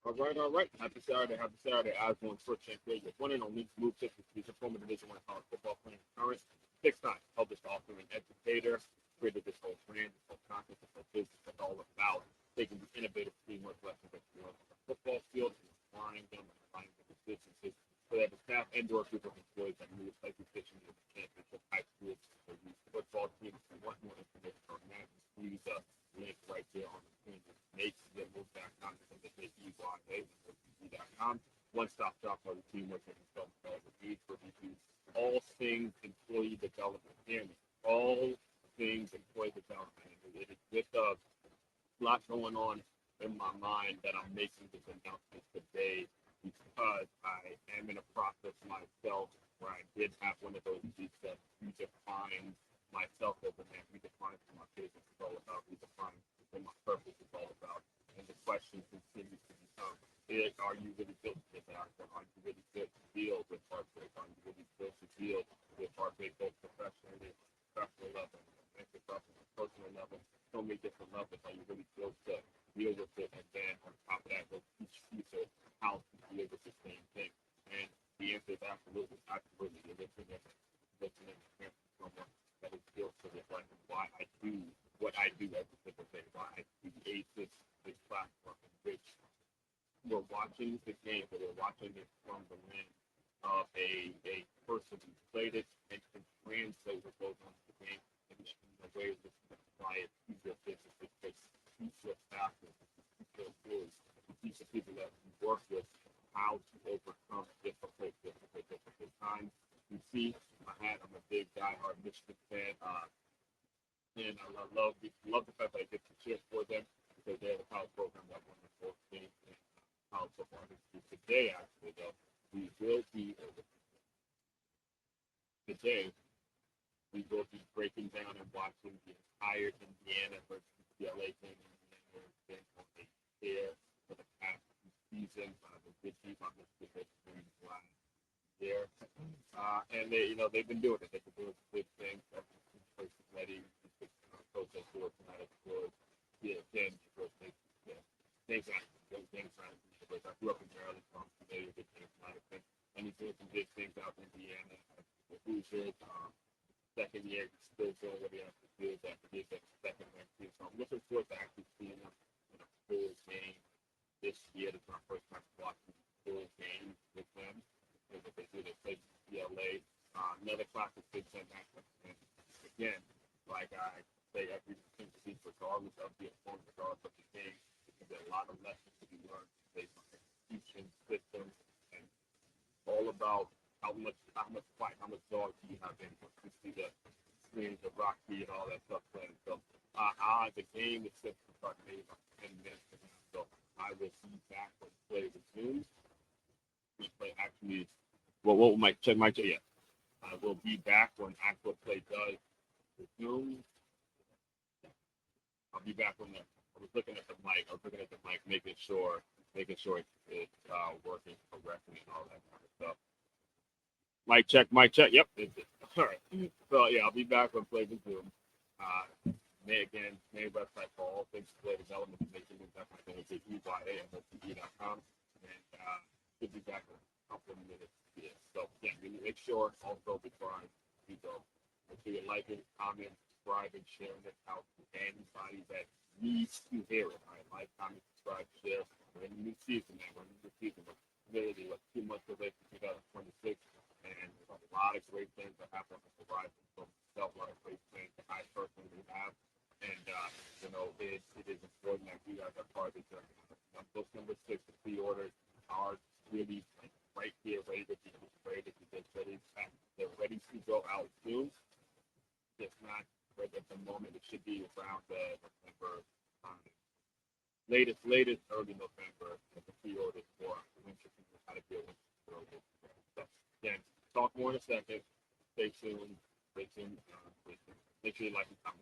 All right. Happy Saturday. Happy Saturday. Eyes on Switch and Play. Your one and only Move Tips. He's a former Division One college football playing current six-time published author and educator. Created this whole brand, this whole concept, this whole business that's all about taking the innovative teamwork lessons that you learn on the football field and applying them and applying them to businesses. So they have a staff and or group of employees that move like efficiently in the championship high school or youth football teams. If you want more information on that, use the link right there on the screen. Make.com and the EYA.com. One-stop shop for the teamwork and self-development needs for you. All things employee development. Hear me. All things employee development. It is with a lot going on in my mind that I'm making this announcement today because I am in a process myself where I did have one of those weeks that redefined myself as a man, redefined what my business is all about, redefined what my purpose is all about. And the question continues to become, are you really built to get that? Are you really built to deal with heartbreak? Are you really built to deal with heartbreak both professionally, professional level, mental level, personal level, so many different levels? Are you really built to deal with it? And then on top of that, go teach people how to deal with the same thing. And the answer is absolutely, absolutely. You're listening to someone that is built to reflect why I do what I do every single day, why I create this platform in which we're watching the game, but we're watching it from the lens of a person who played it and can translate what goes on to the game in a way that you can apply it to your business, to teach your staff, to teach your employees, to teach the people that you work with how to overcome difficult times. You see, I'm a big diehard Michigan fan, and I love the fact that I get to cheer for them because they're the college program that won the fourth game in college football history. Today, actually, though, we will be today we will be breaking down and watching the entire Indiana versus UCLA game. Indiana has been on a tear for the past two seasons. The good team on this division last year, and they've been doing it. They've been doing good things. Places ready, coach us for tonight. Yeah, again, yeah, things like things like. I grew up in Maryland, so I'm familiar with things like that. And he's doing some big things out in Indiana. The Hoosiers, second year, he's still doing what he has to do. That he is a second ranked team. So I'm looking forward to actually seeing him in a full game this year. This is my first time watching a full game with them. Because what they do, they play UCLA. Another classic Big Ten matchup. And again, like I say every single week, regardless of the opponent, regardless of the game, there's a lot of lessons to be learned based on execution, systems, and all about how much fight, how much dog do you have in you see the screens of Rocky and all that stuff playing. So the game is set to start maybe about 10 minutes from now. So I will be back when play resumes. We play actually what might check, yeah. I will be back when actual play does resume. I'll be back when I was looking at the mic. I was looking at the mic, making sure it's working correctly and all that kind of stuff. Mic check. Yep, it's it. All right. So yeah, I'll be back when play resume. Main website for all things play development and making it definitely going to be EYA.com, and should be back in a couple of minutes. Yeah. So yeah, really make sure also before we go, make sure you're liking, comment, subscribing, sharing it out to anybody that needs to hear it. Right? Like, comment, subscribe, share. We're in the new season, man. We're in the new season. We're literally 2 months away from 2026, and there's a lot of great things that happen on the horizon. So myself, a lot of great things that I personally have. And, it is important that you guys are part of the journey. Book number 6, the pre-orders are really right here, ready to be ready. They're ready to go out soon. If not right at the moment, it should be around the November time. Latest, early November, the pre-orders for winter season, how to deal with winter. So, again, talk more in a second. Stay tuned. Stay tuned. Make sure you like and comment.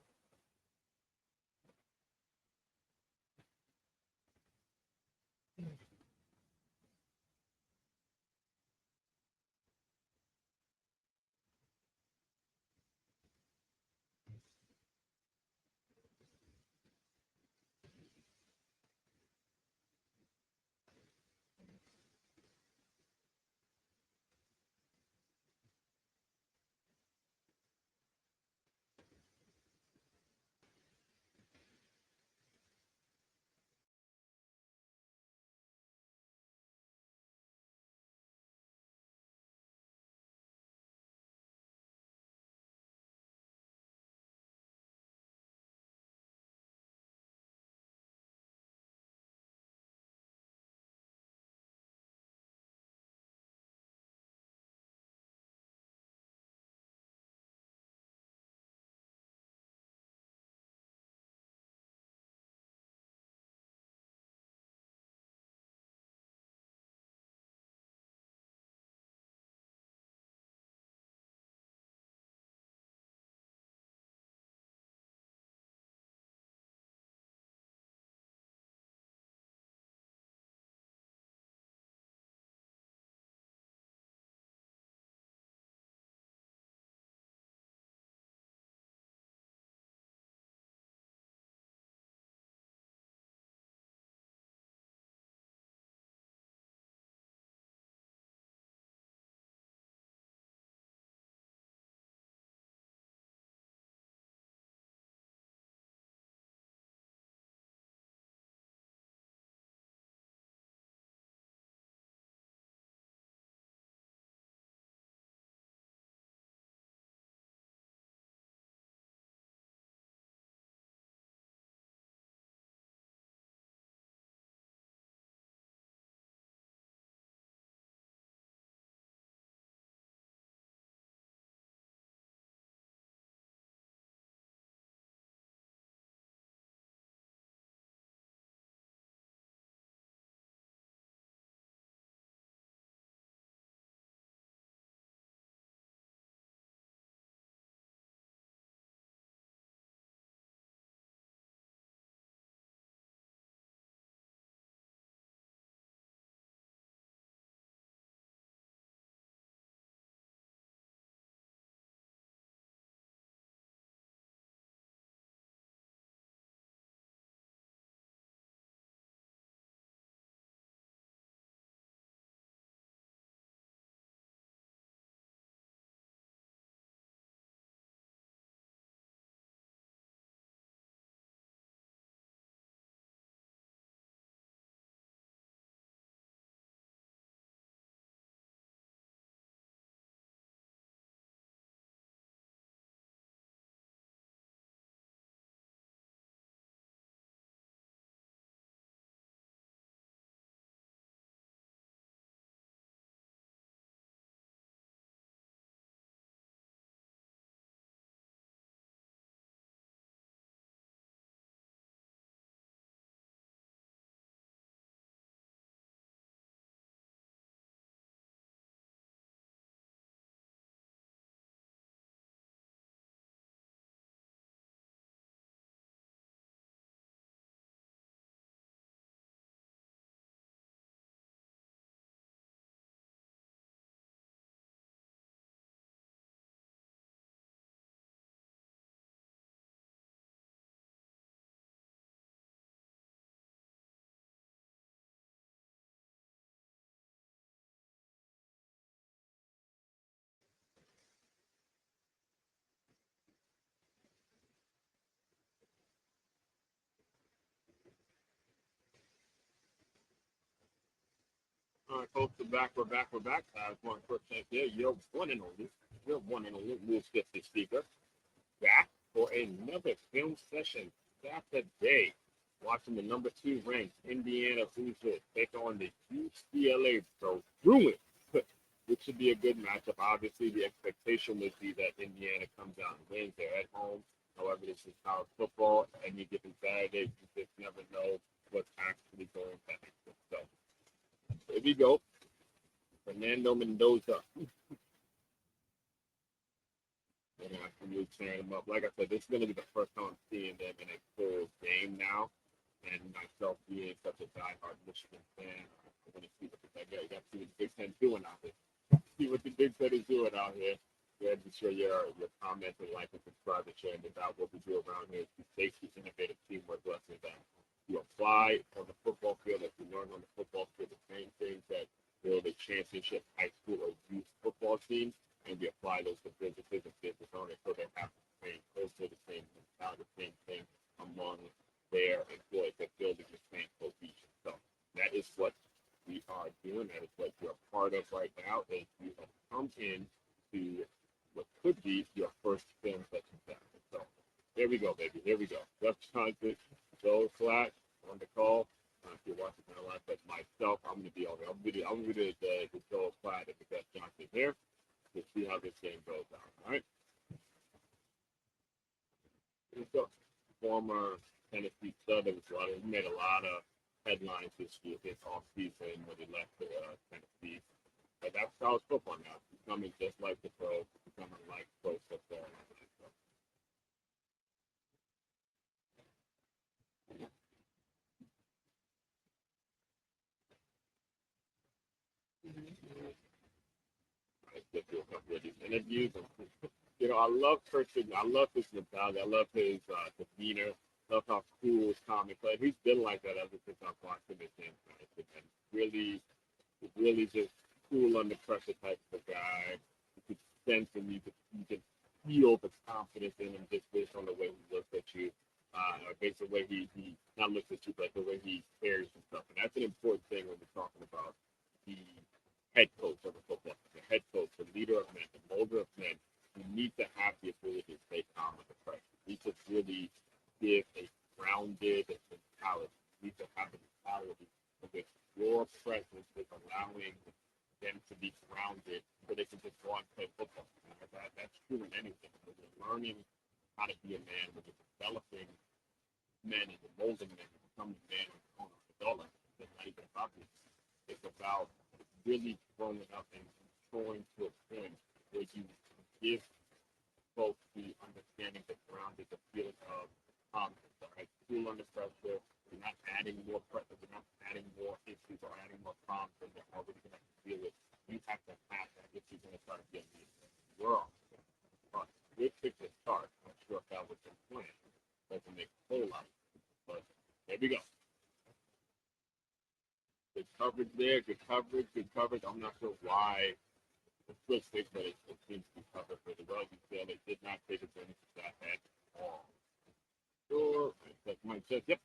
All right, folks, we're back. One quick check here. You're one and only Move 50 speaker. Back for another film session Saturday. Watching the number two ranked Indiana Hoosiers take on the UCLA Bruins. Which should be a good matchup. Obviously, the expectation would be that Indiana comes out and wins. They're at home. However, this is college football. Any given Saturday, you just never know what's actually going to happen. So, here we go. Fernando Mendoza. And absolutely tearing them up. Like I said, this is going to be the first time I'm seeing them in a full game now. And myself being such a diehard Michigan fan, I want to see what you got to see what the Big Ten doing out there. See what the Big Ten is doing out here. Go ahead and share your comments and like and subscribe and share about what we do around here. We safety, innovative teamwork lessons that you apply on the football field, that you learn on the football field, the same things that build a championship high school or youth football team, and we apply those to businesses and business owners so they have the same culture, the same mentality, the same thing among their employees. They're building the same cohesion. So that is what we are doing. That is what you're a part of right now. Is you have come in to what could be your first film session. So here we go, baby. Here we go. Jeff Johnson, Joe Flat on the call. If you're watching my live, but myself, I'm going to be over. I'm going to be the Joe Flat and the Jeff Johnson here to see how this game goes down. All right. So, former Tennessee stud, he made a lot of headlines this off season when he left Tennessee. But that's college football now. It's becoming just like the pro, becoming like pro football. I get through a couple of these interviews. I love Christian. I love his mentality. I love his demeanor. I love how cool, calm, and collected. He's been like that ever since I've watched him in and really just cool under pressure type of a guy. You could sense and you could feel the confidence in him just based on the way he looks at you, based on the way he not looks at you, but the way he carries himself. And that's an important thing when we're talking about the head coach of a football team, the head coach, the leader of men, the molder of men. You need to have the ability to stay calm under pressure. You need to really give a grounded mentality. You need to have a mentality of which your presence is allowing them to be grounded so they can just go on and play football. That's true in anything. When you're learning how to be a man, when you're developing men and you're molding men and becoming a man on an adult, it's not even about this. It's about really growing up and growing to a point where you give folks the understanding, the grounded, the feeling of confidence. All right, cool under pressure. You're not adding more pressure. You're not adding more issues or adding more problems than they're already going to have to deal with. You have to have that if you're going to try to get me in the world. But we picked a start. I'm not sure if that was the plan. Doesn't make a whole lot of sense. But there we go. Good coverage there. Good coverage. Good coverage. I'm not sure why the switch six, but it seems to be covered pretty well. You feel they did not take advantage of that at all. Sure. That's Mike says, yep.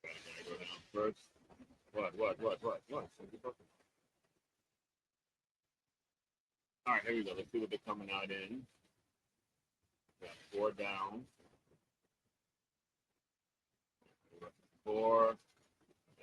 Gotta go down first. What? All right, here we go. Let's see what they're coming out in. Got four down. Four.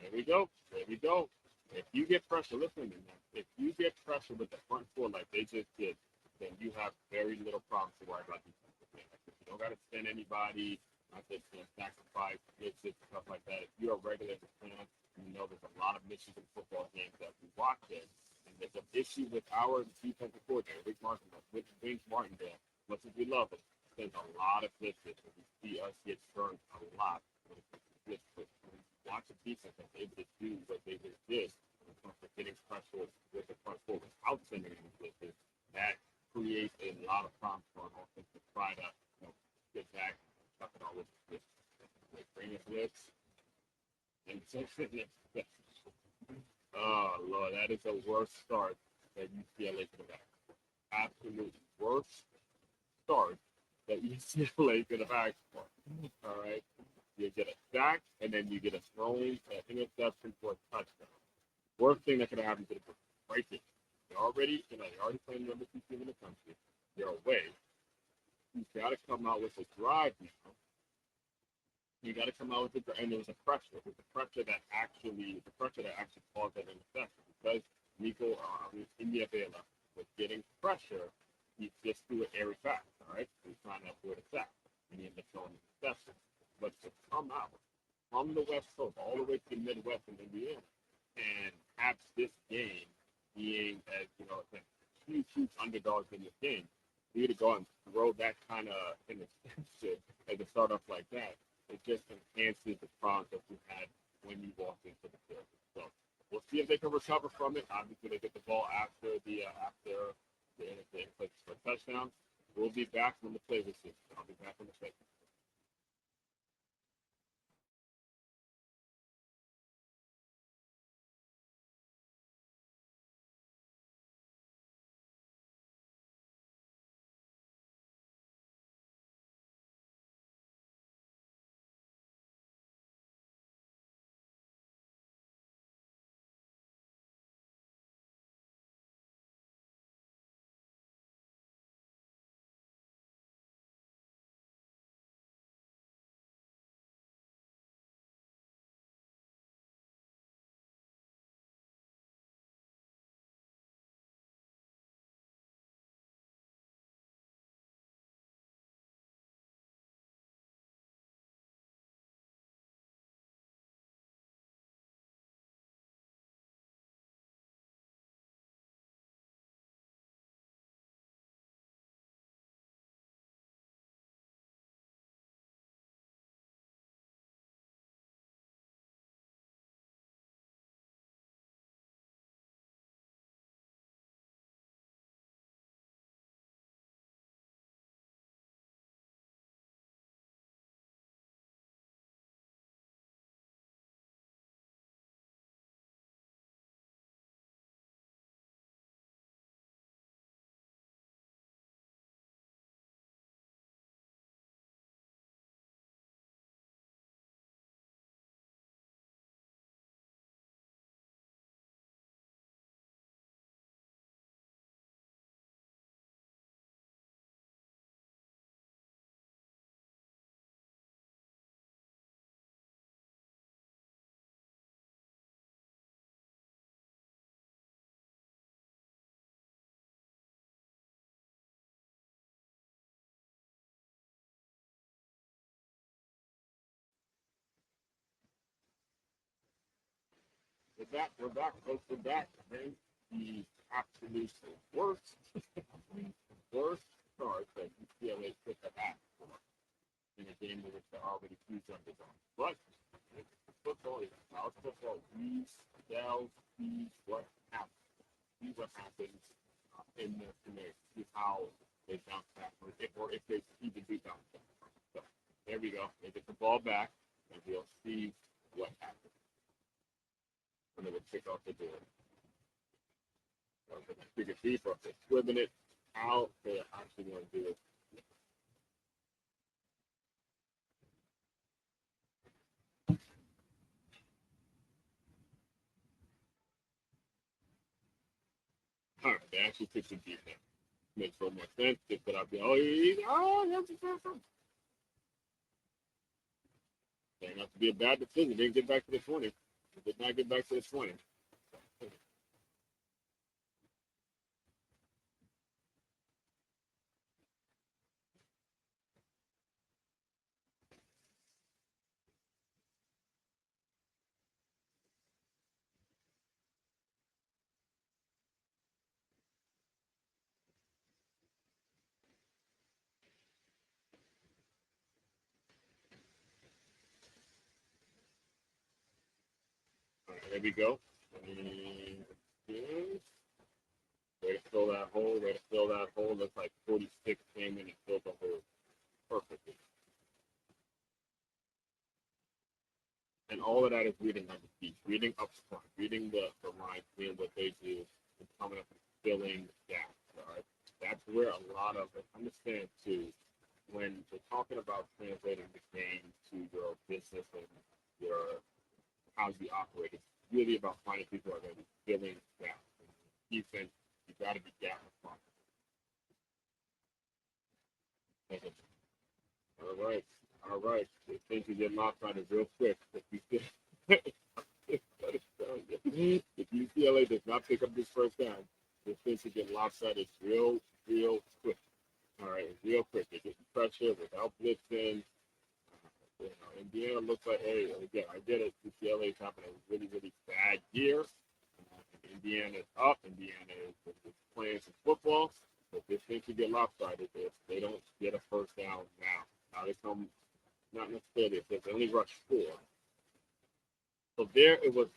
There we go. There we go. If you get pressure, listen to me. If you get pressure with the front four like they just did, then you have very little problems to worry about defensive things. You don't got to send anybody, not just sacrifice, blitzes, stuff like that. If you're a regular fan, you know there's a lot of Michigan football games that we watch it, and there's an issue with our defensive coordinator, Rick Martindale, with James Martindale. Much as we love it, there's a lot of blitzes, and we see us get burned a lot when it comes to blitzes. Watch a defense that's able to do what they just did when it comes to getting pressure with the front four without sending any blitzes. That creates a lot of problems for try to get back, tuck it all with finger lips. And oh Lord, that is the worst start that UCLA could have had. Absolute worst start that UCLA could have asked for. All right, you get a sack and then you get a throwing interception for a touchdown. Worst thing that could have happened to the group, right there. You're already playing number 2 team in the country. You're away. You got to come out with a drive now. You got to come out with and there was a pressure. It was the pressure that actually caused that interception because India Vela was getting pressure. He just threw it airy fast. All right, so he's trying to avoid a sack, and he ended up throwing an interception. But to come out from the West Coast all the way to the Midwest in Indiana and have this game being as a huge underdogs in this game, for you to go and throw that kind of interception as a start off like that, it just enhances the problems that you had when you walked into the field. So we'll see if they can recover from it. Obviously, they get the ball after the for touchdown. We'll be back when the play this season. I'll be back on the play. We're back, folks. We're back. Man, the absolute worst start that UCLA could have had in a game in which they're already huge underdogs. But it's football, it's college football. We shall see what happens. See what happens in this scenario. See how they bounce back, or if they even do bounce back. So there we go. They get the ball back, and we'll see what happens. And they would kick off the door. Take it deeper. They're swimming it out. They're actually going to do it. All right, they actually took some deep now. Makes so much sense. They put out the that's a Turned out to be a bad decision. Didn't get back to the 20. Did not get back to the 20. All right, there we go. Way to fill that hole. Way to fill that hole. Looks like 46 came in and filled the hole. reading the line, seeing what they do, and coming up and filling gaps. All right, that's where a lot of understand too when we're talking about translating the game to your business and your how you operate. It's really about finding people who are going to be filling gaps. And defense, you got to be gap responsible. All right. All right. This thing can get lost on it real quick. If UCLA does not pick up this first down, this thing can get lopsided real quick. All right, real quick. They get the pressure without blitzing. Indiana looks like, hey, again, I get it. UCLA is having a really bad year. Indiana's up. Indiana is playing some football. But this thing could get lopsided if they don't get a first down now. Now they come, not necessarily if they only rush 4. So there it was.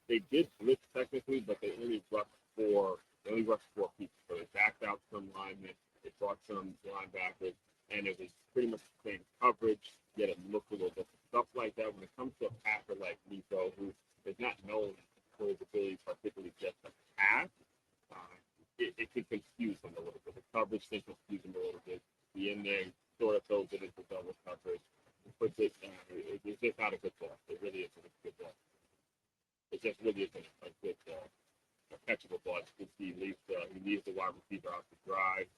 They did blitz technically, but they only rushed 4. They only rushed 4 people. So they backed out some linemen. They brought some linebackers, and it was pretty much the same coverage. Yet it looked a little different. Stuff like that. When it comes to a passer like Nico, who is not known for his ability, particularly just to pass, it could confuse him a little bit. The coverage can confuse him a little bit. Be in there, sort of throws it into double coverage. Puts it. It's just not a good ball. It really isn't a good ball. It just really isn't a good a catchable ball. He leaves the wide receiver out to drive.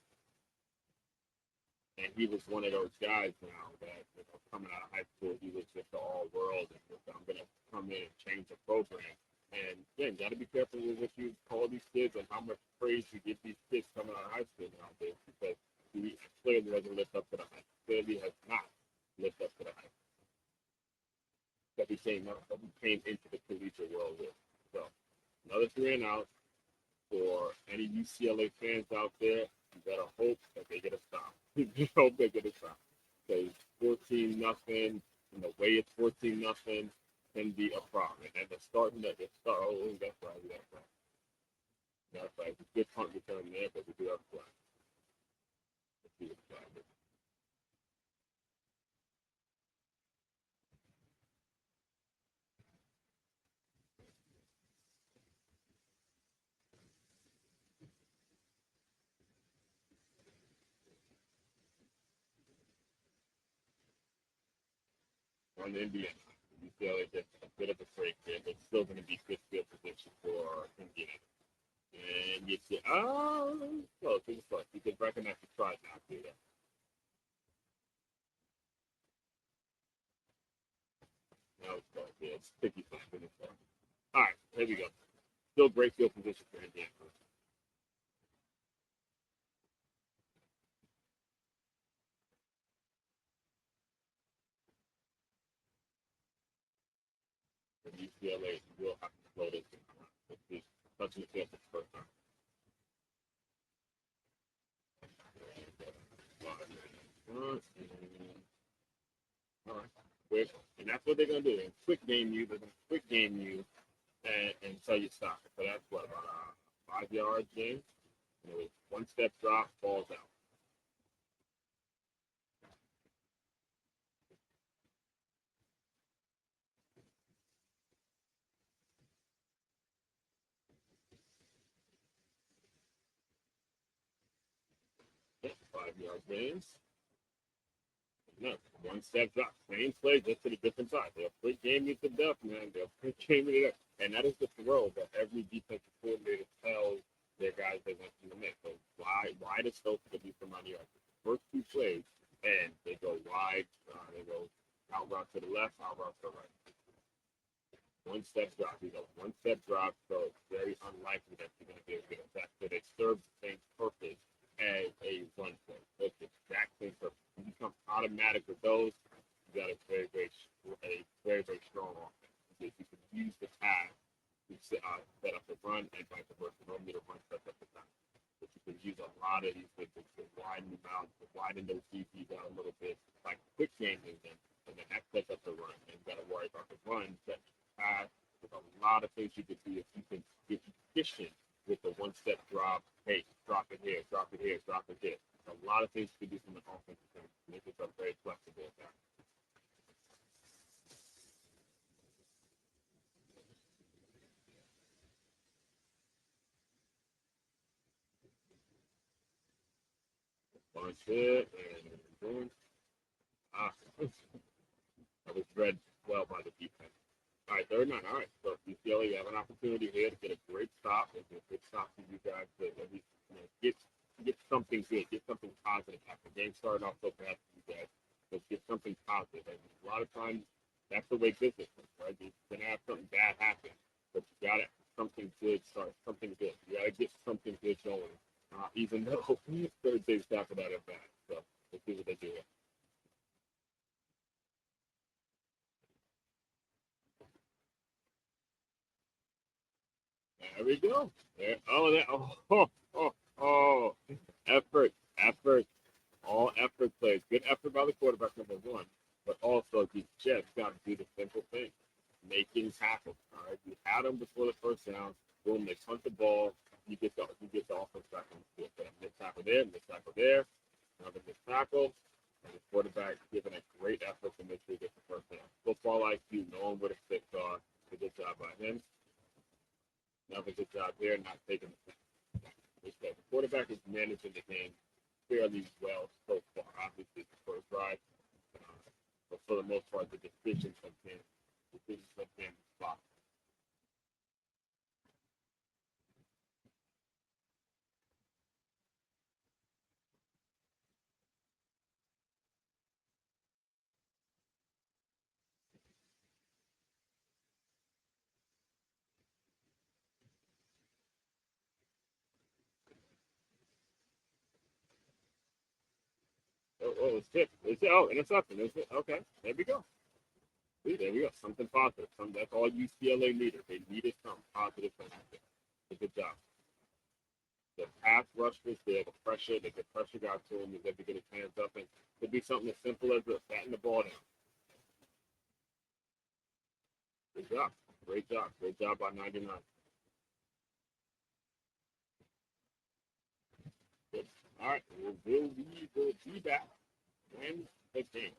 And he was one of those guys now that, coming out of high school, he was just the all-world. And I'm going to come in and change the program. And, again, got to be careful with what you call these kids and how much praise you give these kids coming out of high school nowadays, because he clearly doesn't live up to the hype. Clearly has not lived up to the hype that he came into the collegiate world with. So, another 3 and out for any UCLA fans out there. You better hope that they get a stop. You hope they get a stop. Because 14-0, and the way it's 14-0 can be a problem. And they're starting to start. Oh, that's right. That's right. It's a good punt return there, but we do have a flag. Let's see what the flag is. On Indiana. UCLA gets a bit of a break there, but still going to be good field position for Indiana. And you see, close. It was close. You can recognize the try now, too. That was close. Yeah, it's 55 minutes left. All right, here we go. Still great field position for Indiana. UCLA will have to slow this down. It's touching the field for the first time. All right. Quick. And that's what they're going to do. They're quick game you. They're going to quick game you until you stop it. So that's what, about a 5-yard game? One step drop, falls out. Yeah, 5-yard gains. No, one step drop. Same play, just to the different side. They'll quick game you to death, man. They'll quick game you to death. And that is the throw that every defensive coordinator tells their guys they want them to make. So wide is supposed to be from on the first 2 plays, and they go wide. They go out route to the left, out route to the right. One step drop. You go one step drop, so it's very unlikely that you're going to be able to get attacked. So they serve the same purpose as a run play. So it's the exact same purpose. You become automatic with those. You got a very strong offense. If you can use the pass to set up the run and vice versa. Normally the run sets up the pass. But you can use a lot of these things to widen them out, to widen those DPs out a little bit, like quick gaming them, and then that sets up the run. And you got to worry about the run, set pass. There's a lot of things you can do if you can get efficient with the one-step drop. Hey, drop it here, drop it here, drop it there. There's a lot of things you can do from the offensive team. Make yourself very flexible with that. Punch it, and boom. Ah, that was read well by the defense. All right, third and 9. All right, so UCLA, you have an opportunity here to get a great stop. It's a good stop for you guys to at least get something good, get something positive after the game started off so bad for you guys. Let's get something positive. And a lot of times, that's the way business is, right? You're going to have something bad happen, but you got to something good start, something good. You got to get something good going, even though third days after that are bad. So let's see what they do. There we go. There. Oh, that. Oh. Effort, effort, all effort plays. Good effort by the quarterback, number one. But also, you just got to do the simple thing, making tackles. All right, you had them before the first down. Boom, they punt the ball. You get the offense back on the field. Mid tackle there, another mid tackle, and the quarterback giving a great effort to make sure he gets the first down. Football IQ, knowing where the sticks are. A good job by him. Another good job there, not taking the sack. The quarterback is managing the game fairly well so far. Obviously, it's the first drive, but for the most part, the decisions have been spot. It's tip. Interception. Is it? Okay, there we go. See, there we go. Something positive. That's all UCLA needed. They needed something positive to happen. Good job. The pass rush was there. The pressure, the pressure got to him. He's able to get his hands up, and it could be something as simple as batting the ball down. Good job. Great job. Great job by 99. Good. All right. We will be back when the game.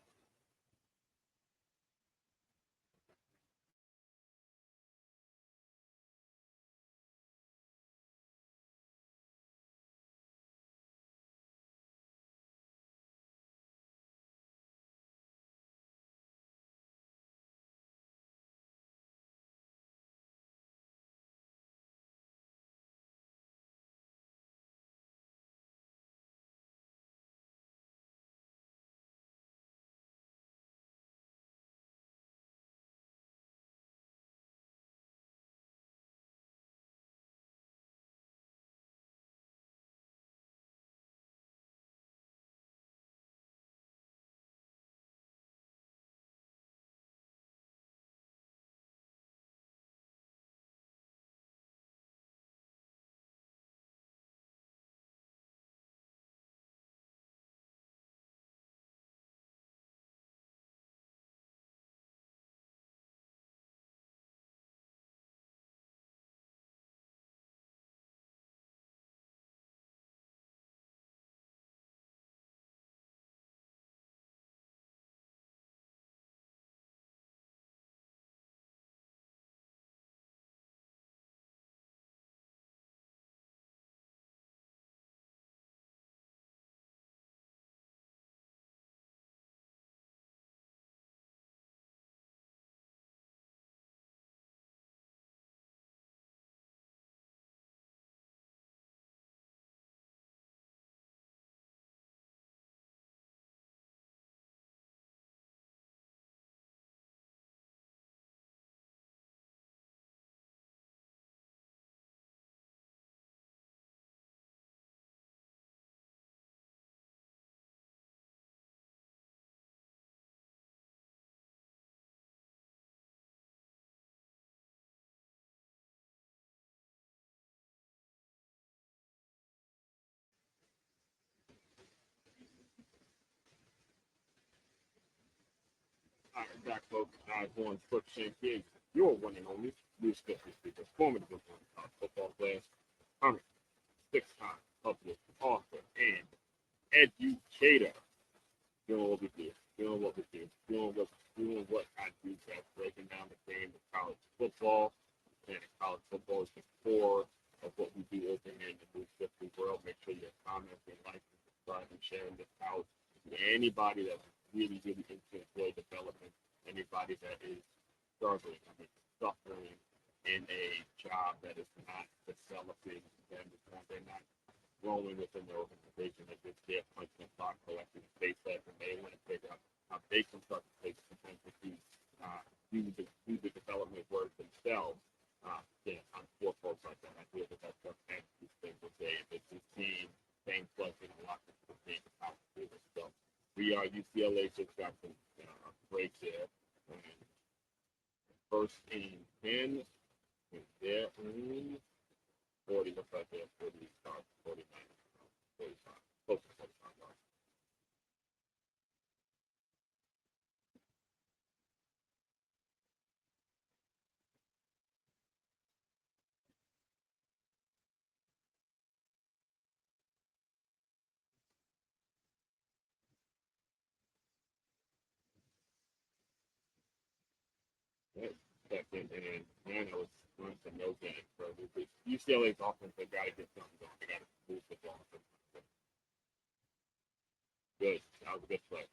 All right, back, folks. Going Foot Champion, your one and only news 50 speaker, former division football player, current 6-time published author and educator. Doing what we do, doing what I do best, breaking down the game of college football. And college football is the core of what we do over here in the News 50 world. Make sure you comment and like and subscribe and sharing this out to anybody that's really, really into employee development, anybody that is struggling, I mean, suffering in a job that is not developing them, they're not growing within the organization, that just they're punching the clock, collecting the paycheck, and they want to figure out how they can start to take sometimes to do the development work themselves. Yeah, I'm for folks like that. I feel that that's what these things will say. If it's the same plus in a lot of the things how to do it. So we are UCLA just got some breaks there. And first and 10 is their own 40, looks like they're 40, 49, 45, close to 45 yards. Right. Second and 10, I was running some no gain. So UCLA's offense, they got to get something going. They got to move the ball. Good. That was a good play.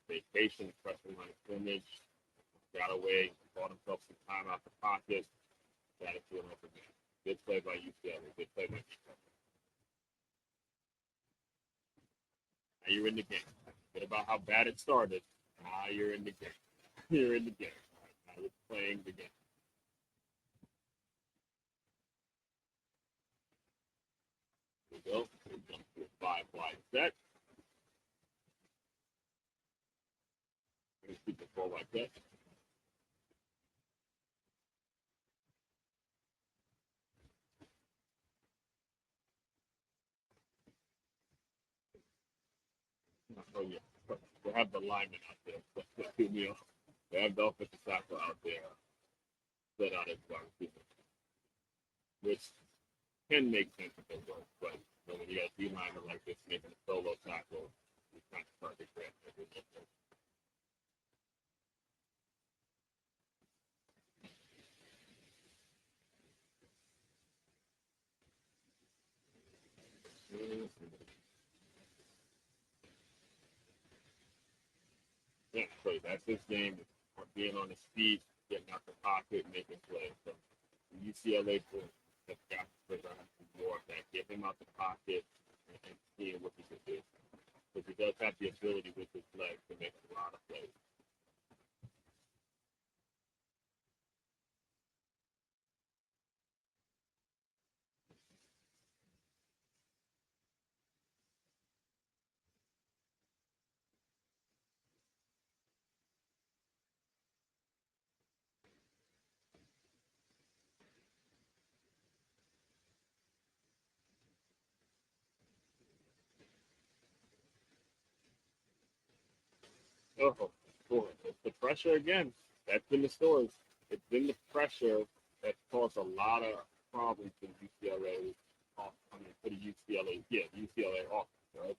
They patient, pressing line of scrimmage, got away, bought himself some time out the pocket, got it to an open man. Good play by UCLA. Good play by UCLA. Now you're in the game. Forget about how bad it started. Now you're in the game. You're in the game. All right, now you're playing the game. Here we go. We're going to a 5-wide set. We're going to keep the ball like that. Oh, yeah. We'll have the lineman out there. They have the offensive tackle out there. Set out as wide receiver, which can make sense if it works, but when you got a D-liner like this making a solo tackle, you kind of start to grab everything. Yeah, so that's his game, being on his feet, getting out the pocket, making plays. So UCLA has got to figure out more of that. Get him out the pocket and seeing what he can do. Because he does have the ability with his legs to make a lot of plays. Oh, boy. It's the pressure again. That's been the story. It's been the pressure that caused a lot of problems in UCLA. I mean, for the UCLA, yeah, UCLA offense, right?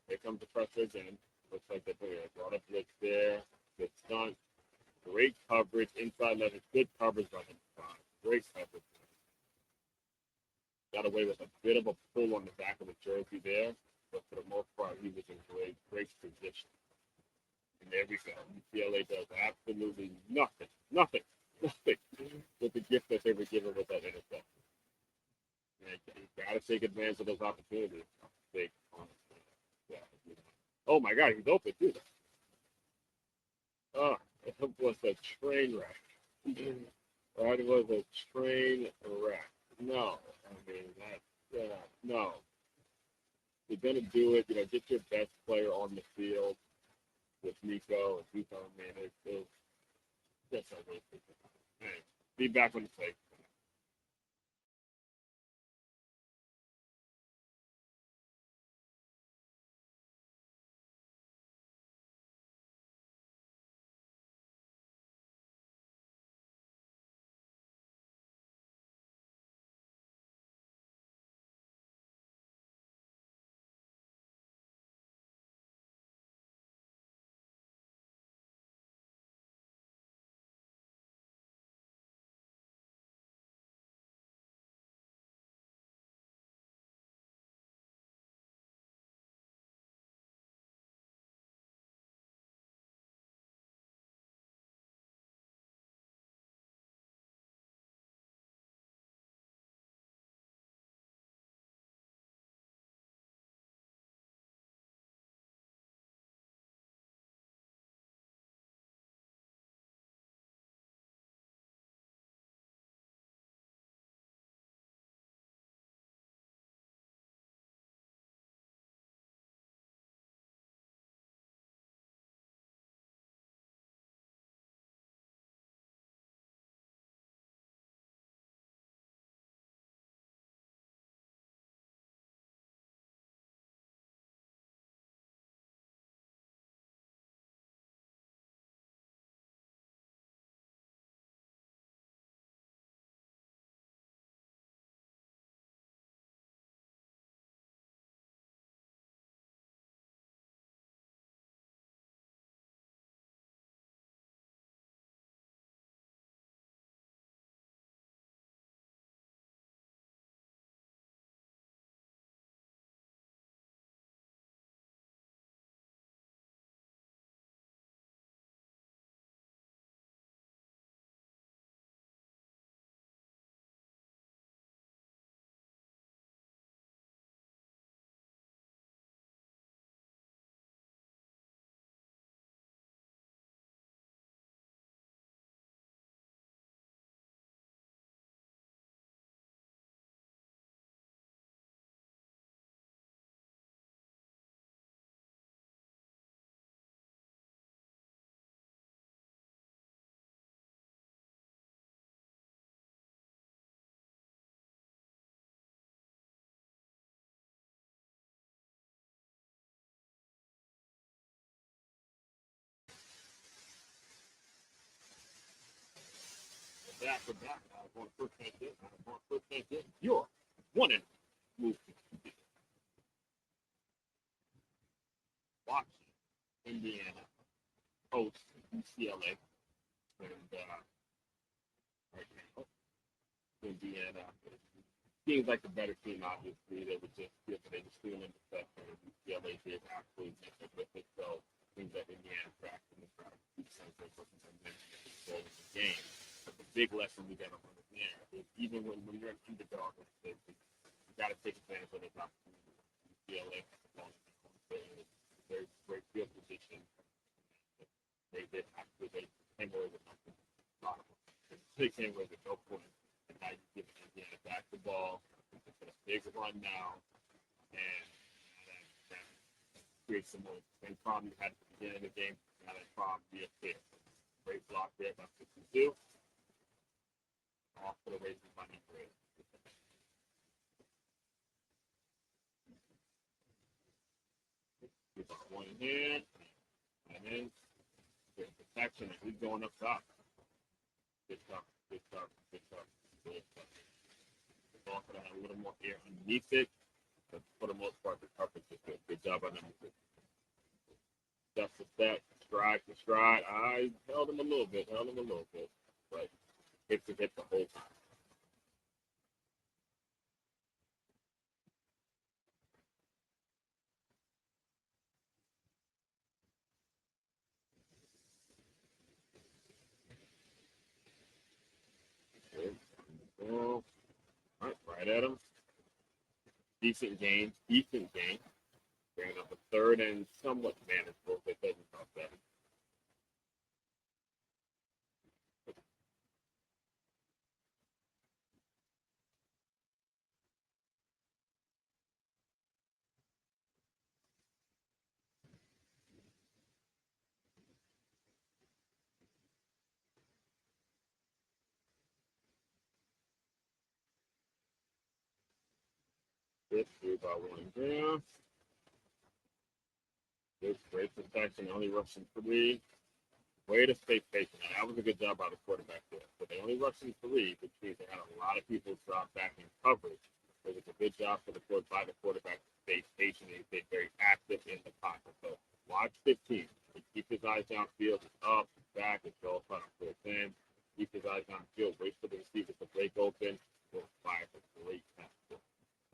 Here comes the pressure again. Looks like they're brought up blitz there. Good stunt. Great coverage. Inside level. Good coverage by him. Great coverage. Got away with a bit of a pull on the back of the jersey there. But for the most part, he was in great position. And there we go. UCLA does absolutely nothing, nothing with the gift that they were given with that interception. And you got to take advantage of those opportunities. Big, honestly. Yeah. Oh my God, he's open too. Oh, it was a train wreck. That was a train wreck. No, I mean no. You're gonna do it. Get your best player on the field with Nico and Nico. Man, it's just a waste of time. Hey, be back on the play. back to back. Going first and 10. Going first and 10. You're one and move to Washington, Indiana, host UCLA, and right now Indiana seems like the better team. Obviously, they were just they were stealing the stuff, and UCLA did absolutely nothing with it. So things that Indiana practiced in the crowd, the game. But the big lesson we got to understand is even when you're an underdog, you got to take advantage of those opportunities. UCLA has a long very great field position. They did actually they came away with nothing. They came away with no points. And now you give Indiana back the ball. It's a big run now. And that creates some more. Same problem you had at the beginning of the game. Now that problem be a fair. Great block there by 62. Off for the races by Nick. Keep on one hand. And then there's protection. And he's going up top. Good stuff. Good stuff. Good stuff. Good stuff. The ball could have had a little more air underneath it. But for the most part, the coverage is good. Good job underneath it. Step to step, stride to stride. I held him a little bit, but hit to hit the whole time. Well, right at him. Decent game. Bringing up a third and somewhat manageable, but doesn't help that. This through by one down. This great protection, only rushing 3. Way to stay patient. Now, that was a good job by the quarterback there. But they only rushed in 3, which means they had a lot of people drop back in coverage. So it was a good job for the quarterback to stay patient and stay very active in the pocket. So watch 15. Keep his eyes downfield. It's up, it's back, it's all trying to pull in. Keep his eyes downfield. Wait for the receivers to break open. We'll fire for great pass.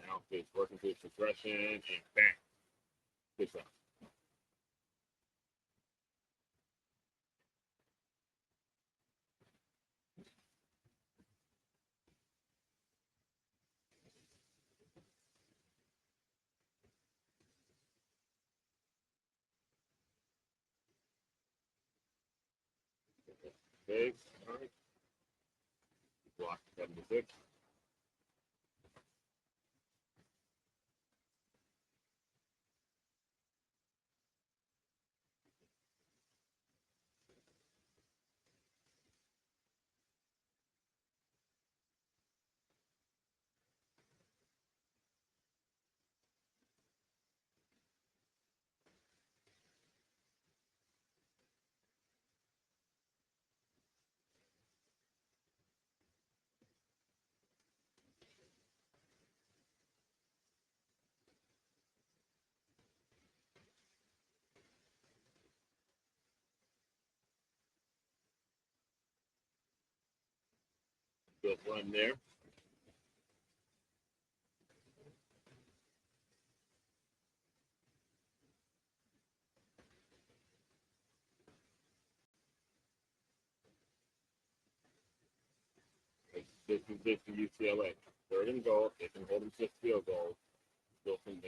Now it's working through his progression and bang. Good job. Big. All right. Block 76. Good run there. This is it for UCLA. Third and goal. They can hold them to field goals. Still some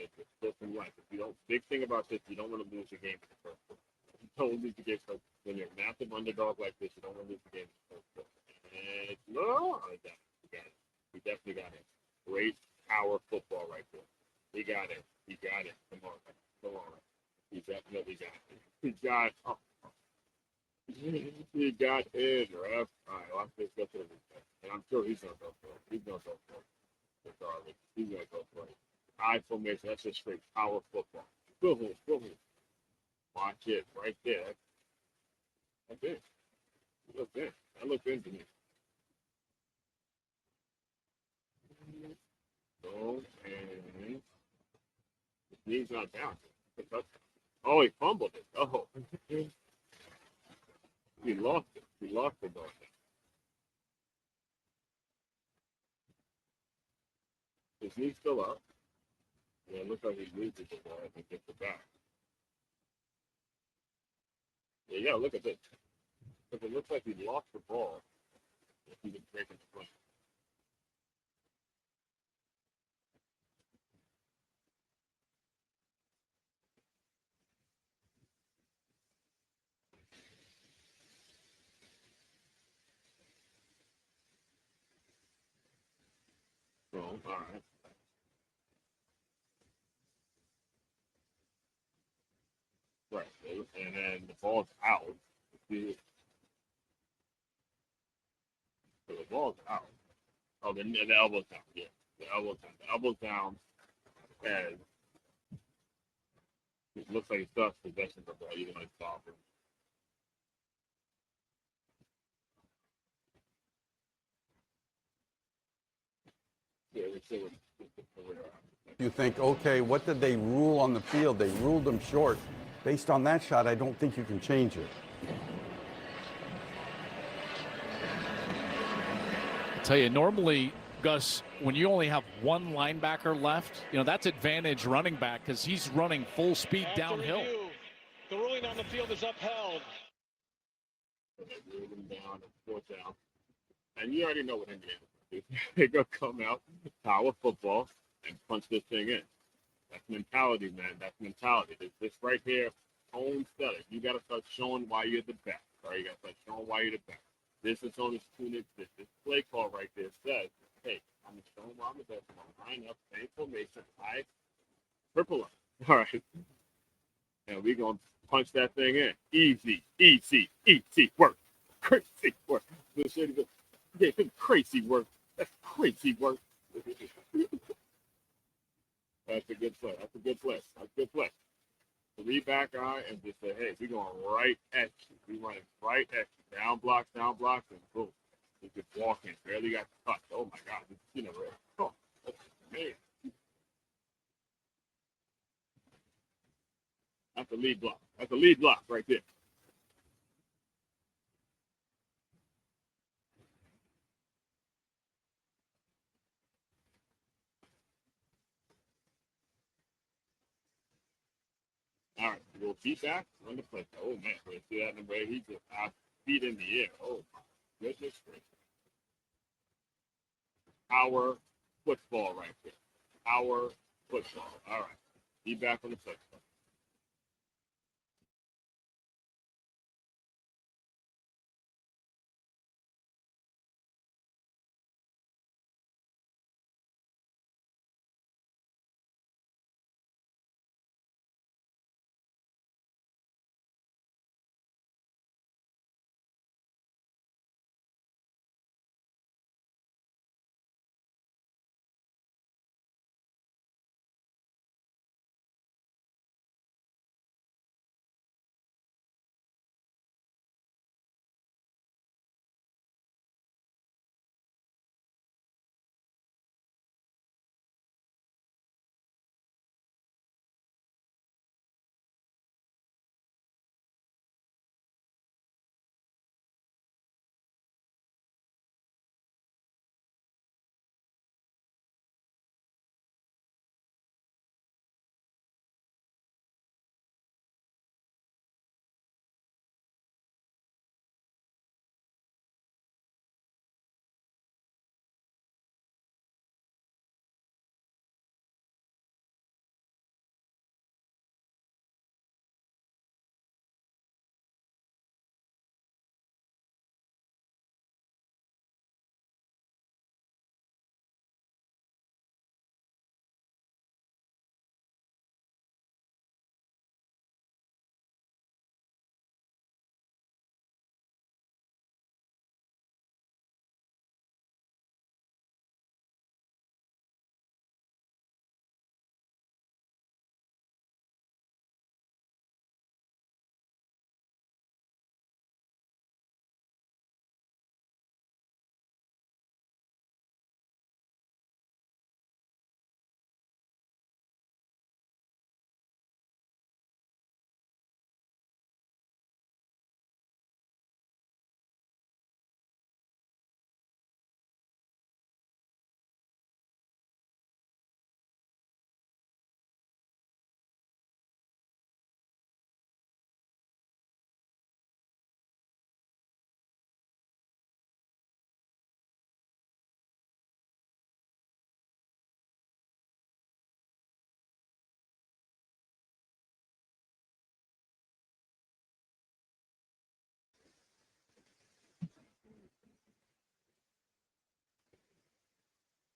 life. If you don't, big thing about this, you don't want to lose your game in the first quarter. You don't lose the game. So when you're a massive underdog like this, you don't want to lose the game in the first quarter. And no, I got it. We got it. We definitely got it. Great power football right there. He got it. He got it. Come on. Come on. He definitely got it. He got it. Oh. He got it, ref. All right, watch this go to the replay. And I'm sure he's going to go for it. He's going to go for it. Regardless. He's going to go for it. High formation. That's just straight power football. Go ahead. Watch it right there. That's it. Look in. That looks in to me. So, and his knee's not down. Oh, he fumbled it. Oh, he lost it. He lost the ball. His knee's still up. Yeah, it looks like he loses the ball and gets it back. Yeah, you gotta look at this. Because it looks like he lost the ball. He was breaking the front. So, all right. Right. And then the ball's out. So the ball's out. Oh, the elbow's down. Yeah. The elbow's down. The elbow's down. And it looks like he still has possession of the ball, even though he's stopping. Yeah, let's see what You think, okay, what did they rule on the field? They ruled them short. Based on that shot, I don't think you can change it. I'll tell you, normally, Gus, when you only have one linebacker left, that's advantage running back because he's running full speed downhill. The ruling on the field is upheld. they ruled him down and fourth down. And you already know what Indiana do. They're going to come out, power football, and punch this thing in. That's mentality, man. That's mentality. This right here, home study. You got to start showing why you're the best. Right? You got to start showing why you're the best. This is on this play call right there says, hey, I'm going to show them why I'm the best. I'm going to line up, same formation, high, triple up. All right. And we're going to punch that thing in. Easy work. Crazy work. Yeah, crazy work. That's crazy work. That's a good play. That's a good play. That's a good play. 3 back eye and just say, hey, we're going right at you. We're running right at you. Down blocks, and boom. You could walk in. Barely got touched. Oh, my God. Oh, man. That's a lead block. That's a lead block right there. All right, we'll beat back, run the play. Oh, man. We see that number 8. He just feet in the air. Oh, my goodness gracious. Power football right there. Power football. All right. Be back on the play.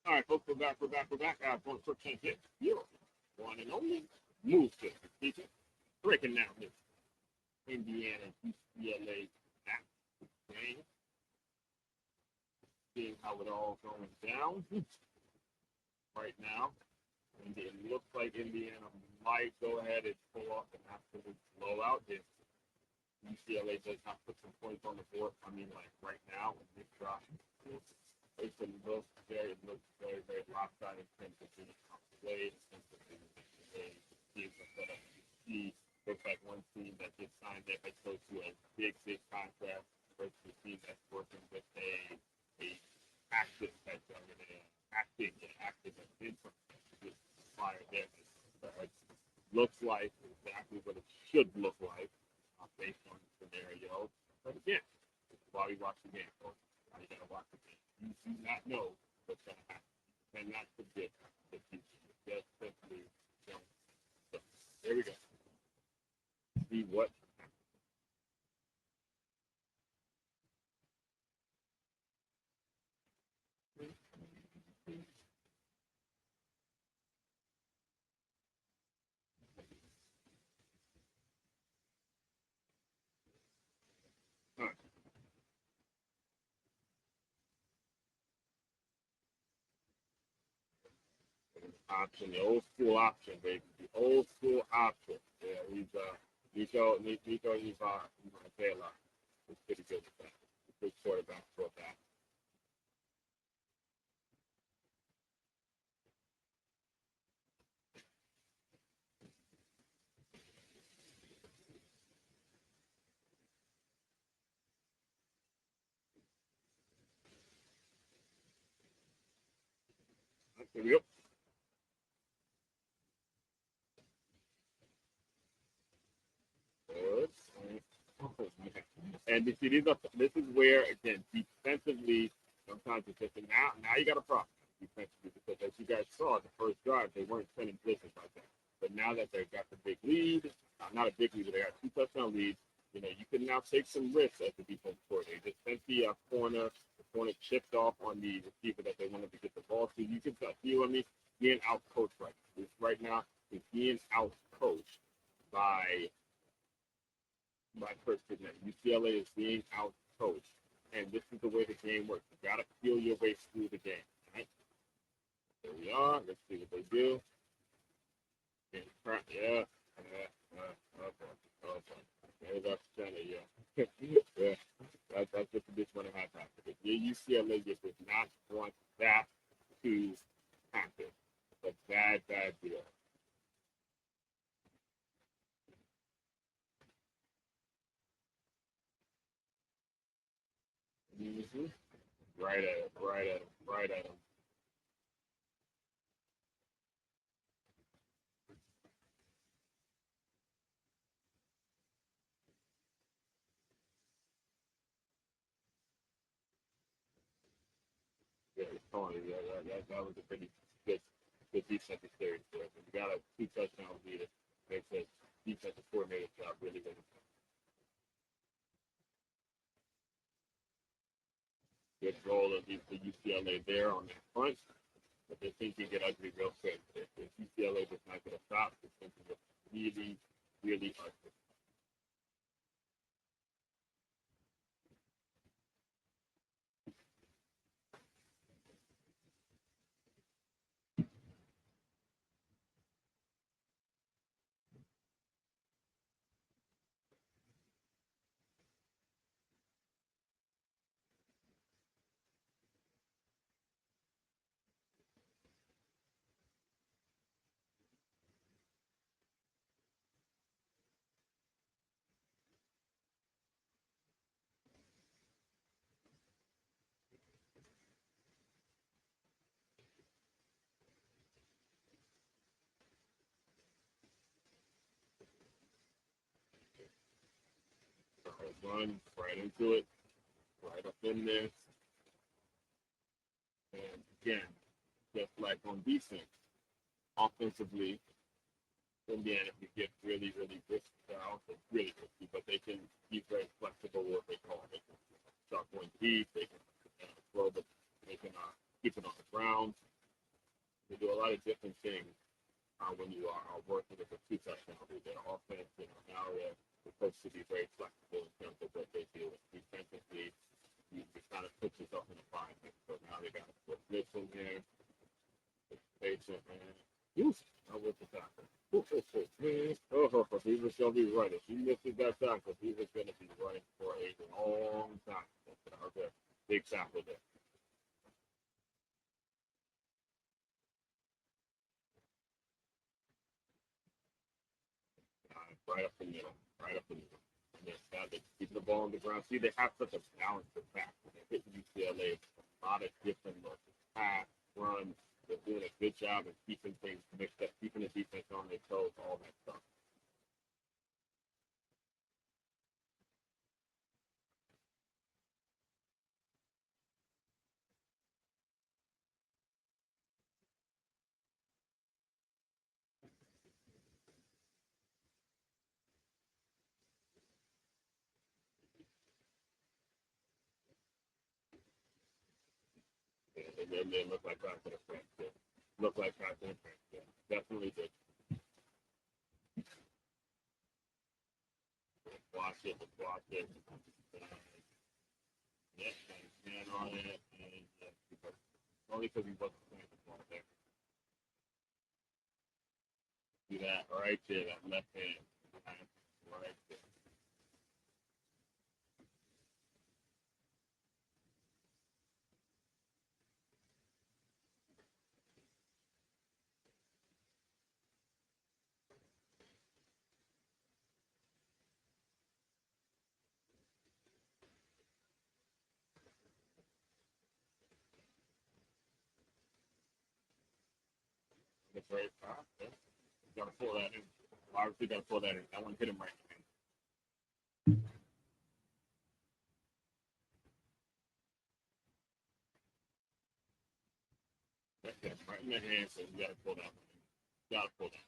All right, folks, we're back. Going for 10 hits. Zero. One and only. Move to the breaking down this Indiana UCLA match game. Seeing how it all going down right now. And it looks like Indiana might go ahead and pull off an absolute blowout if UCLA does not put some points on the board. I mean, like right now, when this drop, it looks very, very lopsided in terms of the play, in terms of the teams are set up. You see, looks like one team that just signed their head coach to a big contract versus a team that's working with a active head coach, active interim fire there. It looks like exactly what it should look like based on the scenario. But again, this is why we watch the game, folks. Why you gotta watch the game. You do not know what's gonna happen. You cannot predict the future. Just simply don't. So there we go. See what happens. All right. Option, the old school option, baby. The old school option. Yeah, Nico, he's say a lot. He's pretty good with that. He's a good quarterback for that. Here we go. Good. And this is where, again, defensively, sometimes it's just now you got a problem defensively because as you guys saw the first drive, they weren't sending blitzes like that. But now that they've got the big lead, not a big lead, but they got 2 touchdown leads, you know, you can now take some risks as the defense court. They just sent the corner chipped off on the receiver that they wanted to get the ball to. You can tell, you know what I mean? Being out coached right now is being out coached by Coach Goodman. UCLA is being out coached, and this is the way the game works. You gotta feel your way through the game. Right? There we are. Let's see what they do. Yeah. Okay. There's our center. Yeah. Yeah. That's just this one that has happened. If you're UCLA, you does not want that to happen. It's a bad deal. Mm-hmm. Right at him. Yeah, it's funny. Yeah, that was a pretty good defensive series there. We got a 2 touchdown lead. Makes a defensive coordinator job really good. Good goal of the UCLA there on that front. But this thing can get ugly real quick. If UCLA does not get a stop, this thing can get really ugly. Run right into it, right up in there. And again, just like on defense, offensively, Indiana can get really risky. Also really risky, but they can be very flexible with what they call it. They can start going deep. They can throw, but they can keep it on the ground. when you are working with a two-touchdown lead. Their offense, now they're supposed to be very flexible in terms of what they do. Defensively, you kind of put yourself in a bind. So now they got to put this in here. Patient, man. I was the tackle. He was going to be running. He missed that tackle. He was going to be running for a long time. That was a big tackle there. Right up the middle. Right up the middle. And they're keeping the ball on the ground. See, they have such a balanced attack. When they hit UCLA, a lot of different looks. Pass, run. They're doing a good job of keeping things mixed up, keeping the defense on their toes, all that stuff. They look like confident friends. Yeah. Look like confident friends. Yeah. Definitely did. Watch it. Watch it. Yes, man on it. And only because he wasn't playing the ball there. See that right there, that left hand. Right there. That's right. Yeah. You gotta pull that in. Obviously, gotta pull that in. That one hit him right in the hand. That hit him right in the hand, so you gotta pull that one in. You gotta pull that.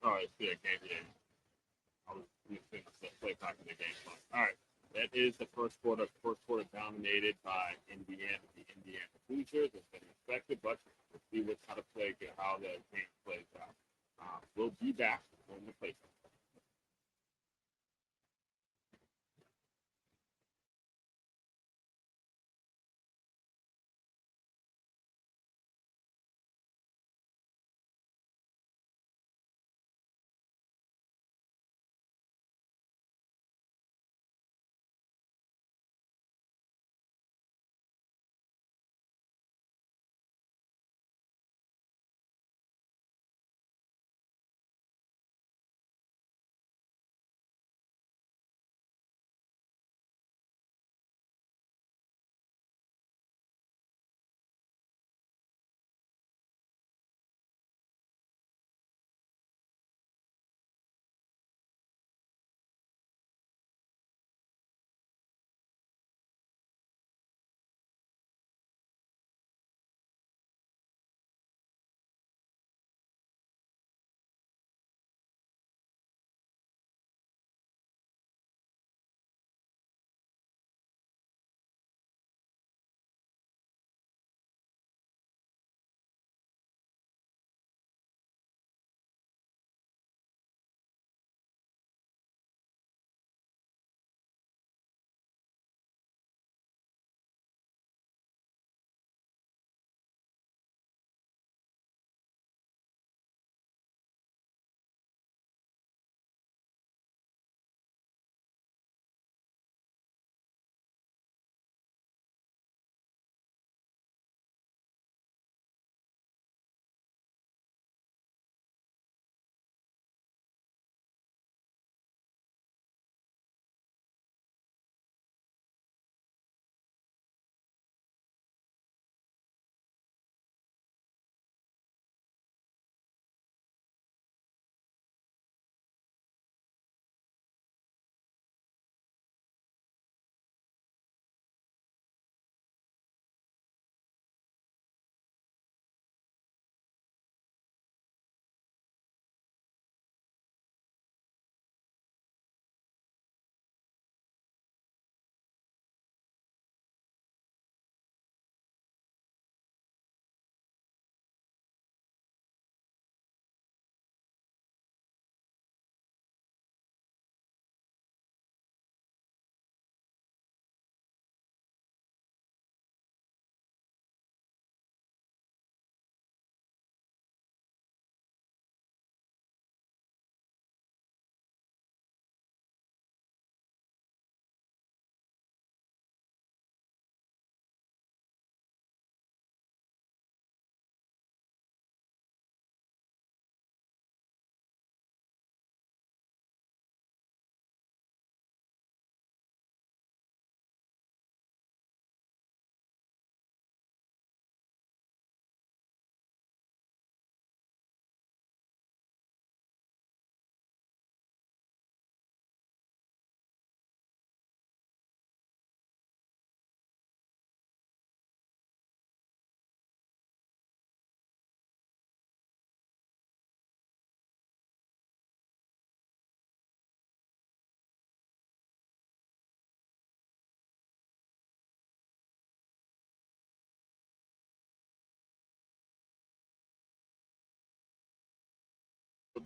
All right, see that game. Yeah. I was thinking play back in the game plan. All right. That is the first quarter. First quarter dominated by Indiana. The Indiana Hoosiers. It's been expected, but we'll see how the game plays out. We'll be back when the play.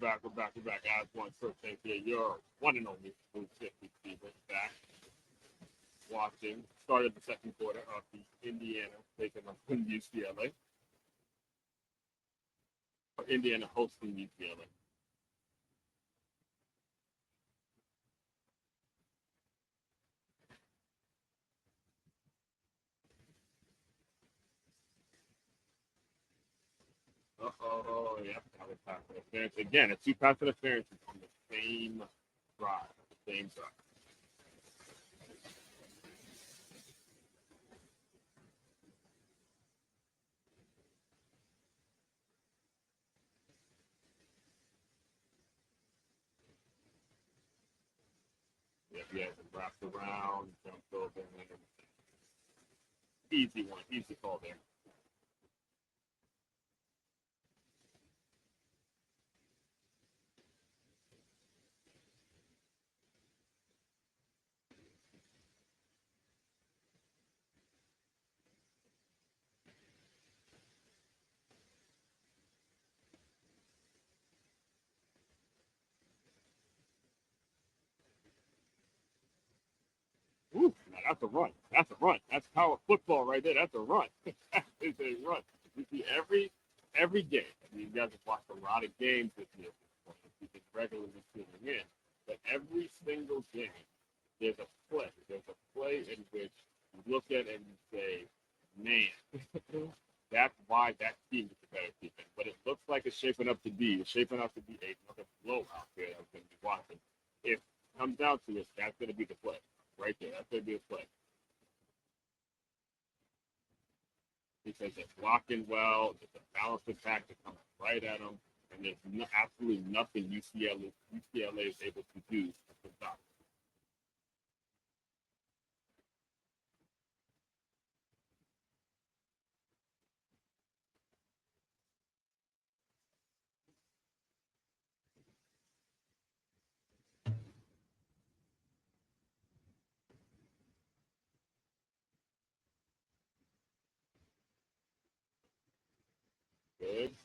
We're back. As one first thing here, your one and only Blue 50 Steven back. Watching. Started the second quarter of the Indiana taking on UCLA. Or Indiana hosting UCLA. Oh, yeah. Pass interference. Again, it's 2 pass interferences on the same drive. Same drive. Yeah, wrapped around, jumped over, and easy one. Easy call there. Ooh, now that's a run. That's a run. That's power football right there. That's a run. That is a run. You see every game. I mean, you guys have watched a lot of games this year. You can regularly tuning in, but every single game, there's a play. There's a play in which you look at and you say, "Man, that's why that team is a better defense." But it looks like it's shaping up to be. It's shaping up to be another blowout here that I'm going to be watching. If it comes down to it, that's going to be the play. Right there, that's going to be a play. Because they're blocking well, it's a balanced attack that comes right at them, and there's absolutely nothing UCLA is able to do to stop.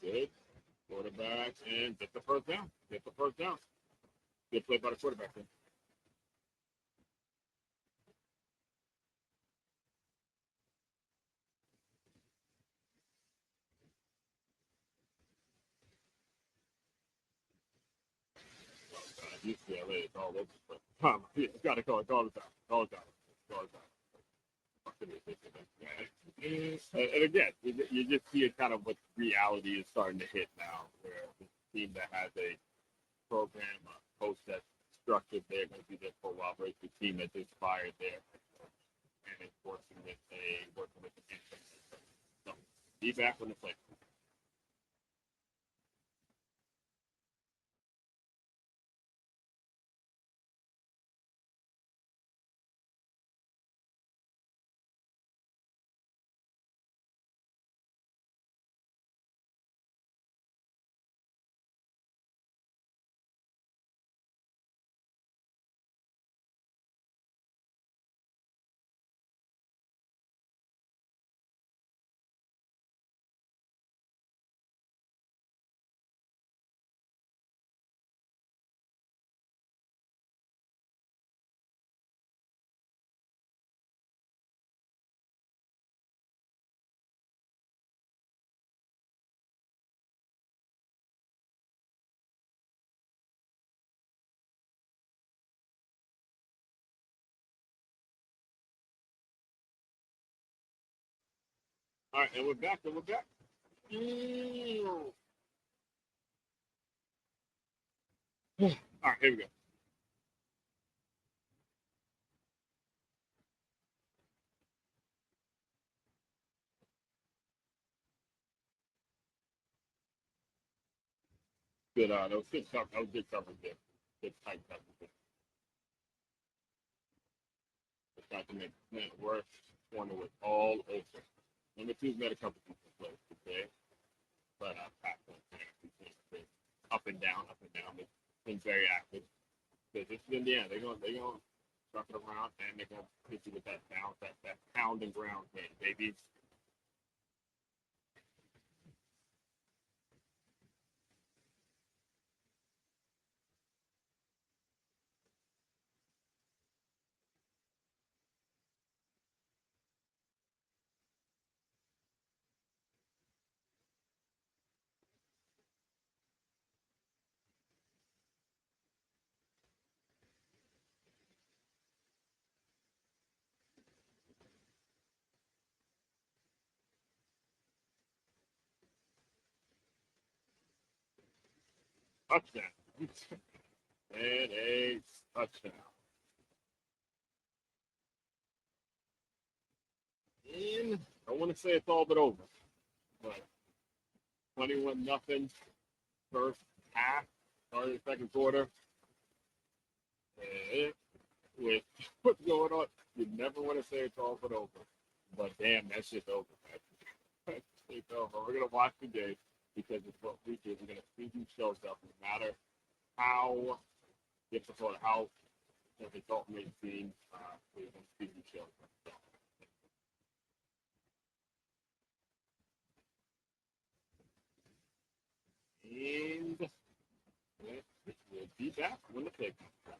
Good. Quarterback, and get the first down. Get the first down. Good play by the quarterback there. UCLA is all over the place. You got to call it all the time. All the time. All the time. And again, you just see it kind of what reality is starting to hit now, where the team that has a program, a coach that's structured, they're going to be there for a while, versus the team that's inspired there and is working with the defense. So be back on the play. All right, and we're back. All right, here we go. Good, that was good coverage. That was good coverage there. Good tight coverage there. Got to make it work. Corner was all open. Number 2's made a couple of plays today, but pass up and down. It's been very active. Because this is Indiana. They're gonna truck it around and they're gonna hit you with that bounce, that pound and ground game, baby. touchdown. And a touchdown. And I want to say it's all but over, but 21-0 first half, started the second quarter. And with what's going on, you never want to say it's all but over. But damn, that shit's over, man. It's over. We're going to watch the game because it's what we do. We're going to see who shows up no matter how difficult, how difficult it may seem. We're going to see who shows up. And we'll be back when the pick comes back.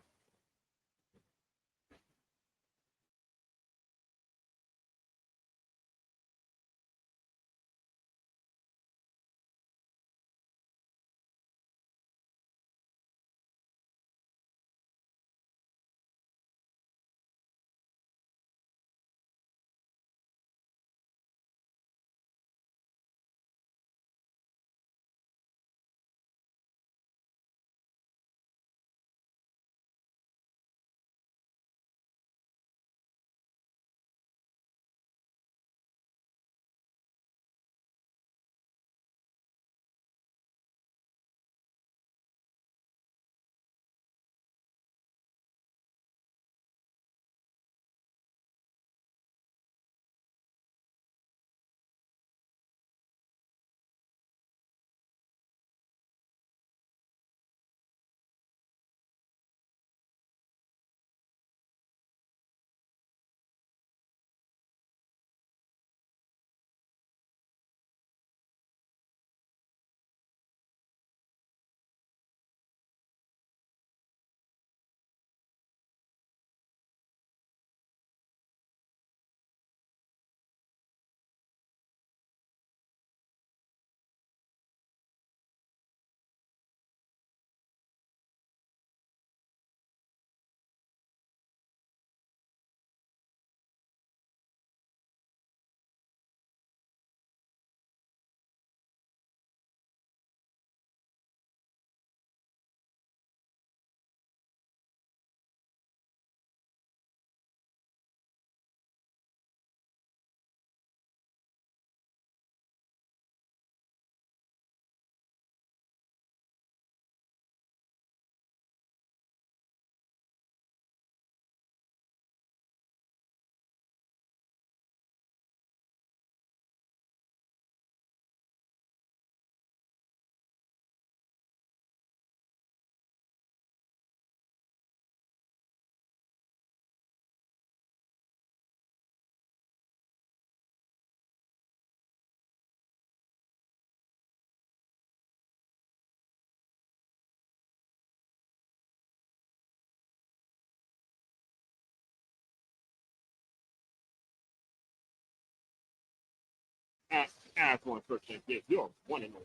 As one person gives, you're one and only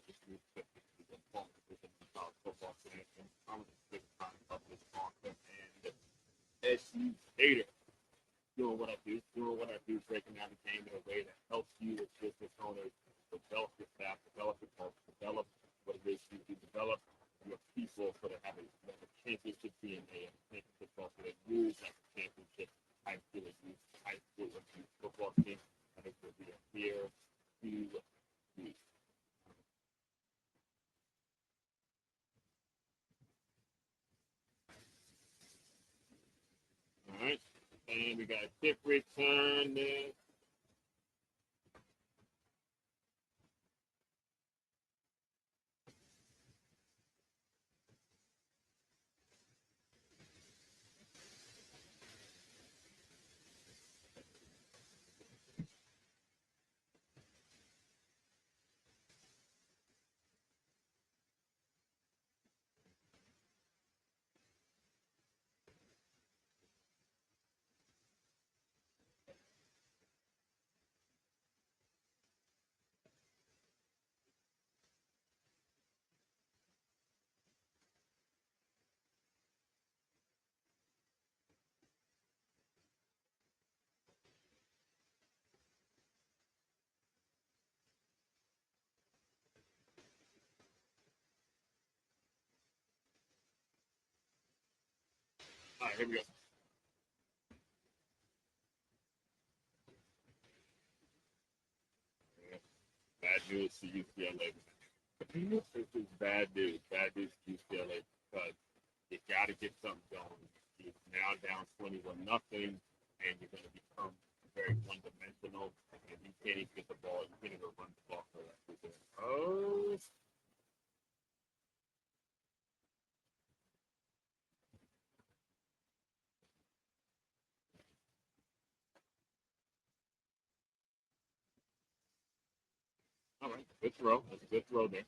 football fan. I'm a big time of this awesome and educator. Doing what I do, breaking down the game in a way that helps you as business owners develop your staff, develop your culture, develop what it is you do, develop your people so they have a championship DNA, a championship culture that moves like a championship high school football team. I think we'll be here to be. All right, and we got a kick return there. All right, here we go. Yeah. Bad news to UCLA. This is bad news. Bad news to UCLA because you got to get something going. You're now down 21-0, and you're going to become very one-dimensional, and you can't even get the ball. You can't even run the ball for that. Oh. All right, good throw. That's a good throw there.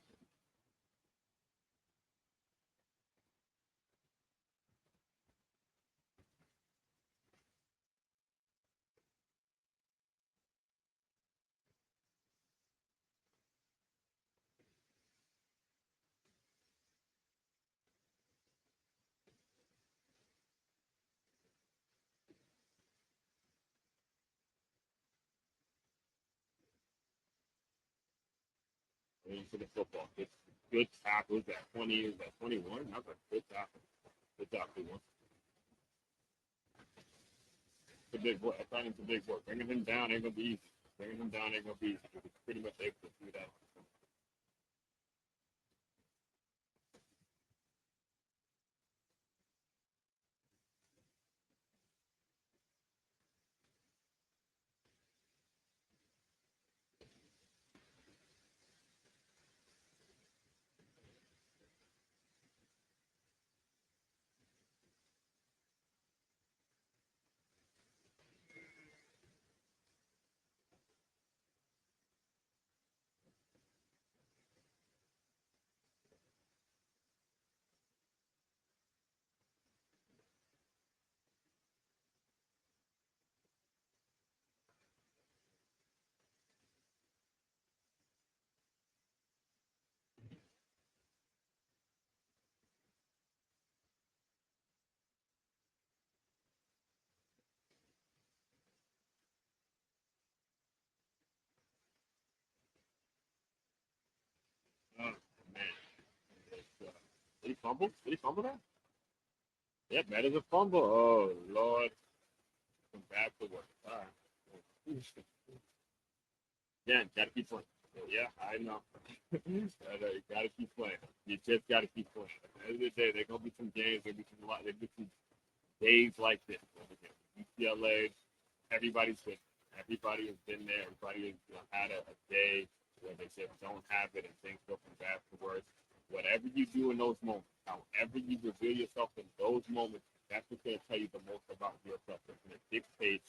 Into the football. It's good tackle. Is that 20? Is that 21? That's a good tackle. Good tackle. It's a big work. I find it's a big work. Bringing him down ain't going to be easy. Bringing him down ain't going to be easy. He's pretty much able to do that. Oh, man. Did he fumble? Did he fumble that? Yep, that is a fumble. Oh, Lord. Come back to work. All right. Yeah, got to keep playing. Yeah, I know. You got to keep playing. You just got to keep playing. At the end of the day, there's going to be some games, there'll be some days like this. UCLA, everybody's been, everybody has been there. Everybody has had a day where they said don't have it and things go from bad to worse. Whatever you do in those moments, however you reveal yourself in those moments, that's what's going to tell you the most about yourself. It's going to dictate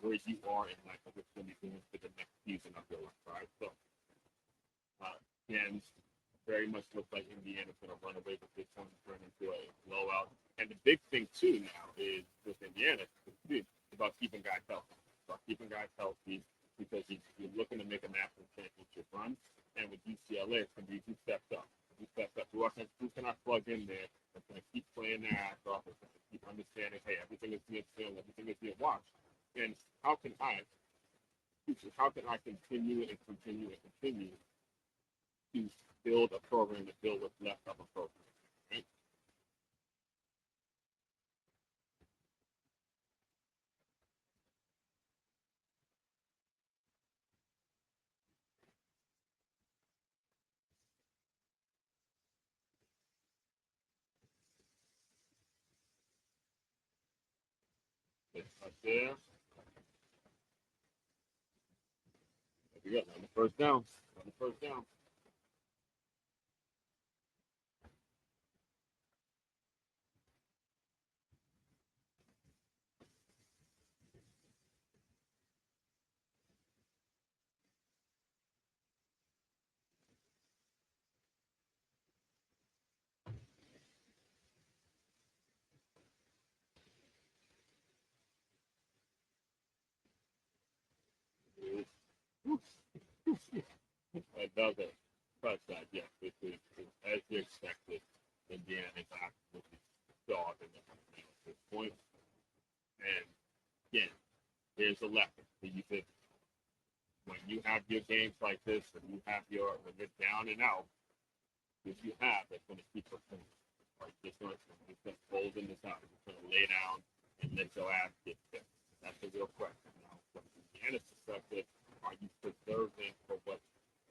where you are in life and what's going to be doing for the next season of your life. All right, so again, very much looks like Indiana's going to run away with this one, turn into a blowout. And the big thing too now is with Indiana, it's about keeping guys healthy. It's about keeping guys healthy because you're looking to make a national championship run. And with UCLA, it's going to be who steps up. Who steps up? Who can I plug in there? That's going to keep playing their ass off. That's going to keep understanding, hey, everything is being filmed, everything is being watched. And how can I continue and continue and continue to build a program to build what's left of a program? Right? It's up there. There we go. On the first down. On the first down. Another touchdown. Yes, this is as you expected. Indiana is absolutely dogging them at this point. And again, here's a lesson. So you said when you have your games like this, when when you're down and out, if you have, that's going to keep performing. Right? Just going to fold in this out. It's going to lay down and let your ass get fixed? That's the real question. Now, from Indiana's perspective, are you preserving for what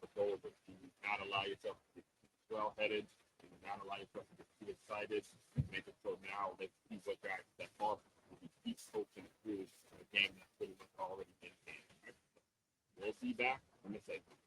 the goal is? Do you not allow yourself to get well-headed? Do you not allow yourself to get too excited? Make it so now let's see what drives that ball. We keep coaching through a game that's pretty much already been game. Right? We'll see back in the segment.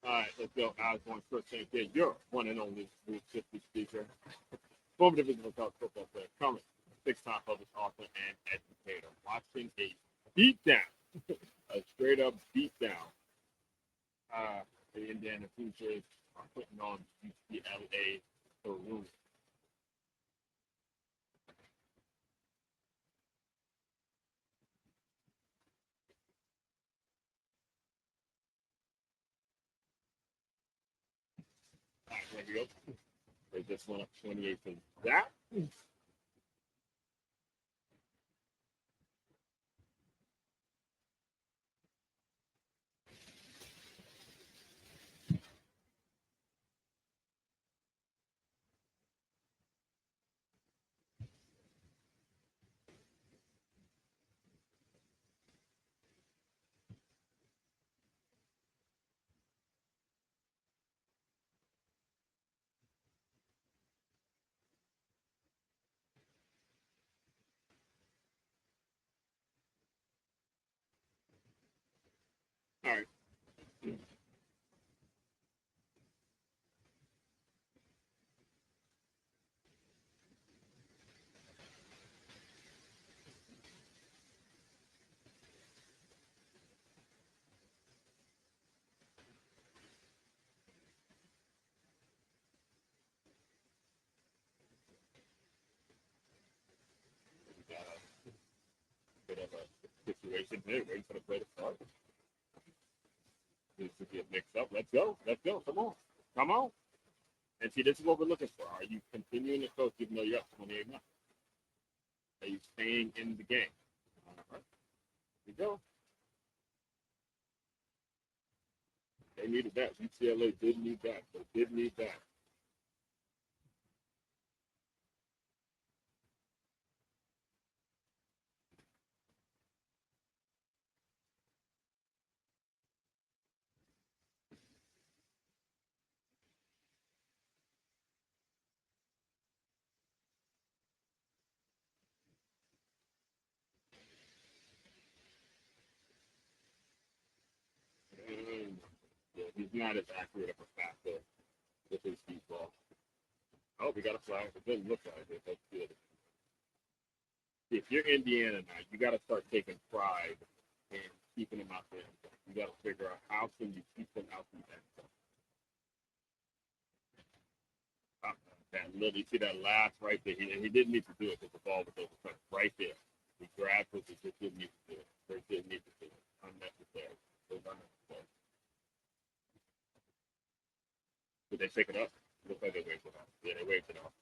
All right, let's go. I was going first thing here. You're one and only Smooth 50 speaker. Former divisional college football player, current six-time published author and educator. Watching a beatdown, a straight-up beatdown. The Indiana Hoosiers are putting on UCLA for room. All right, there we go. They just went up 28 to that. All right. sitting there waiting for the play to start. This to get mixed up. Let's go. Let's go. Come on. Come on. And see, this is what we're looking for. Are you continuing to coach even though you're up 28 0? Are you staying in the game? All right. Here we go. They needed that. UCLA did need that. They did need that. Yeah, he's not as accurate of a passer with his deep ball. Oh, we got a flag. It doesn't look like it. That's good. If you're Indiana now, you got to start taking pride in keeping them out there. You got to figure out how can you keep them out the end zone. That little, you see that last right there. He didn't need to do it because the ball was over right there. He grabbed it. He just didn't need to do it. They didn't need to do it. Unnecessary. It was unnecessary. Did they pick it up? Looks like they waved it off. Yeah, they waved it off.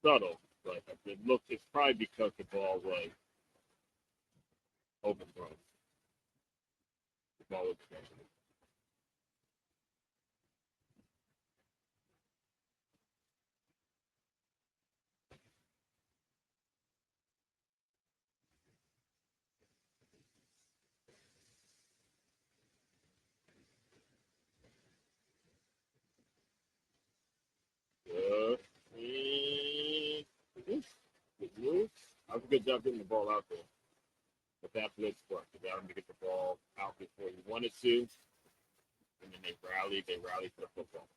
Subtle, but it looked. It's probably because the ball was overthrown. The ball was overthrown. Good. Good move. That was a good job getting the ball out there. But that blitz worked. They got him to get the ball out before he wanted to. And then they rallied. They rallied for the football.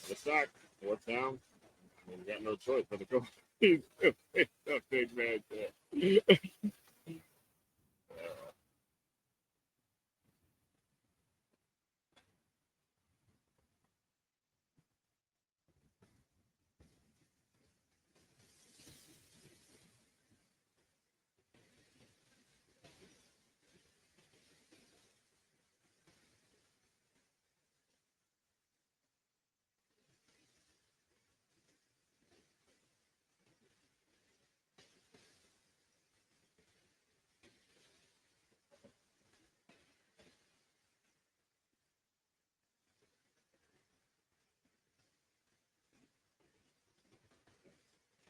The sack. Fourth down. I mean, we got no choice but to go. He's a big man there.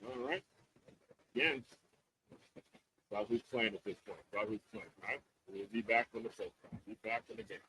All right. Again, about who's playing at this point. About who's playing, right? We'll be back on the first time. Be back in the game.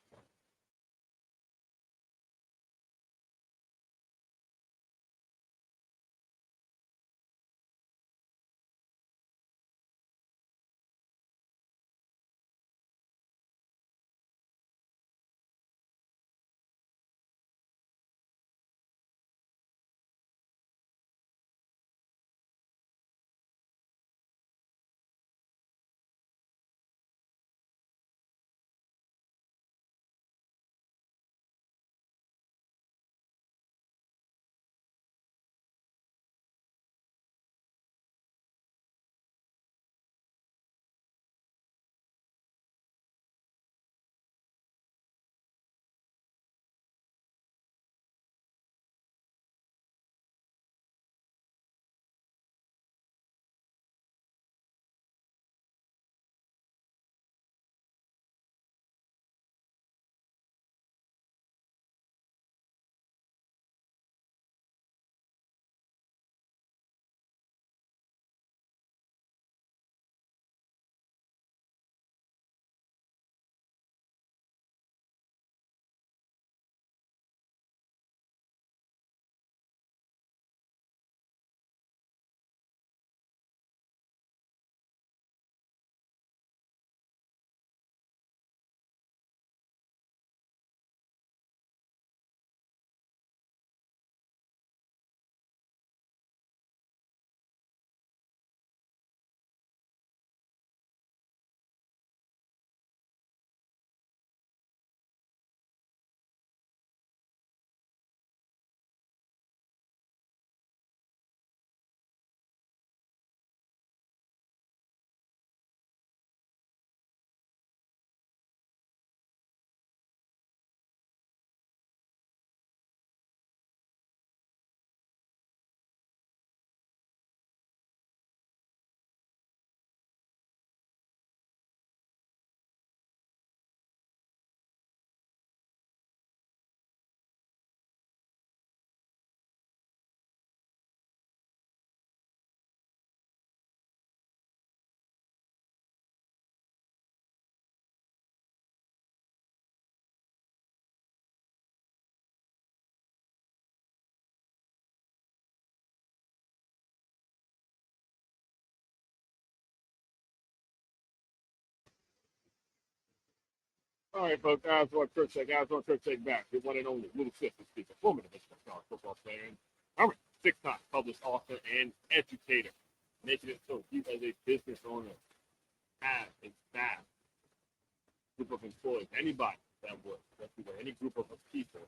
All right, folks. Kirk back. Your one and only Little Sister speaker, former divisional college football player, and current six-time published author and educator, making it so you as a business owner have a staff, group of employees, anybody that works, any group of people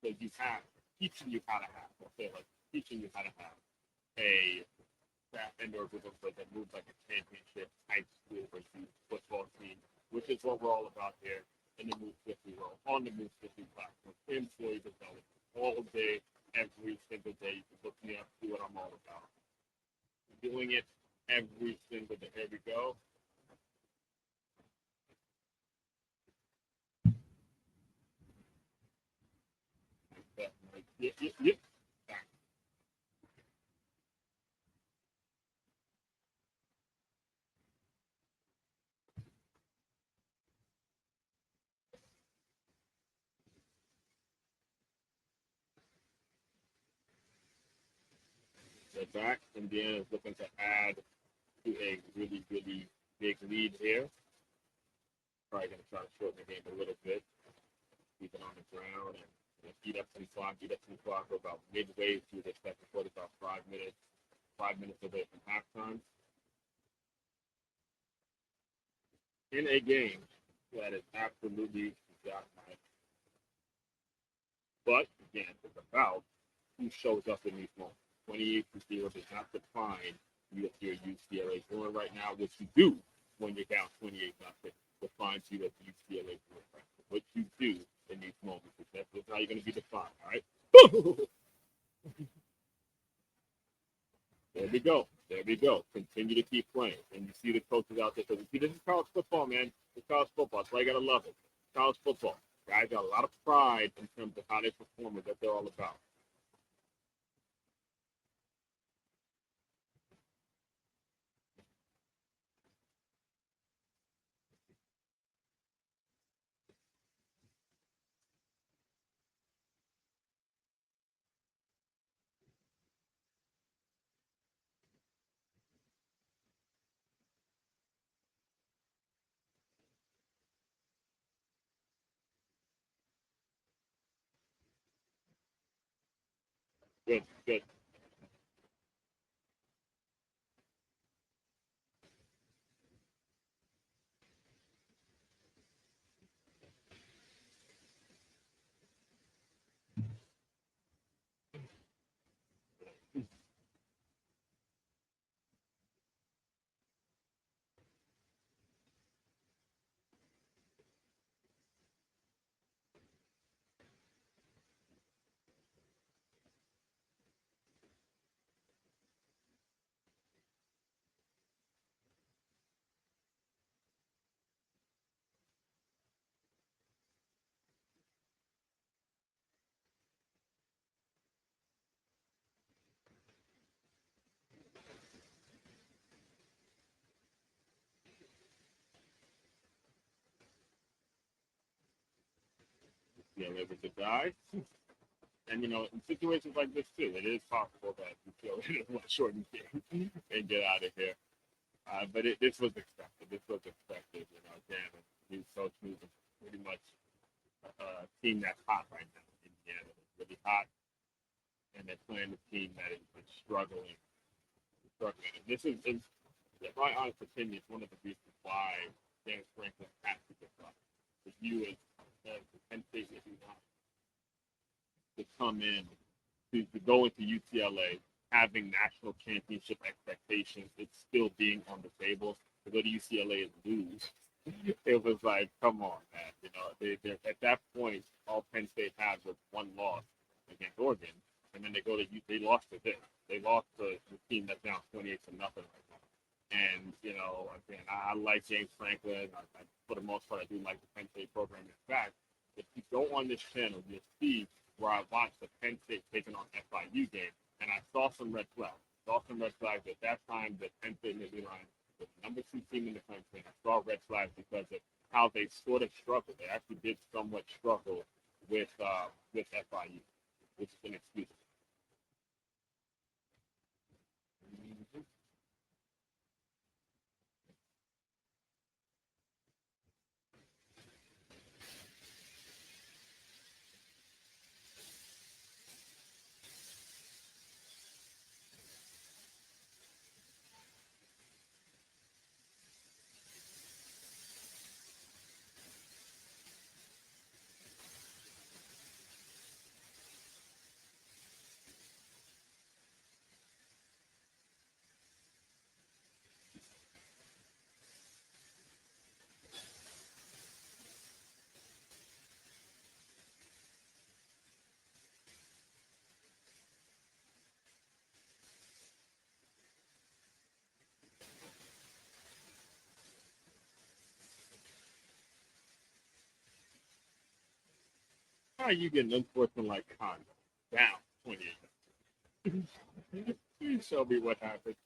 that you have, teaching you how to have, teaching you how to have a staff and or group of employees that moves like a championship high school or youth football team, which is what we're all about here in the Move 50 world, on the Move 50 platform, employee development, all day, every single day. You can look me up, see what I'm all about. Doing it every single day. Here we go. Yep. They're back. Indiana is looking to add to a really, really big lead here. Probably going to try to shorten the game a little bit. Keep it on the ground and eat up some clock for about midway through the second quarter, about 5 minutes. 5 minutes away from halftime. In a game that is absolutely got nice. But again, it's about who shows up in these moments. 28 0 does not define what your UCLA doing right now. What you do when you're down 28-0 defines you as UCLA doing right now. What you do in these moments is that's how you're going to be defined. All right. There we go. Continue to keep playing. And you see the coaches out there. So you see, this is college football, man. It's college football. That's why you got to love it. College football. Guys got a lot of pride in terms of how they perform and what they're all about. Good. Able to die. And, in situations like this, too, it is possible that you feel it will shorten the game and get out of here. But this was expected. Again, these coach moves are pretty much a team that's hot right now. Indiana is really hot, and they're playing a team that is struggling. And this is, in my honest opinion, it's one of the reasons why James Franklin has to get up. If you as the Penn State if you want to come in to go into UCLA having national championship expectations, it's still being on the table. To go to UCLA and lose, it was like, come on, man. They're at that point, all Penn State had was one loss against Oregon, and then they lost to this. They lost to the team that's down 28-0 right now. And, again, I like James Franklin. For the most part, I do like the Penn State program. In fact, if you go on this channel, you'll see where I watched the Penn State taking on FIU game, and I saw some red flags. At that time, the Penn State Navy line was the number 2 team in the country, and I saw red flags because of how they sort of struggled. They actually did somewhat struggle with FIU, which is inexcusable. How you get an unsportsmanlike conduct down 28? Please show me what happened.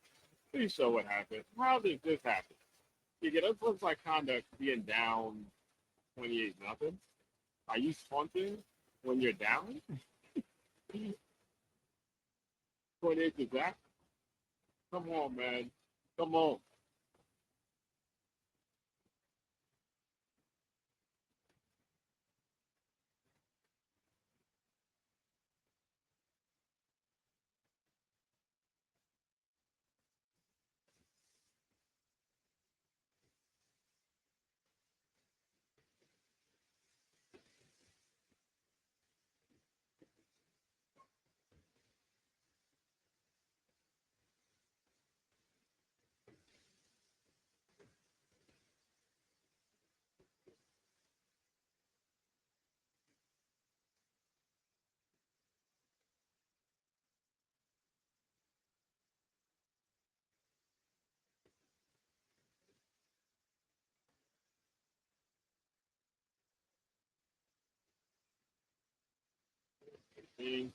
Please show what happened. How did this happen? You get unsportsmanlike conduct being down 28 nothing. Are you punting when you're down? 28 to that? Come on, man. Come on. See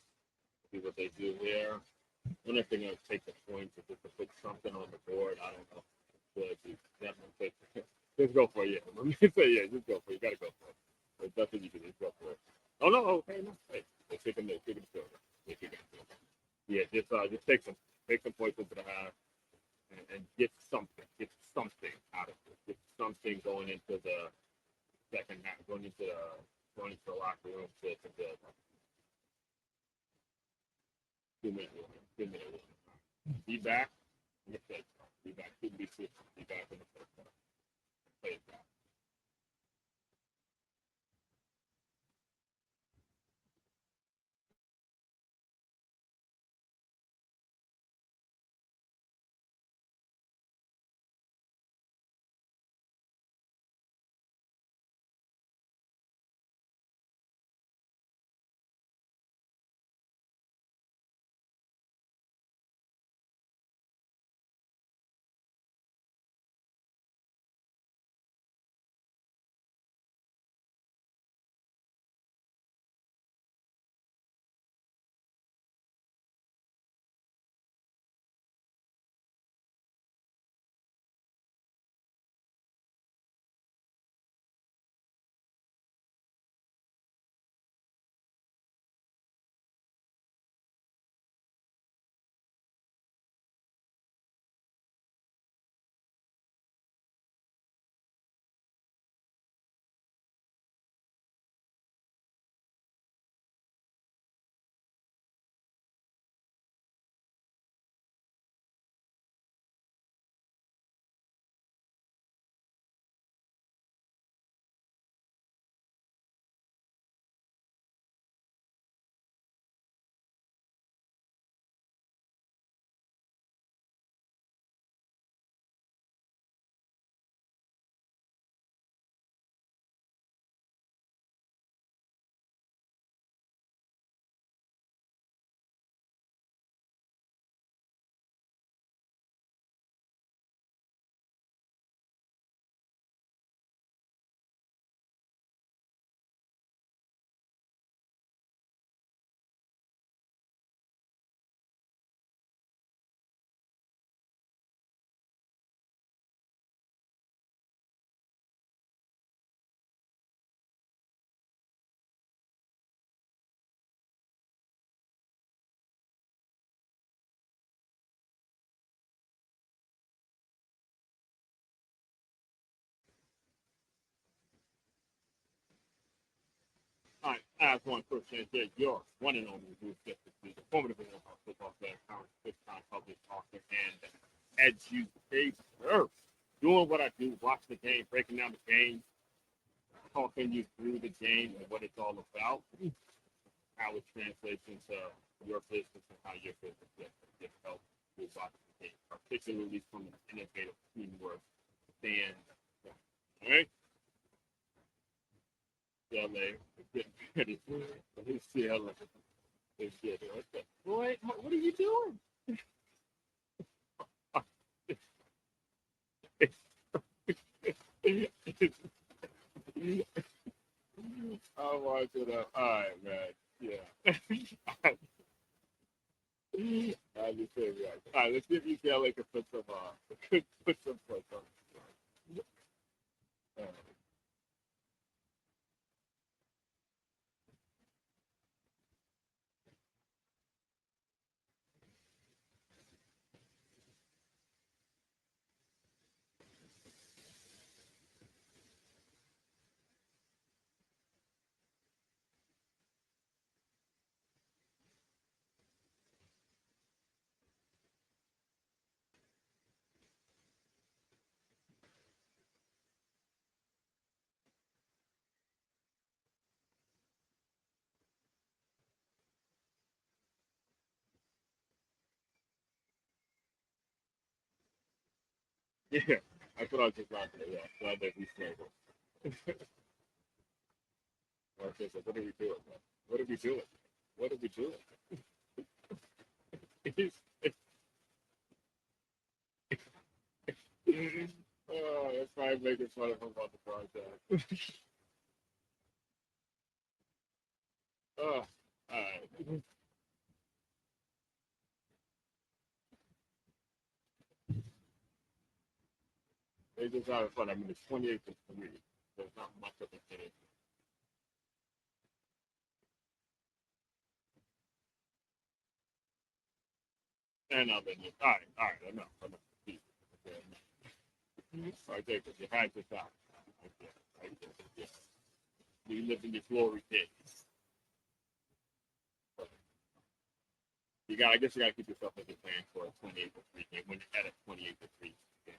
what they do here. I wonder if they're going to take the points or just to put something on the board. I don't know. But definitely take just go for it. Yeah. Let me say, yeah, just go for it. You got to go for it. There's nothing you can just go for it. Oh, no. Okay, no. Hey, they're taking the field. Yeah, just take some points into the half and get something out of it. Get something going into the second half, going into the locker room to build. 2 minute warning. 2 minute warning. Be back. Be back. Couldn't be six. Be back in the first half. Play it back. All right, I have one quick chance here. Your one and only Blue Fifth is the formative football player, current fifth-time public author, and educator. Doing what I do, watch the game, breaking down the game, talking you through the game and what it's all about, how it translates into your business and how your business gets help with watching the game, particularly from an innovative teamwork standpoint. All right? UCLA is getting ready for UCLA. Boy, what are you doing? Oh my God. All right, man. Yeah. I just say right. All right, let's see if UCLA can put some put some points on. Yeah, that's what I was just laughing at. Yeah, glad that we struggled. Okay, so what are we doing, man? What are we doing? What are we doing? Oh, that's why I'm making fun of him about the project. Oh, all right. They just having fun. I mean, it's 28 to 3. There's not much of a change. And I've been just, all right, enough. Okay, enough. I take it. You had to stop. I get it. Yeah. You live in your glory days. I guess you got to keep yourself in the plan for a 28 to 3 game when you're at a 28 to 3 game.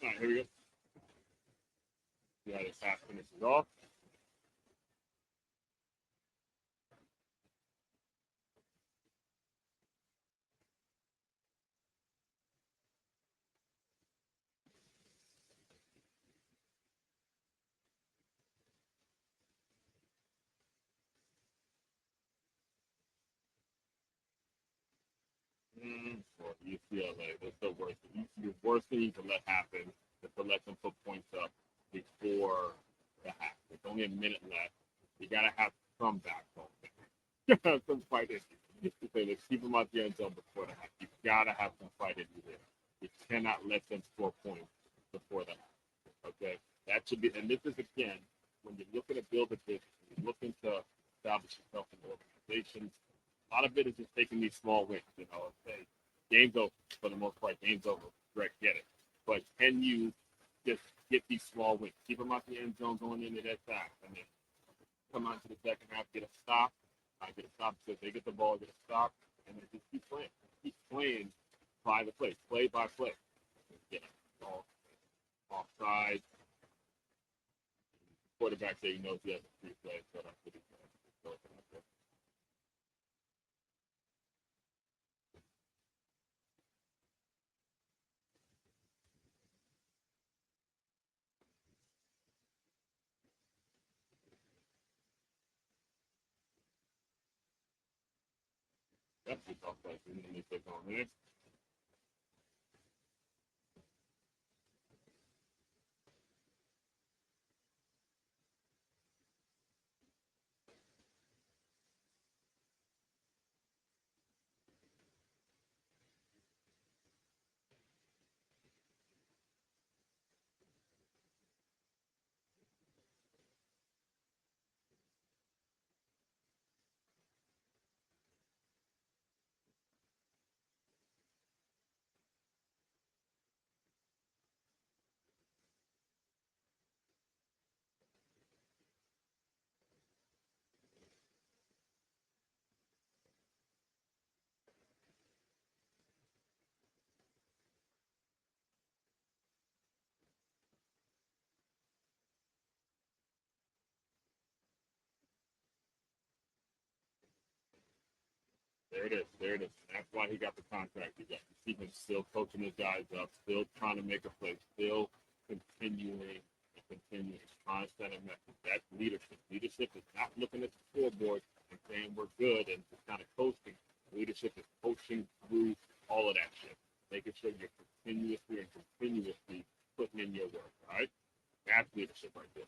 All right, here we go. See how this half finishes off. For UCLA, that's the worst. The worst thing you can let happen is to let them put points up before the half. There's only a minute left. You gotta have some backbone. Some fight in you. Let's keep them out the end zone before the half. You gotta have some fight in you there. You cannot let them score points before the half. Okay, that should be. And this is again when you're looking to build a business, you're looking to establish yourself in organizations. A lot of it is just taking these small wins. You know, say game's over for the most part. Game's over. Greg, get it. But can you just get these small wins? Keep them out the end zone going into that side, and then come on to the second half, get a stop. Get a stop because they get the ball, get a stop, and then just keep playing. Keep playing by the play by play. Get a ball offside. Quarterback say he knows he has a free play, so that's what he's going. That's the tough place. And then they take on there. There it is. There it is. That's why he got the contract. He got. You see him still coaching his guys up, still trying to make a play, still continuing and continuing. Constant and message. That's leadership. Leadership is not looking at the scoreboard and saying we're good and just kind of coasting. Leadership is coaching through all of that shit, making sure you're continuously putting in your work. All right, that's leadership right there.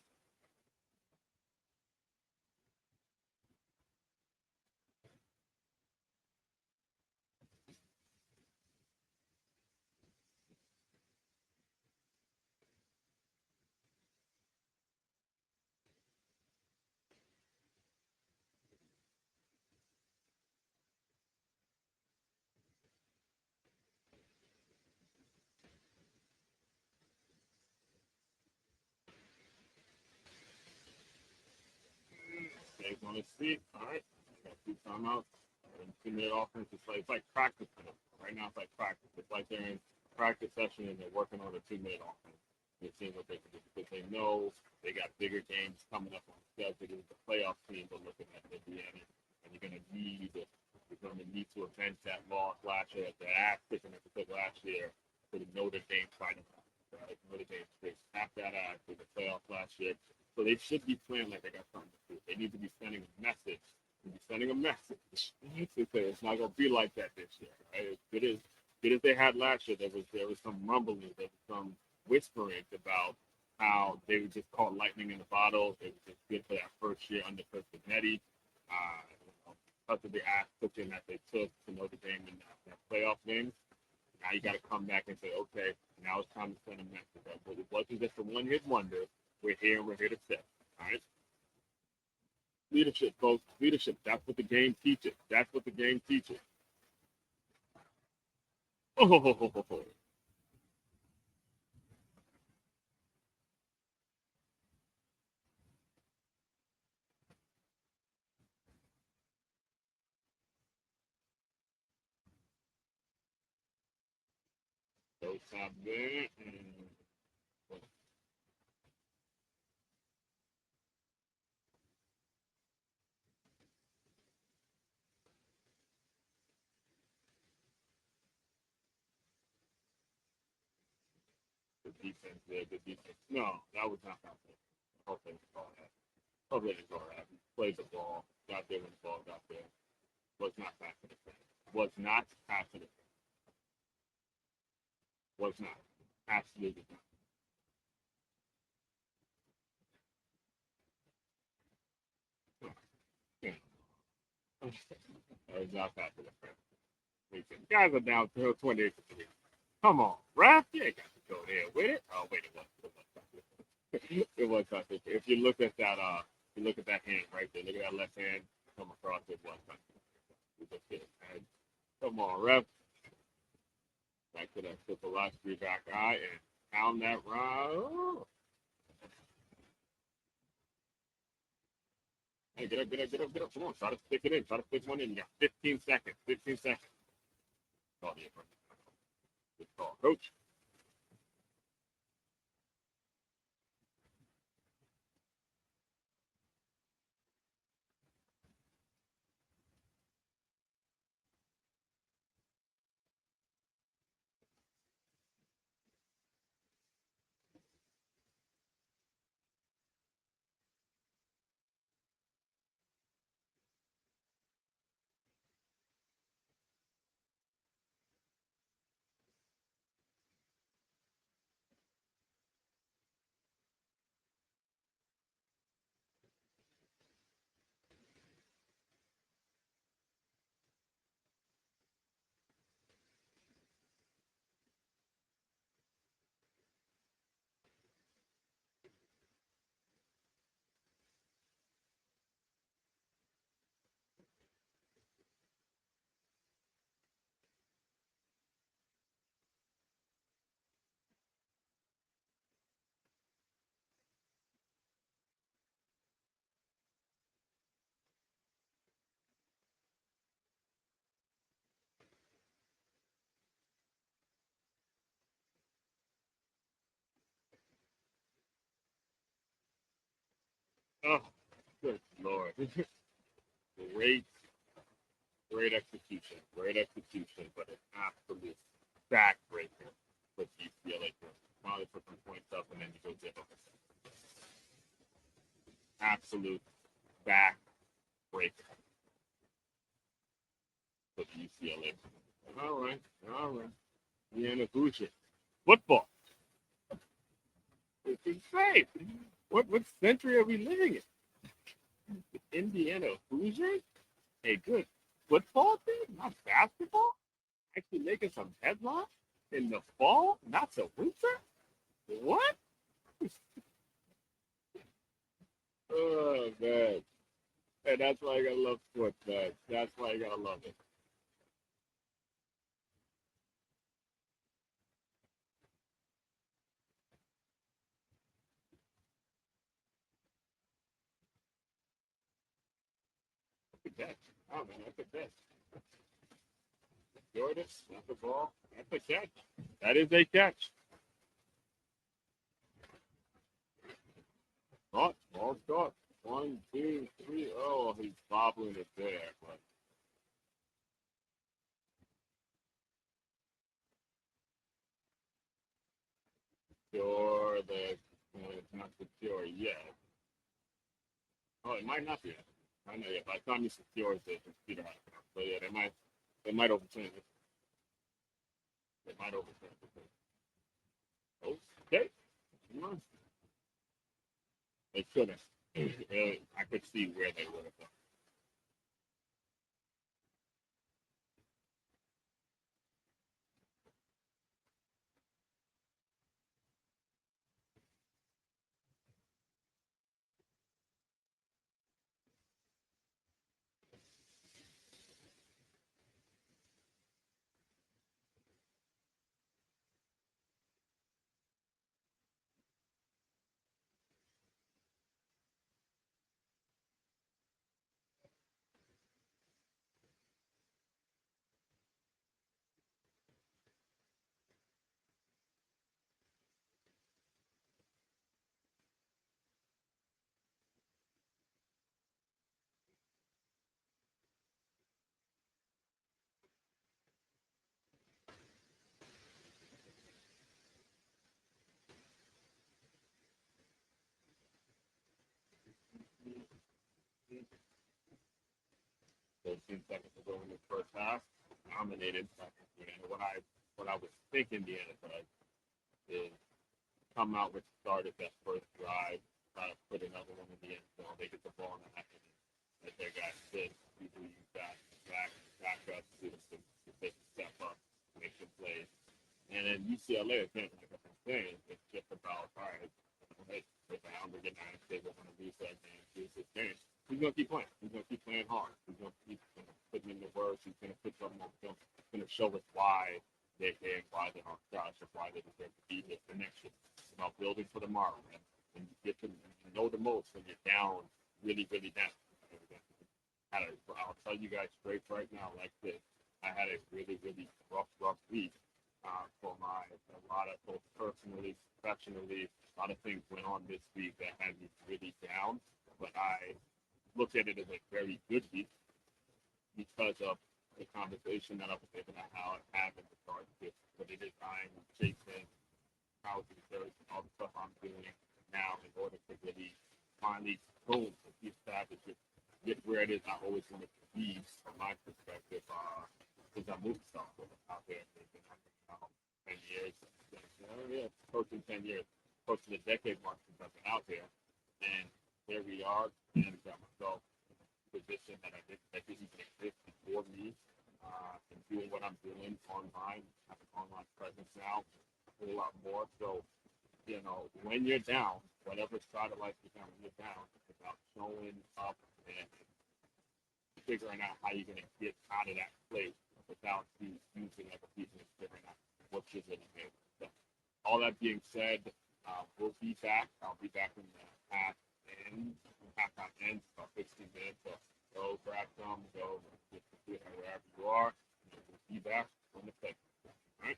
Stays on his feet. All right, got 2 timeouts. 2-minute offense. It's like practice for them. Right now, it's like practice. It's like they're in practice session and they're working on a 2-minute offense. They're seeing what they can do because they know they got bigger games coming up on the schedule. The playoff team are looking at Indiana, and you're going to need to avenge that loss last year, the ass kicking that they took last year for the Notre Dame fighting. Right? Notre Dame tapped that ass in the playoffs last year. So they should be playing like they got something to do. They need to be sending a message. To say it's not going to be like that this year. Right? As good as they had last year, there was some rumbling, there was some whispering about how they were just caught lightning in the bottle. It was just good for that first year under Chris Benetti. Because of the ass cooking that they took to Notre Dame in that playoff game. Now you got to come back and say, okay, now it's time to send a message. But it wasn't just a one-hit wonder. We're here and we're here to stay. All right? Leadership, folks. Leadership. That's what the game teaches. That's what the game teaches. Oh, ho, ho, ho, ho, ho. Those top there. The defense there. The defense. No, that was not that. Hopefully they call that. Hopefully they call that. Played the ball. Got there when the ball got there. Was not pass to the fence. Was not pass to the fence. Was not. Absolutely not. Yeah. That was not pass to the fence. Guys are down 28 to 3. Come on, ref. You ain't got to go there with it. Oh wait, it was. It was something. If you look at that, you look at that hand right there. Look at that left hand come across. It was something. Come on, ref. Back to that triple last 3 back eye and pound that rod. Oh. Hey, get up, get up, get up, get up. Come on, try to stick it in. Try to stick one in. You got 15 seconds. 15 seconds. Call the approach. Good call, coach. Oh, good Lord. Great Great execution, but an absolute backbreaker for UCLA. Finally put some points up, and then you go give up. Absolute backbreaker for UCLA. All right. Indiana Hoosier. Football. It's insane. What century are we living in? Indiana Hoosiers? A good football team, not basketball? Actually making some headlines in the fall, not the winter? What? Oh, man. And that's why I gotta love sports, man. That's why I gotta love it. That's a catch. Oh, man, that's a catch. Jordan, that's the ball. That's a catch. That is a catch. Caught. Ball caught. 1, 2, 3. Oh, he's bobbling it there, but sure that it's not secure yet. Oh, it might not be. I know. Yeah, by the time you secure it, the computer has to. So yeah, they might overturn it. They might overturn it. Okay. Come on. They shouldn't. I could see where they would have gone. So 15 seconds to go in the first half. Dominated. And what I was thinking the NFL is come out with start at that first drive, try to put another one in the end zone. They get the ball in the half and let their guys sit. People use back up to take a step up, make some plays. And then UCLA, again, like I'm saying, it's just about, all right, hey, we're down, we're getting out of state, we're going to reset game, use this game. He's going to keep playing. He's going to keep playing hard. He's going to keep putting in the work. He's going to put something on film. He's going to show us why they're here, why they're on scholarship, why they deserve to be here for next year. It's about building for tomorrow, man. And you get to know the most when you're down, really, really down. I'll tell you guys straight right now, like this. I had a really, really rough week for a lot of both personally, professionally, a lot of things went on this week that had me really down. But I looked at it as a very good week because of the conversation that I was able to have in regards to what it is I'm chasing, how to research, all the stuff I'm doing now in order to really finally boom, be established, get where it is I always wanted to be from my perspective. Since I moved to South Florida out there, it's been 10 years. Approaching 10 years, approaching the decade mark since I've been out there. And here we are, and got myself in a position that that didn't even exist before me. And doing what I'm doing online, have an online presence now, a whole lot more. So, when you're down, whatever side of life you're down, when you're down, it's about showing up and figuring out how you're going to get out of that place without using other people and figuring out what you're going to do. So, all that being said, we'll be back. I'll be back in the halftime ends, about 15 minutes. So go grab some, go get the food wherever you are. And we'll be back on the second. All right.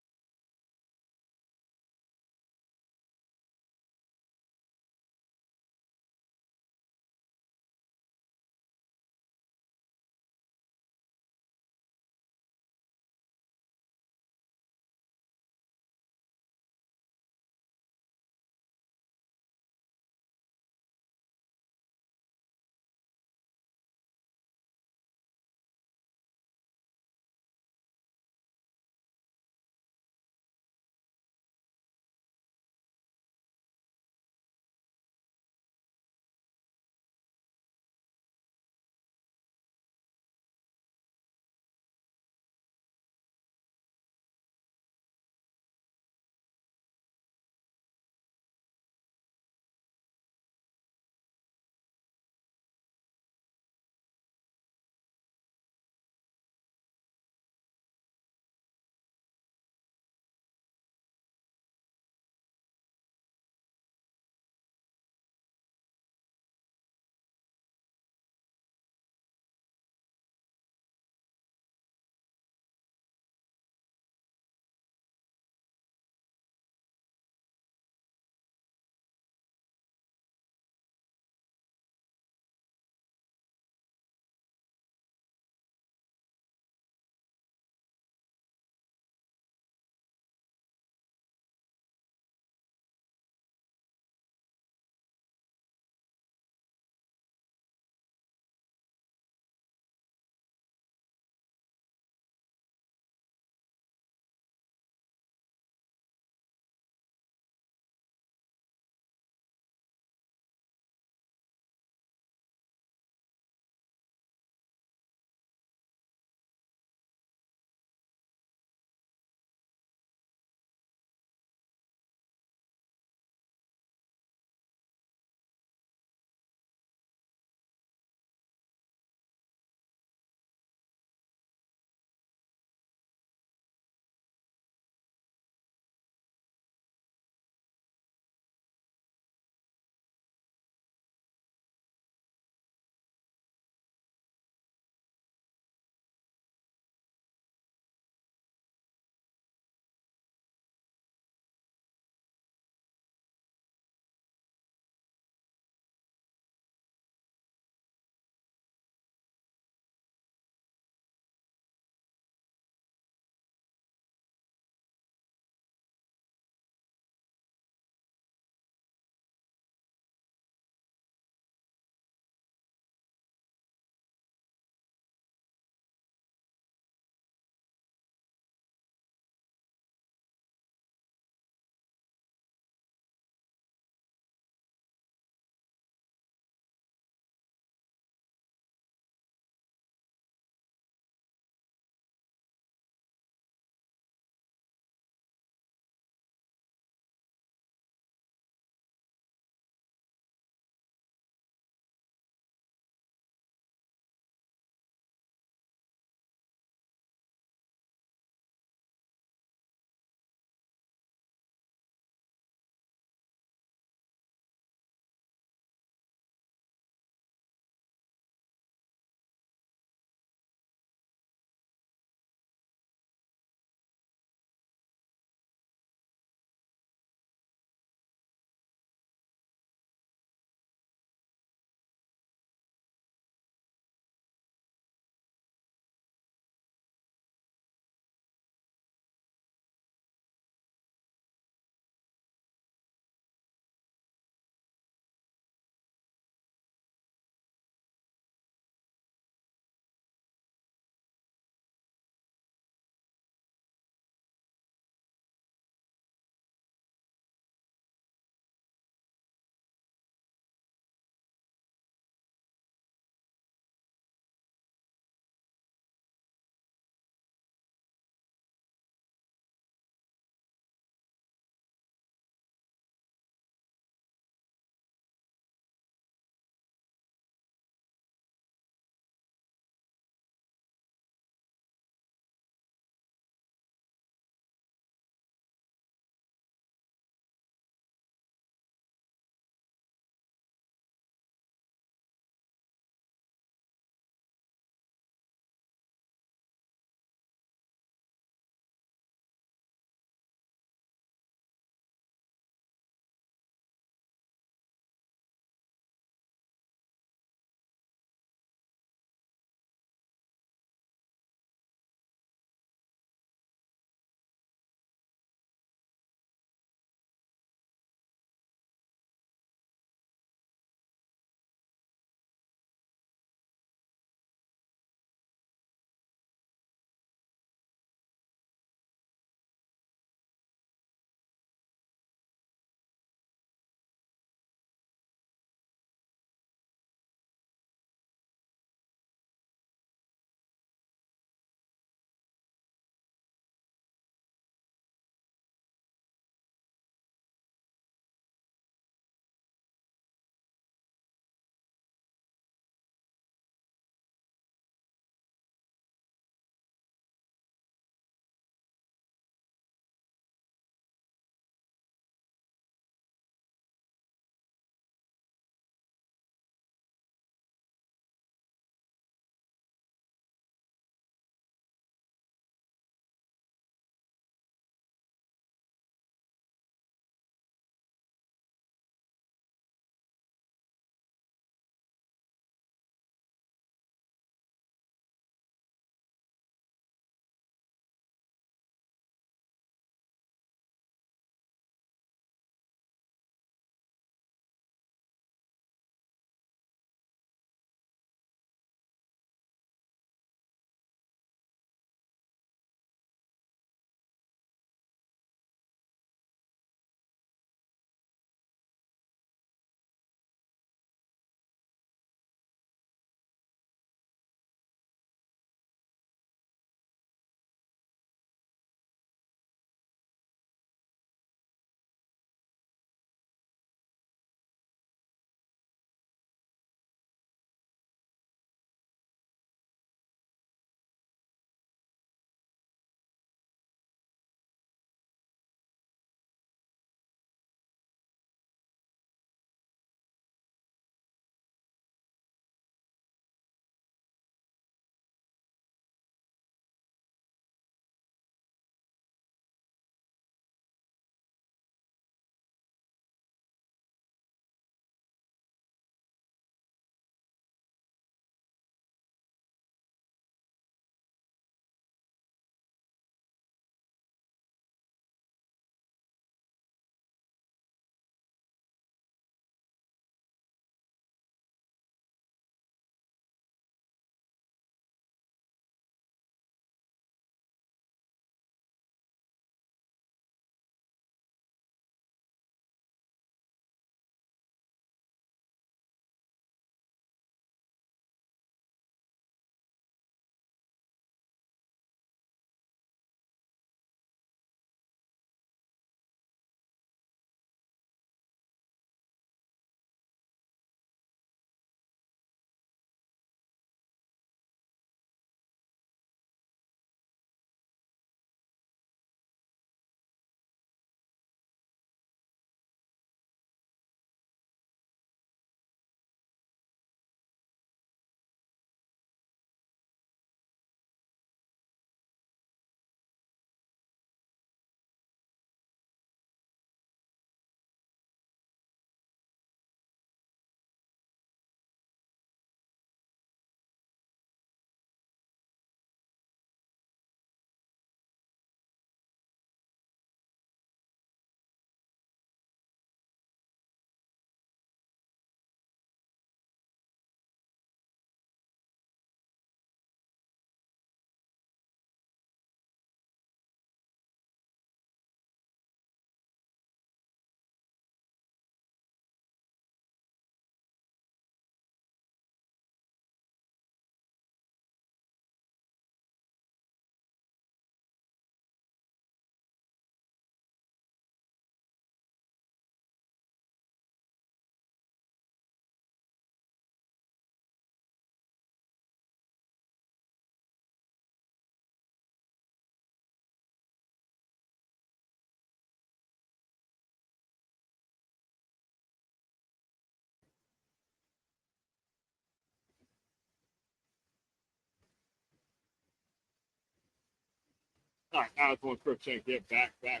All right, now it's one quick check here. Back again.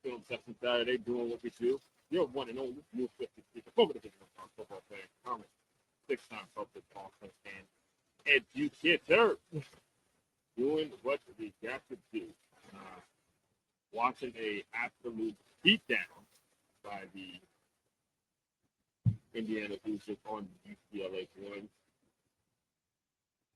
Film session Saturday, doing what we do. You're one and only New 53, the former Division I football player, Thomas, six-time public ball and educator, doing what we got to do. Watching a absolute beatdown by the Indiana Hoosiers on UCLA one.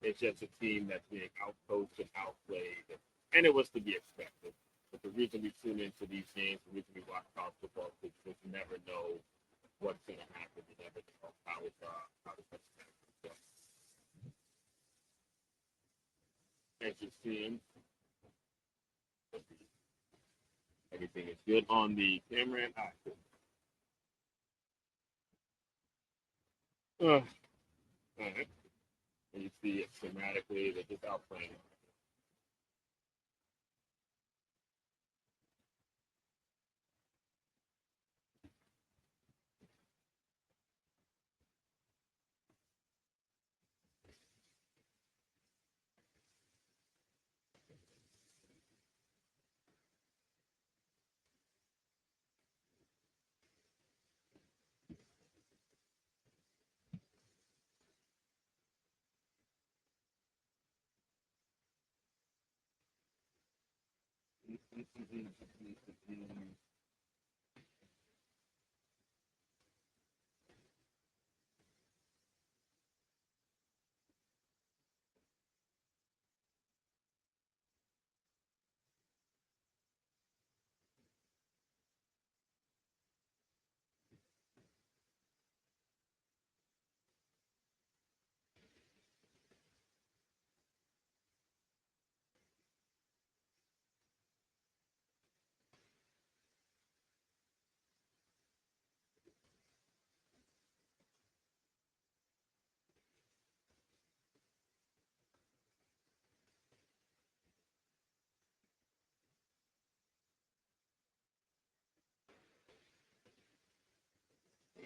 It's just a team that's being outcoached and outplayed, and it was to be expected. But the reason we tune into these games, the reason we watch college football, is because you never know what's going to happen. You never know how it's going to happen. So, as you're seeing, everything is good on the camera and all right. And you see it schematically, they're just outplaying.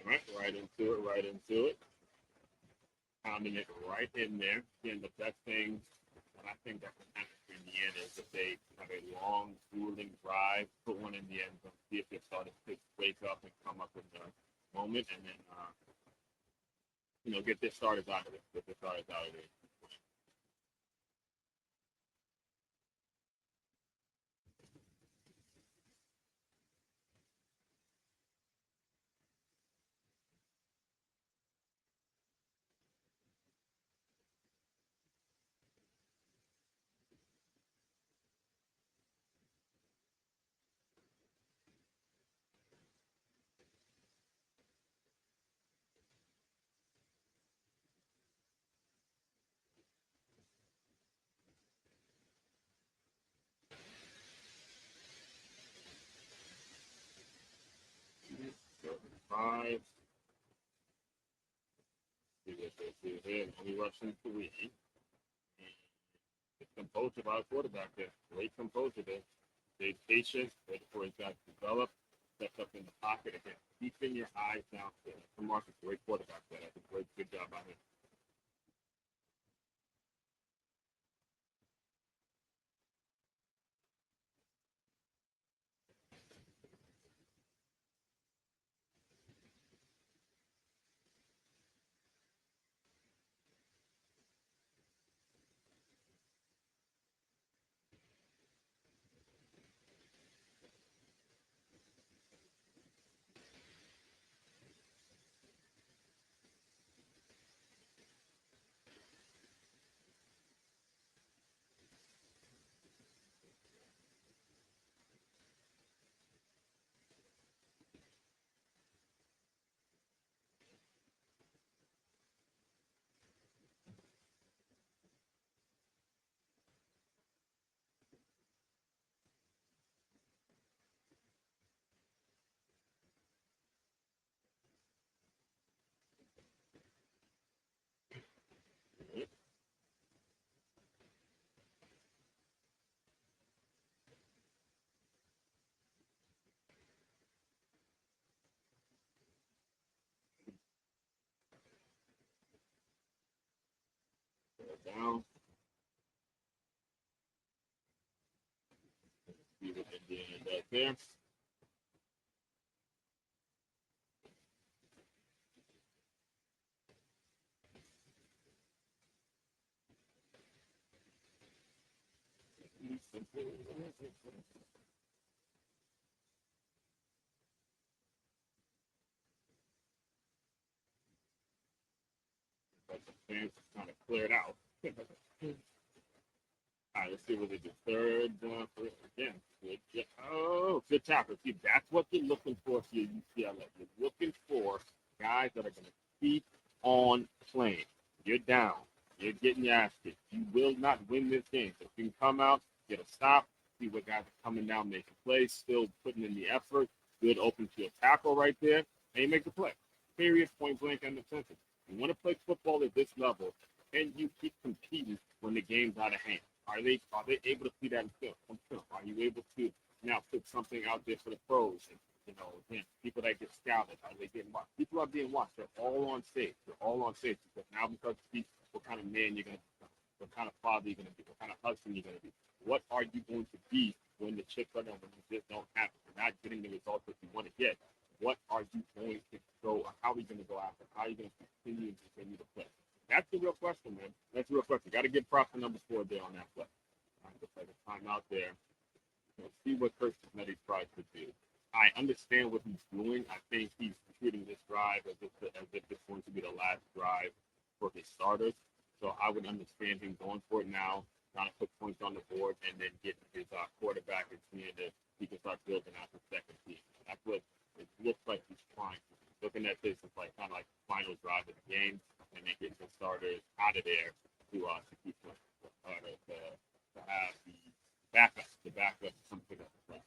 All right, right into it. Pounding it right in there. Again, the best thing that I think that can happen for Indiana is if they have a long, grueling drive, put one in the end zone, see if they're starting to wake up and come up with the moment, and then, get their starters out of it. So, 5. See what they do here. Only rushing 3. It's composure by a quarterback there. Great composure there. Stay patient, wait for his guys to develop, steps up in the pocket again. Keeping your eyes down there. Marcus, great quarterback there. That's a good job by him. Down. Indiana does there. But the fans kind of cleared out. All right, let's see what they do. Third again. Good, yeah. Oh, good tackle. See, that's what you're looking for your UCLA. You're looking for guys that are going to keep on playing. You're down. You're getting your ass kicked. You will not win this game. So if you can come out, get a stop, see what guys are coming down, making plays, still putting in the effort. Good open field tackle right there, and you make the play. Period, point blank, and the sentence. You want to play football at this level, and you keep competing when the game's out of hand. Are they able to see that in film? Are you able to now put something out there for the pros? And, again, people that get scouted, are they getting watched? People are being watched. They're all on stage. Because now because you see what kind of man you're going to become, what kind of father you're going to be, what kind of husband you're going to be. What are you going to be when the chips are down, when you just don't have it? You're not getting the results that you want to get. What are you going to go? How are you going to go after? How are you going to continue to play? That's the real question, man. That's the real question. Got to get props to number 4 there on that play. All right, looks like a timeout there. Let's see what Kirk Cincinnati tries to do. I understand what he's doing. I think he's treating this drive as if it's going to be the last drive for his starters. So I would understand him going for it now, trying to put points on the board, and then getting his quarterback and seeing if he can start building out the second team. That's what it looks like he's trying to do. Looking at this, it's like kind of like the final drive of the game, and then getting the starters out of there to keep playing, to have the backup come pick up the play.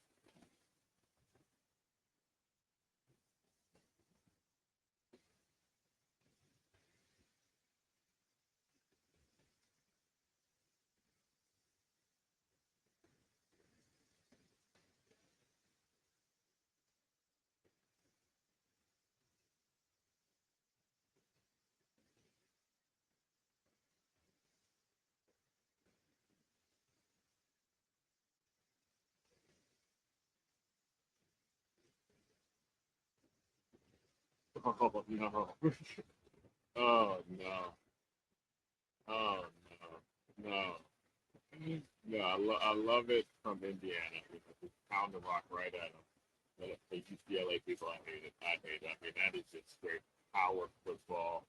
Oh no! Oh no! Oh no! No! No! I love it from Indiana. Just pound the rock right at them. But the UCLA people, I hate it. I hate it. I mean, that is just straight power football.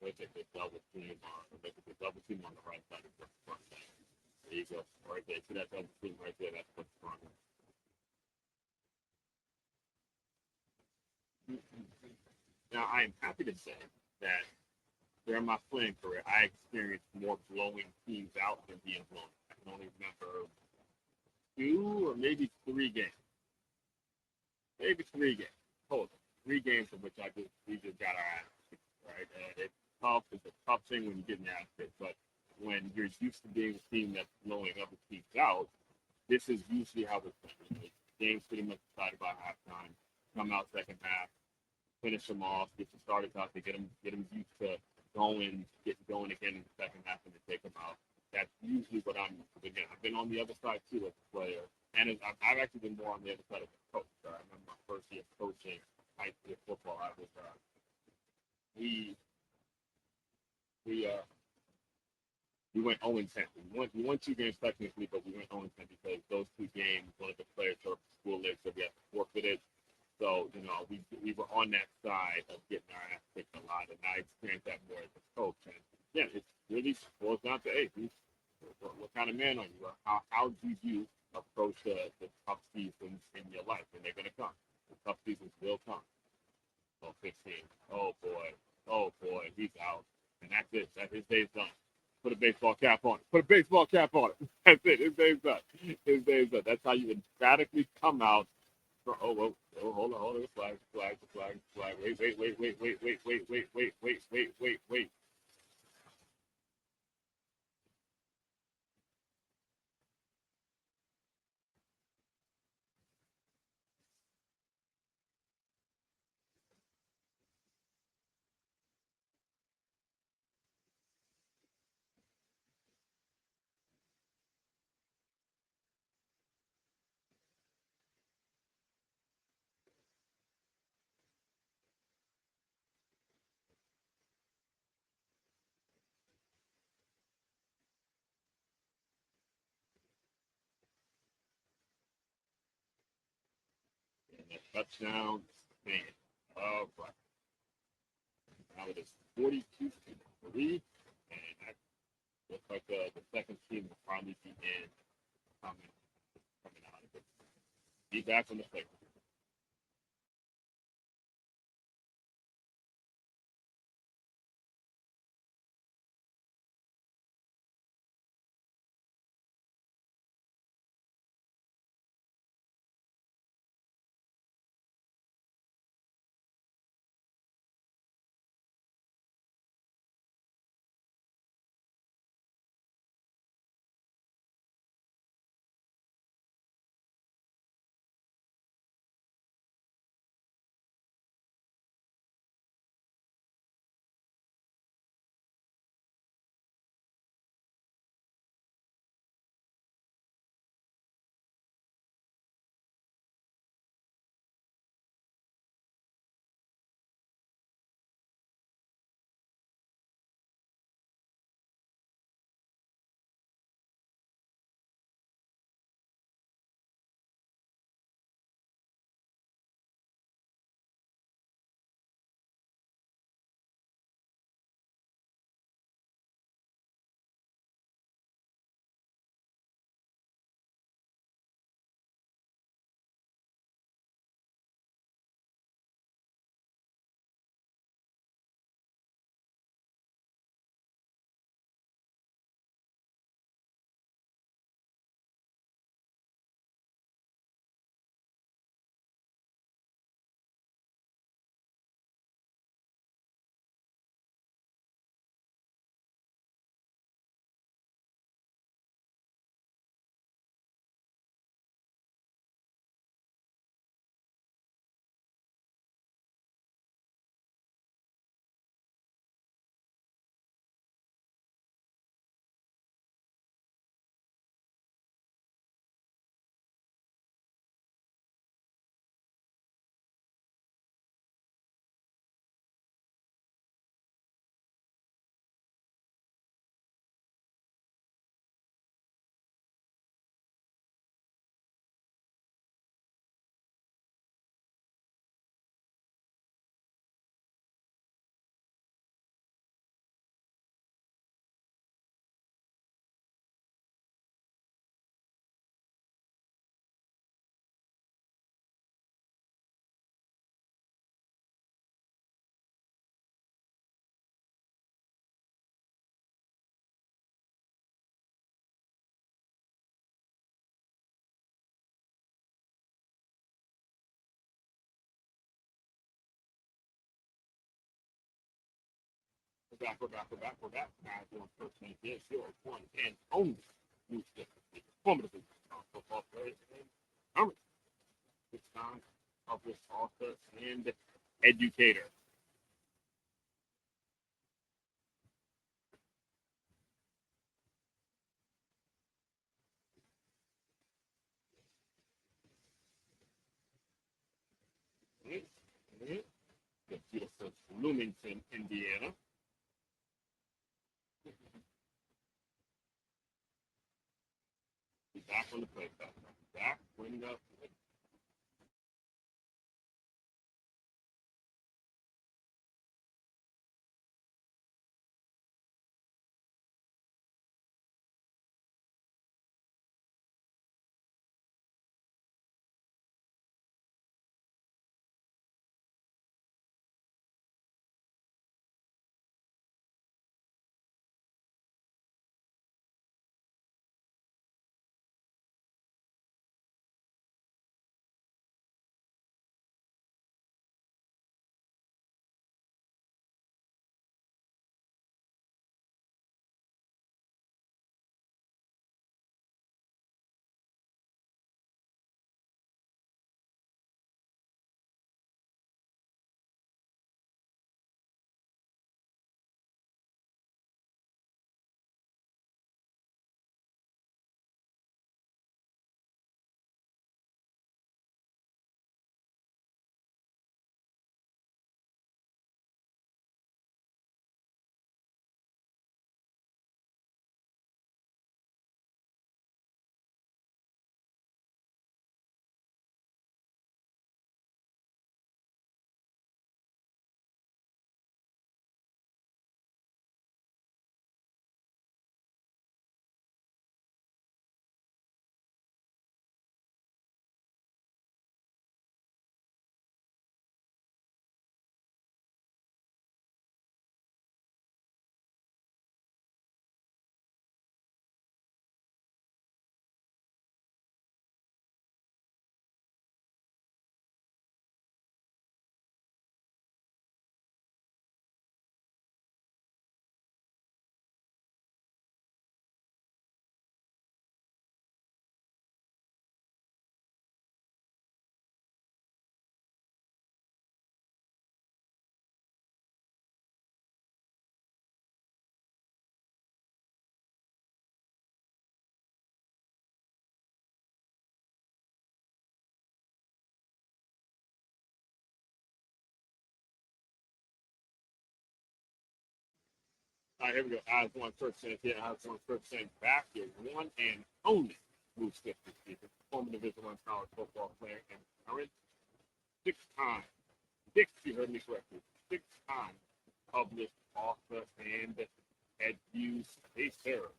They take the double team on. They take the double team on the right side of the front. There you go. Right there. See that double team right there? That's what's front. Now, I am happy to say that during my playing career, I experienced more blowing teams out than being blown. I can only remember 2 or maybe 3 games. Maybe 3 games total. 3 games in which we just got our ass kicked, right? And it's tough. It's a tough thing when you get your ass kicked. But when you're used to being a team that's blowing other teams out, this is usually how it's done. The game's pretty much decided by halftime. Come out second half, finish them off, get the starters out there, get them used to getting going again in the second half, and then take them out. That's usually what I'm used to. Again, I've been on the other side too as a player, and I've actually been more on the other side as a coach. I remember my first year coaching high school football. I was we went 0-10. We won 2 games technically, but we went 0-10 because those 2 games, one of the players tore up the school leg, so we had to forfeit it. So, we were on that side of getting our ass kicked a lot, and I experienced that more as a coach. And yeah, it really boils down to, hey, what kind of man are you? How do you approach the tough seasons in your life? And they're going to come. The tough seasons will come. Oh, 15. Oh, boy, he's out. And that's it. His day's done. Put a baseball cap on it. That's it. His day's done. That's how you emphatically come out. Hold on. Flag. Wait. Touchdown, man. All right. Now it is 42-3, and that looks like the second team will probably be in coming out of it. Be back on the play. We're back. Now doing first name is your one and only new formidable football players and Army. This time, published author and educator. The beautiful Bloomington, Indiana. Be back on the play. Back, bring up All right, here we go. Eyes one first chance here. Eyes one first chance back here. One and only move 50 season. Former Division One college football player and current 6-time. Six, you heard me correctly. 6-time published author and educator.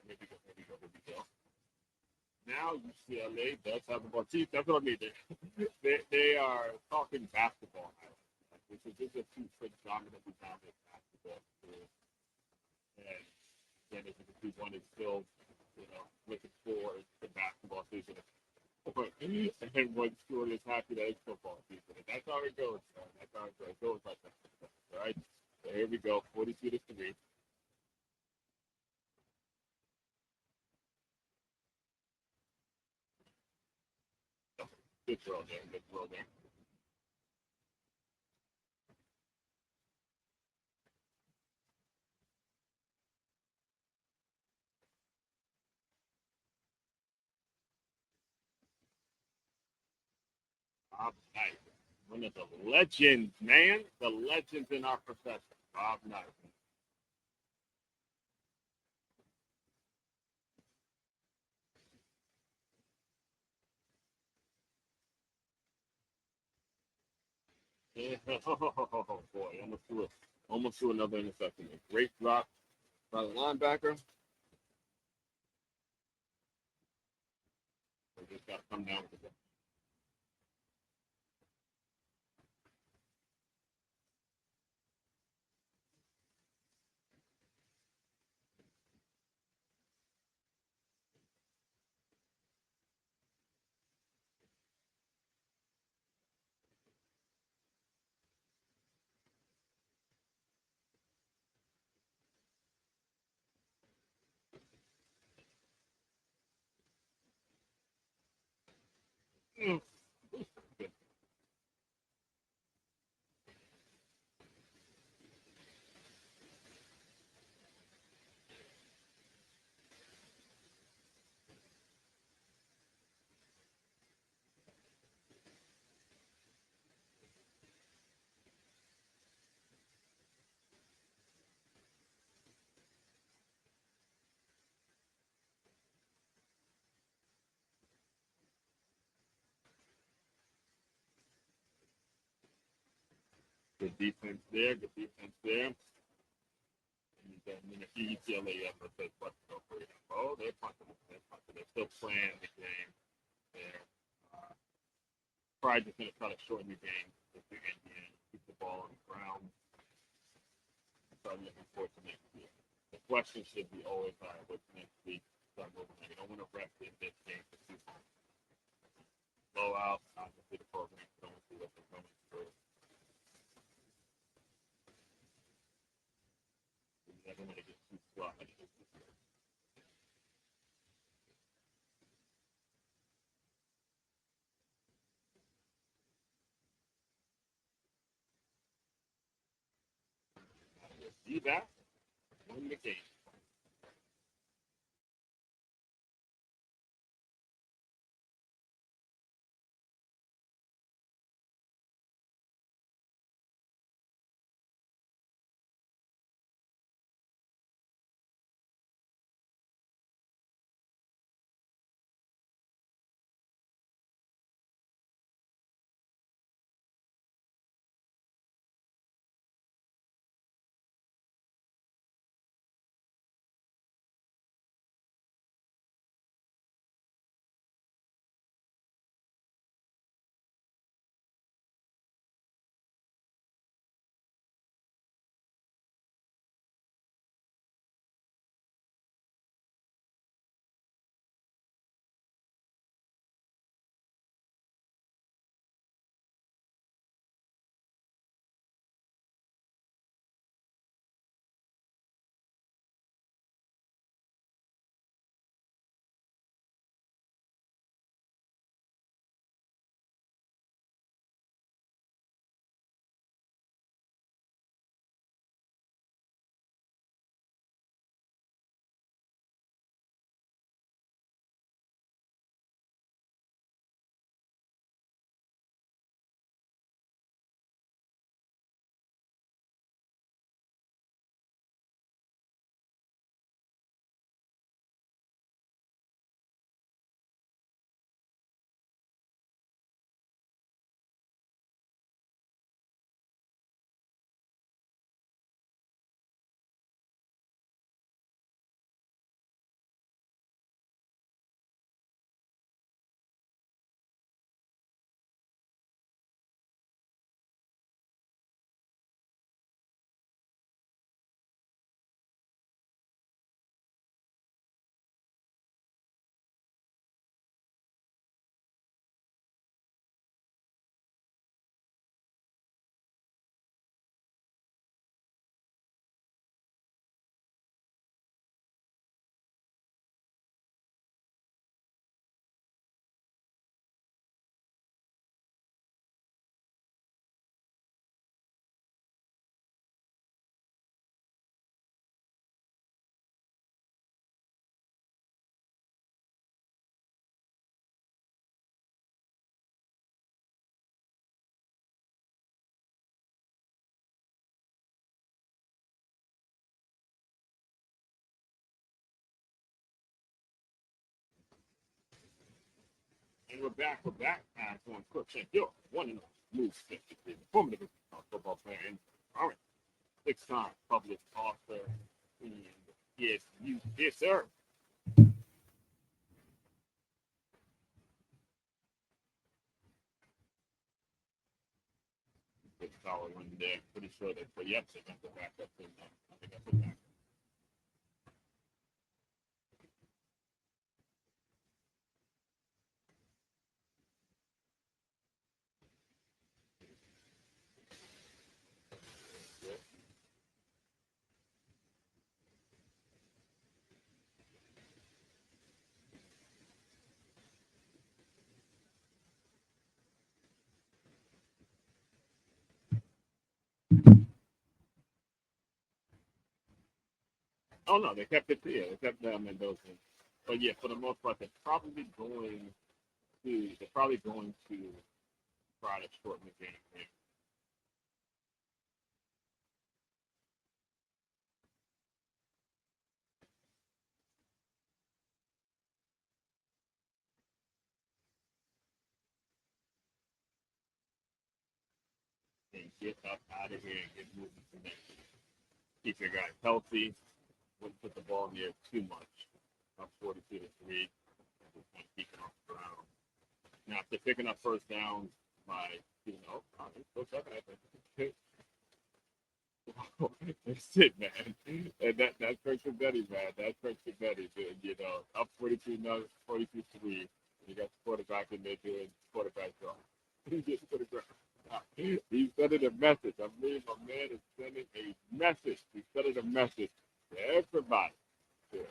Here we go. Here we go. Here we go. Now UCLA does have about teeth. That's what I mean. They are talking basketball now. This is a two-foot dominantly dominant basketball school. And then as you can see, one is still, looking forward to basketball season. And one school is happy that it's football season. And that's how it goes, man. That's how it goes. It goes like that. All right? So here we go. 42-3. Good throw there. Good throw there. Bob Knight. One of the legends, man. The legends in our profession. Bob Knight. Yeah. Oh, boy. Almost threw another interception. A great drop by the linebacker. They just got to come down with it. Good defense there. Good defense there. And then if UCLA ever says, "What's go for it?" Oh, they're punting. They're still playing the game. They're probably just going to try to shorten the game if they can keep the ball on the ground. So I'm looking forward to next week. The question should be always, all right, what's next week? Start moving. You don't want to rest in this game for too long. Blowout, obviously the program going through what they're going through. You never want to get too sloppy. See that? Win the game. And we're back. On Crook Shank Hill. 1-0. Move 53. Formative football player and current 6-time published author. And yes, sir. Good solid one there. Pretty sure that, but yep, they got the backup in there. I think that's a backup. Oh no, they kept it here. They kept them in those things. But yeah, for the most part, they're probably going to try to shorten the game. And get up out of here and get moving from there. Keep your guys healthy. Wouldn't put the ball near too much. Up 42-3. Keeping off the ground. Now, if they're picking up first downs by, still second, I think. That's it, man. And that's Christian Betty, man. That's Christian Betty. Up 42-3. You got the quarterback in there doing quarterback draw. He gets to the ground. He's sending a message. I mean, my man is sending a message. He's sending a message to everybody. Yeah.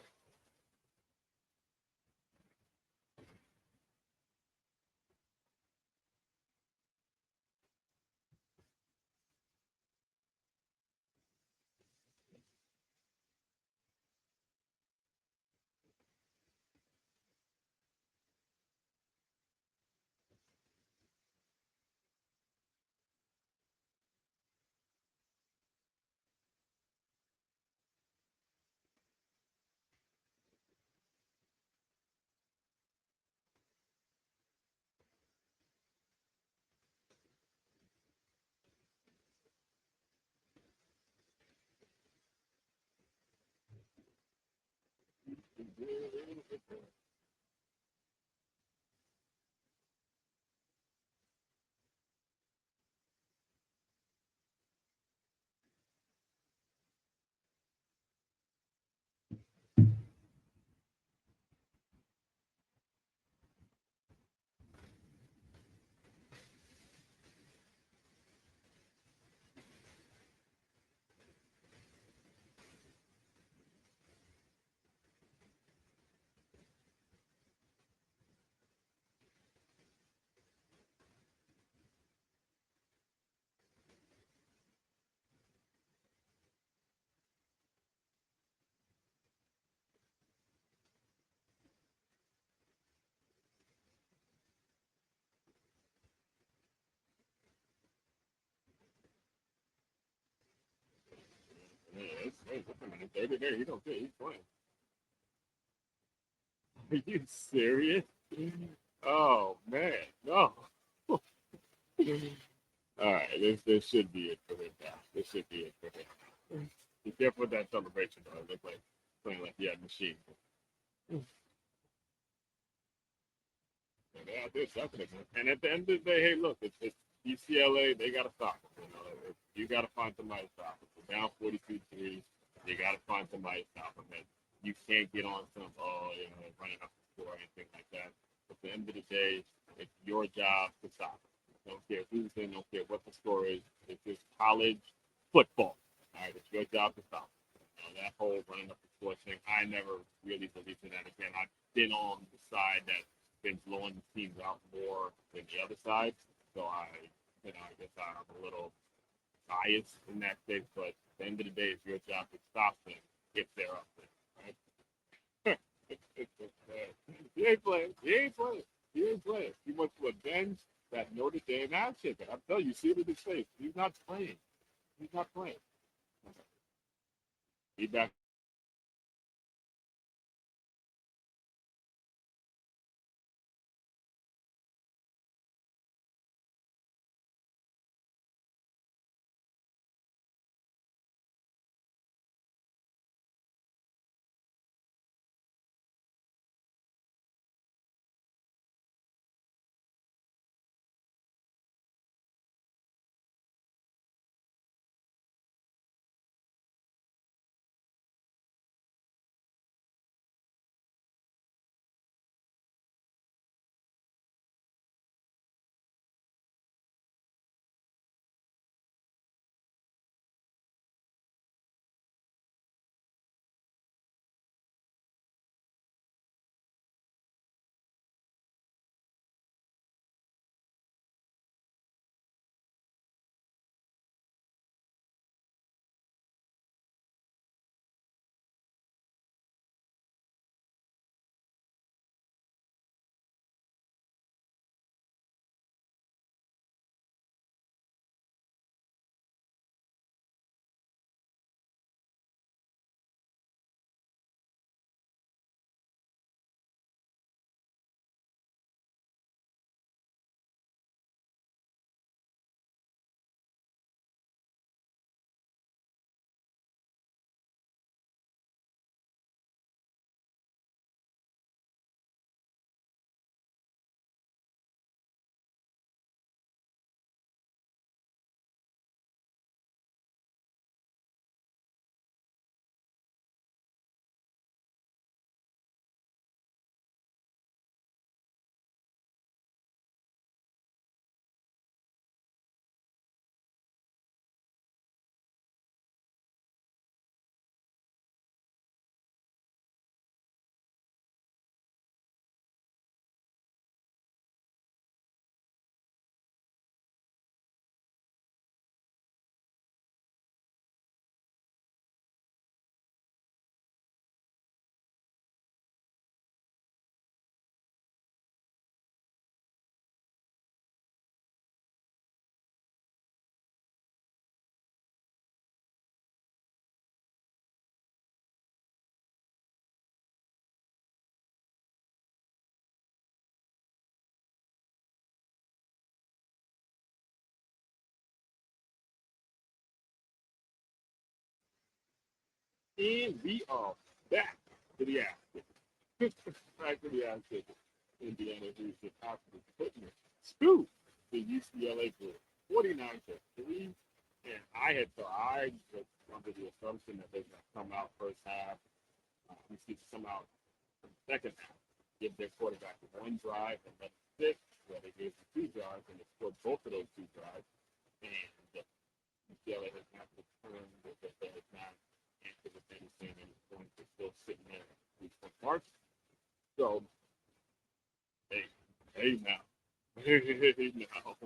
Wait a minute. 30 there. You don't think he's playing. Are you serious? Oh, man. No. All right. This should be it for him now. This should be it for him. Be careful with that celebration, though. It looked like playing like he had a machine. And they out there sucking it, man. And at the end of the day, hey, look, it's UCLA. They got to stop it. You got to find somebody to stop it. We're down 42-3. You got to find somebody to stop them. And you can't get on some, running up the score or anything like that. At the end of the day, it's your job to stop it. Don't care who's in, don't care what the score is. It's just college football. All right, it's your job to stop it. That whole running up the score thing, I never really believed in that. Again, I've been on the side that's been blowing the teams out more than the other side. So I guess I'm a little biased in that case, but at the end of the day, it's your job to stop them if they're up there, right? He ain't playing. He wants to avenge that Notre Dame action. But I'm telling you, see it in his face. He's not playing. He back. And we are back to the ass kicking. Back to the ass kicking. Indiana who's just absolutely putting it to the UCLA group, 49-3. And I was under the assumption that they're going to come out first half. Come out in the second half, give their quarterback one drive and then six, where they gave them two drives and they scored both of those two drives. And UCLA has not returned with it. They have not answered with anything, and it's going to still sitting there at March. So, hey now. Hey now.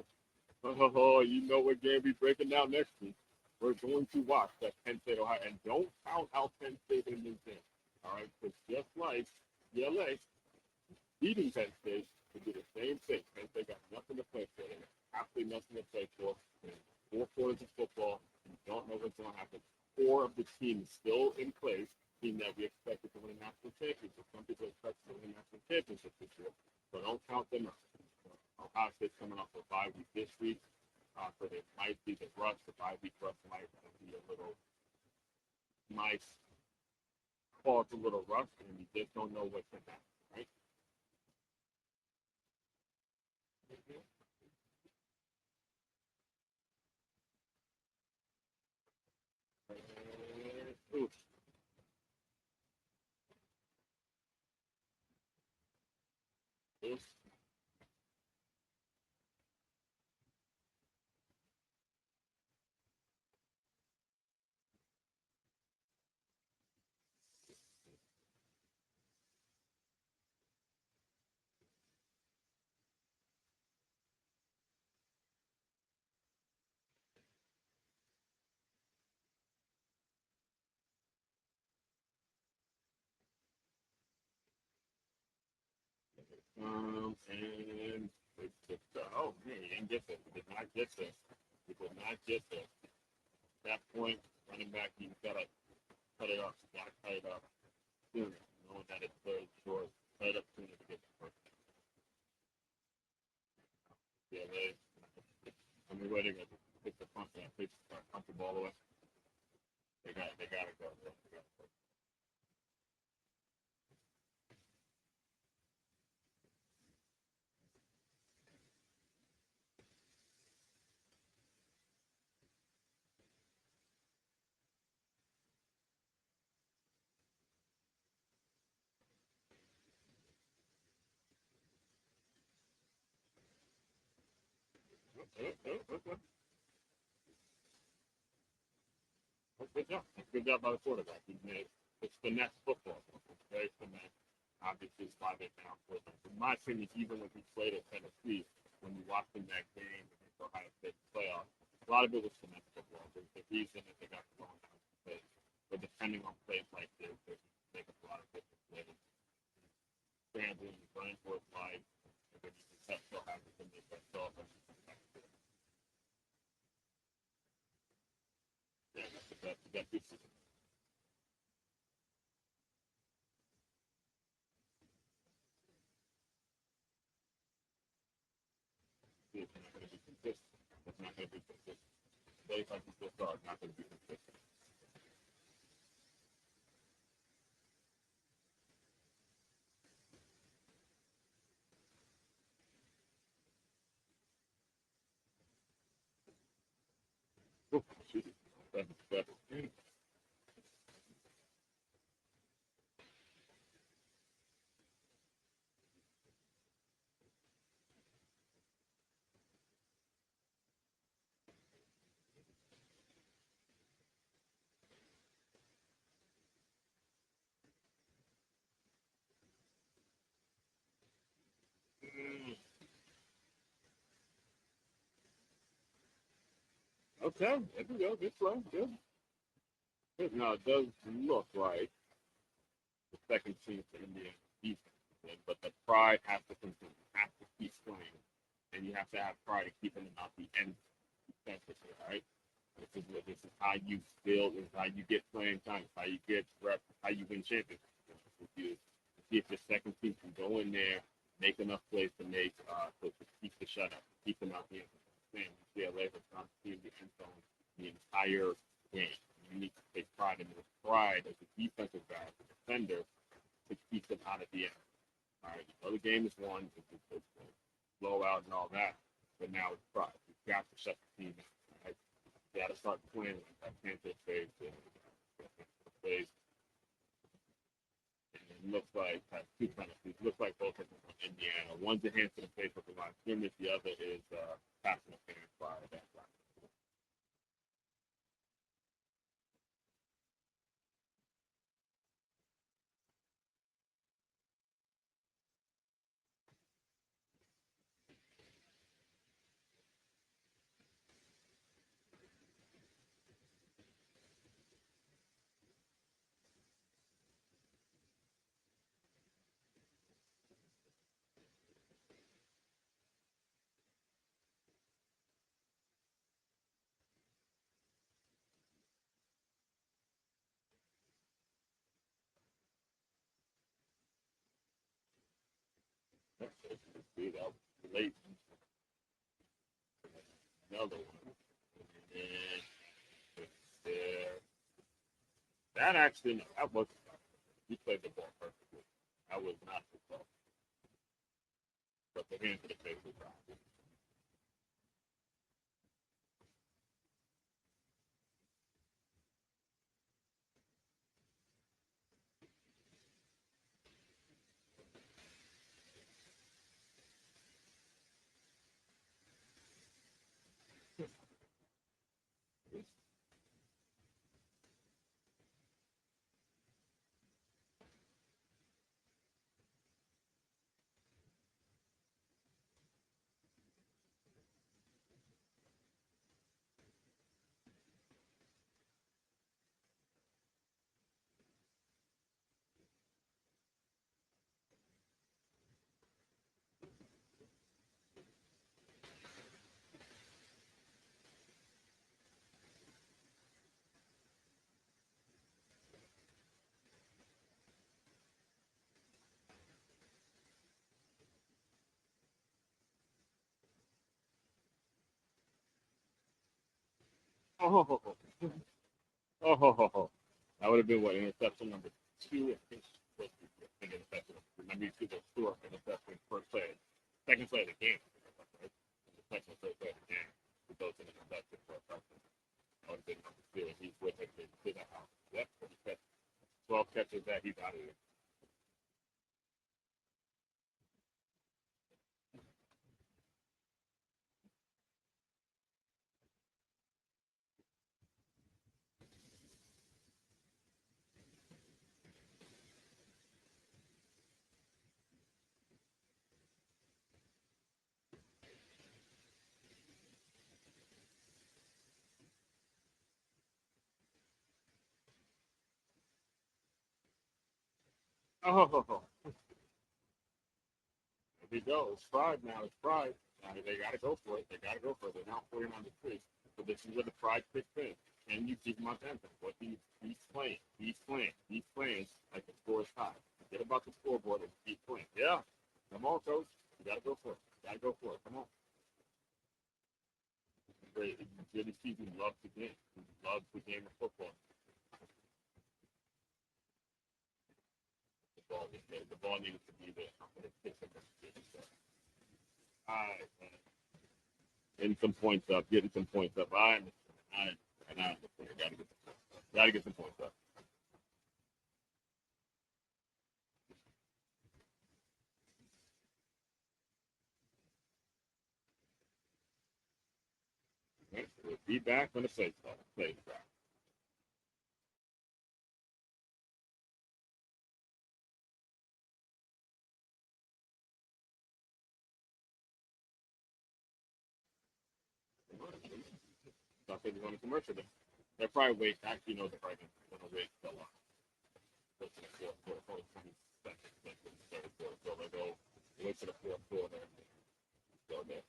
Oh, you know what game we breaking down next week. We're going to watch that Penn State, Ohio, and don't count out Penn State in this game. All right, because just like UCLA beating Penn State to do the same thing. Penn State got nothing to play for. They got absolutely nothing to play for. 4 quarters of football. You don't know what's going to happen. 4 of the teams still in place, team that we expected to win a national championship. Some people expect to win a national championship this year, so don't count them out. Ohio State's coming off a bye week this week, so there might be the rush. The bye week rush might be a little, might cause a little rush, and we just don't know what's going to happen, right? Oof. Oof. And oh man, you didn't get this. We did not get this. We did not get this. At that point, running back, you gotta cut it off. You gotta cut it off sooner, knowing that it's third short. Cut it up sooner to get the first. Yeah, I mean, where they gonna pick the punt and punt the ball away? They gotta go. They gotta go. Good job. Good job by the quarterback. He made it's finesse football. It's very finesse. Obviously, it's why they down for them. In my opinion, even when he played at Tennessee, when you watched him that game against Ohio State playoffs, a lot of it was finesse football. There's the reason that they got thrown out of plays. But depending on plays like this, they can make up a lot of different plays. Scrambling, running for his life, and then you can test so happens to make that so offensive. Yeah, that's the best. That's good. It's not going to be consistent. It's not going to be consistent. Plays like you just saw, it's not going to be consistent. Oh, shoot. That's okay. There we go. Good play. Good. Good. Now, it does look like the second team for Indiana defense, but the pride has to continue. You have to keep playing, and you have to have pride in keeping them out the end defensively, all right? This is how you build, this is how you get playing time, it's how you get reps, how you win championships. If you see if the second team can go in there, make enough plays to make to keep the shutout, keep them out the end. UCLA has not seen the end zone the entire game. you need to take pride in his pride as a defensive guy, as a defender, to keep them out of the end. All right, you know the game is won, it's blowout and all that, but now it's pride. You've got to shut the team out. Right? You got to start playing like that Panthers phase. And it looks like two penalties. Looks like both of them from Indiana. One's a hand to the face with the line of scrimmage. The other is passing a fan fire at that line. See, that was late. Another one. And there. That actually, that was, he played the ball perfectly. That was not the ball. But the hand to the face was wrong. Oh, ho, ho, ho. Oh, ho, ho, ho. That would have been what, interception number 2? I think interception. Remember, you see those 4 interceptions first play, second play of the game. Right? The second play of the game. He goes in interception for a touchdown. That would have been number 2. And he's with him to the house. Yep, 12 catches that, he's out of here. Oh, ho, ho. There we go. It's Pride now. It's Pride. Now they got to go for it. They got to go for it. They're now 40 on the tree. But this is where the Pride kicks in. Can you keep him on tempo? What he's playing. He's playing. He's playing like the score is high. Forget about the scoreboard and keep playing. Yeah. Come on, coach. You got to go for it. You got to go for it. Come on. Great. You really see he loves the game. He loves the game of football. The ball needs to be there. All right, man. Getting some points up. Getting some points up. I understand. Gotta get some points up. Right? We'll be back when the plays back. I think we're going to commercial. They're probably wait. Actually, no, they're probably going to wait so long. Go to the fourth quarter, 20 seconds. Third quarter, so they go wait to the fourth quarter. Go there.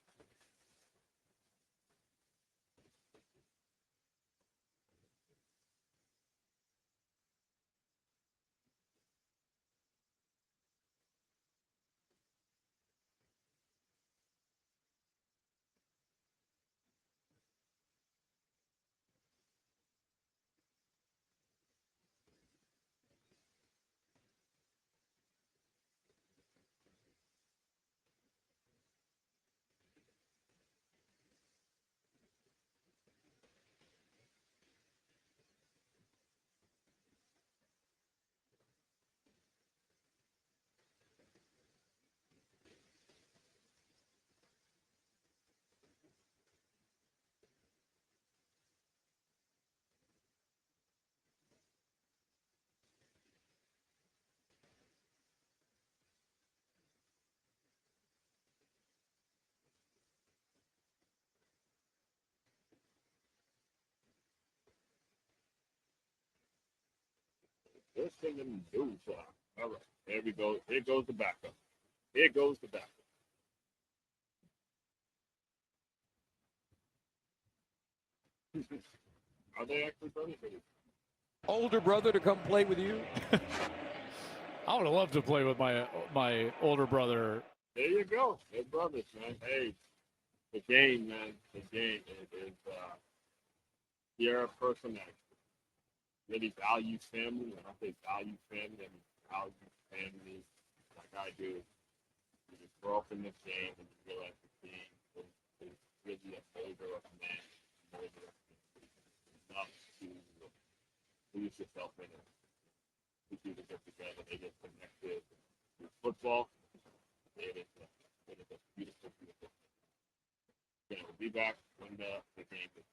We're singing no fly. All right, there we go. Here goes the backup. Here goes the backup. Are they actually brothers? Older brother to come play with you? I would have loved to play with my older brother. There you go. They're brothers, man. Hey, the game, man. The game is you're a person that really values family. When I say value family, I mean value family like I do. You just grow up in this game and you realize the game is really a molder of man, molder of enough to lose yourself in it. To do to get together, they get connected with football. It is a beautiful, beautiful thing. Okay, we'll be back when the game is.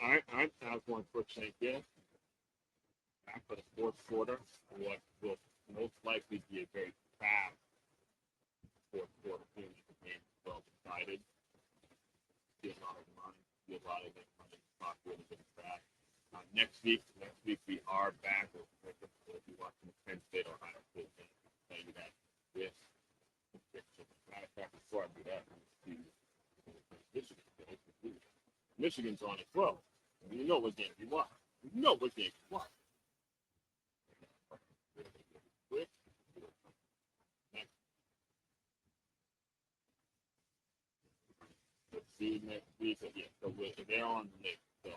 All right, I have one quick thing here. Back for the fourth quarter, what will most likely be a very fast fourth quarter finish. The game is well decided. See a lot of money, see a lot of that money. Clock really getting fast. Next week we are back. We'll be watching Michigan's on it 12. You know what game you want. You know what game you want. Quick. Next. Let's see next week. Yeah, so they're on the list. So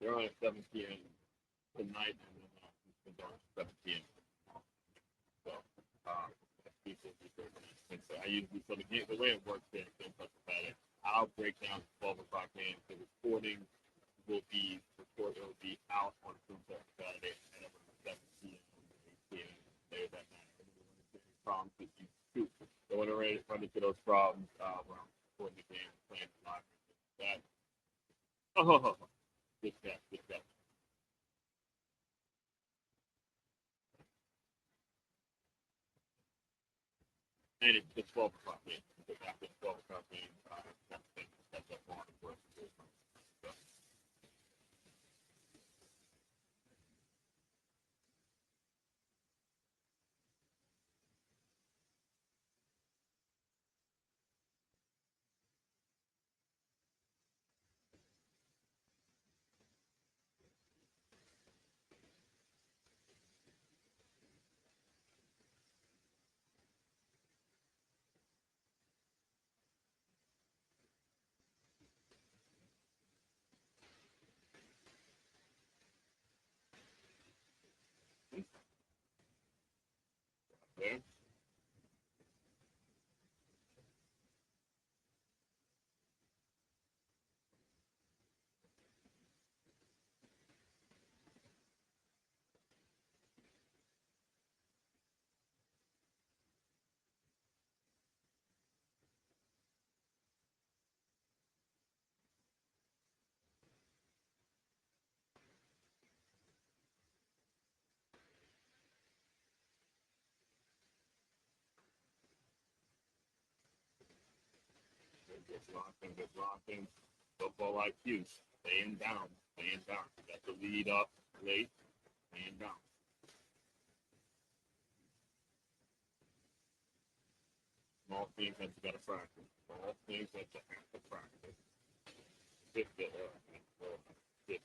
they're on at 7 p.m. tonight, and then it's on at 7 p.m. So, so I usually, so the way it works there, I'll break down the 12 o'clock game. The recording will be out on Saturday at 7 p.m. 8 p.m. There that night. Problems that you shoot. So when we're running into those problems, when I'm recording the game, playing live, that. Oh, good stuff. And it's the 12 o'clock game. After the 12 o'clock game, that's up on the first. Okay. Good rocking. Football IQ. Staying down. You got the lead up late. Staying down. Small things that you got to practice. Small things that you have to practice. Sit there. Sit.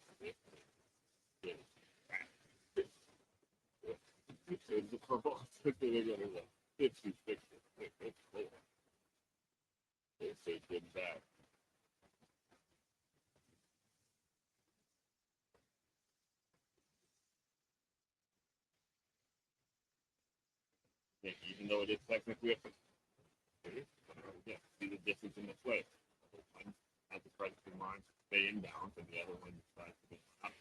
It's the football. It's getting back. Even though it is technically a see the difference in the play. One has the presence in mind, staying down, and the other one decides to get up.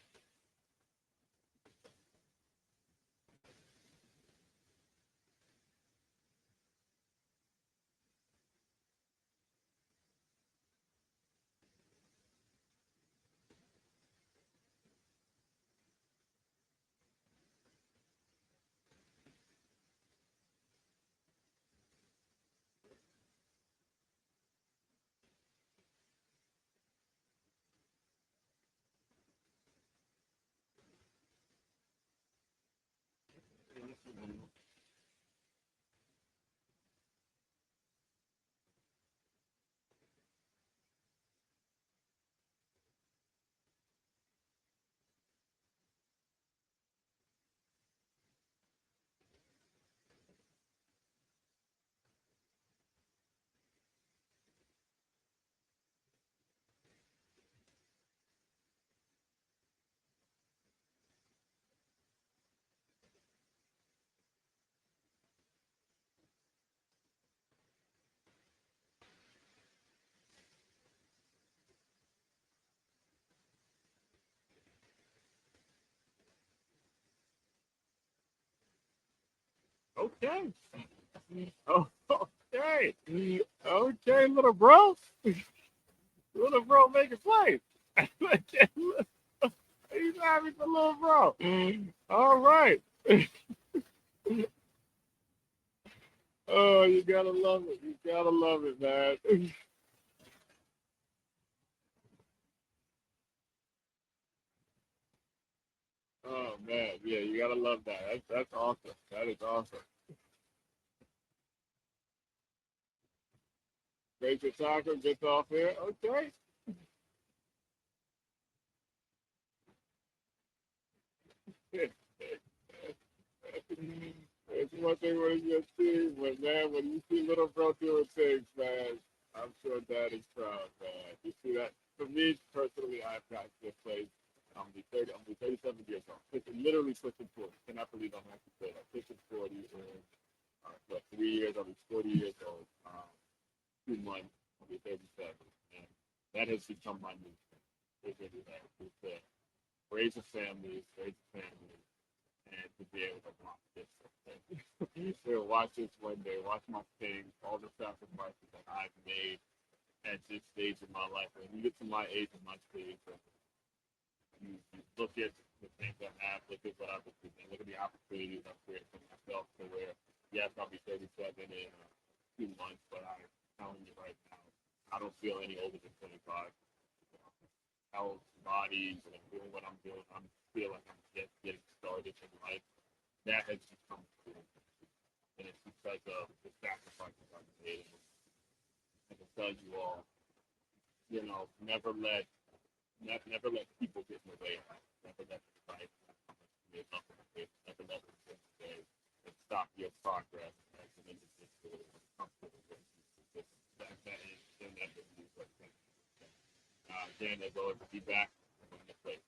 Okay. Oh, okay. Okay, little bro. Little bro making plays. He's happy for little bro. All right. Oh, you gotta love it. You gotta love it, man. Oh man, yeah, you gotta love that. That's awesome. That is awesome. Rachel Tucker gets off here. Okay. It's one thing when you see, but man, when you see little bro doing things, man, I'm sure dad is proud, man. You see that? For me personally, I've got to a place. I'm 37 years old. Literally pushing 40. Cannot believe I'm actually say that. Pushing 40 in what, 3 years. I'll be 40 years old. 2 months. I'll be 37, and that has become my new thing. It really has. It's raise a family, and to be able to watch this. They'll watch this one day, watch my things, all the sacrifices that I've made at this stage of my life. When you get to my age and my stage, you look at the things I have, look at what I've achieved, and look at the opportunities I've created for myself to where, yes, I'll be 37 in 2 months, but I'm telling you right now, I don't feel any older than 25. Health, bodies, and doing what I'm doing, I feel like I'm just getting started in life. That has become cool. And it's because of the sacrifices I've made. And to tell you all, never let people get in the way. Never let life get up in the way. Never let them get in the way and stop your progress as an individual and comfortable with you. That is inevitably what's going to happen. Again, as always, to be back in the place.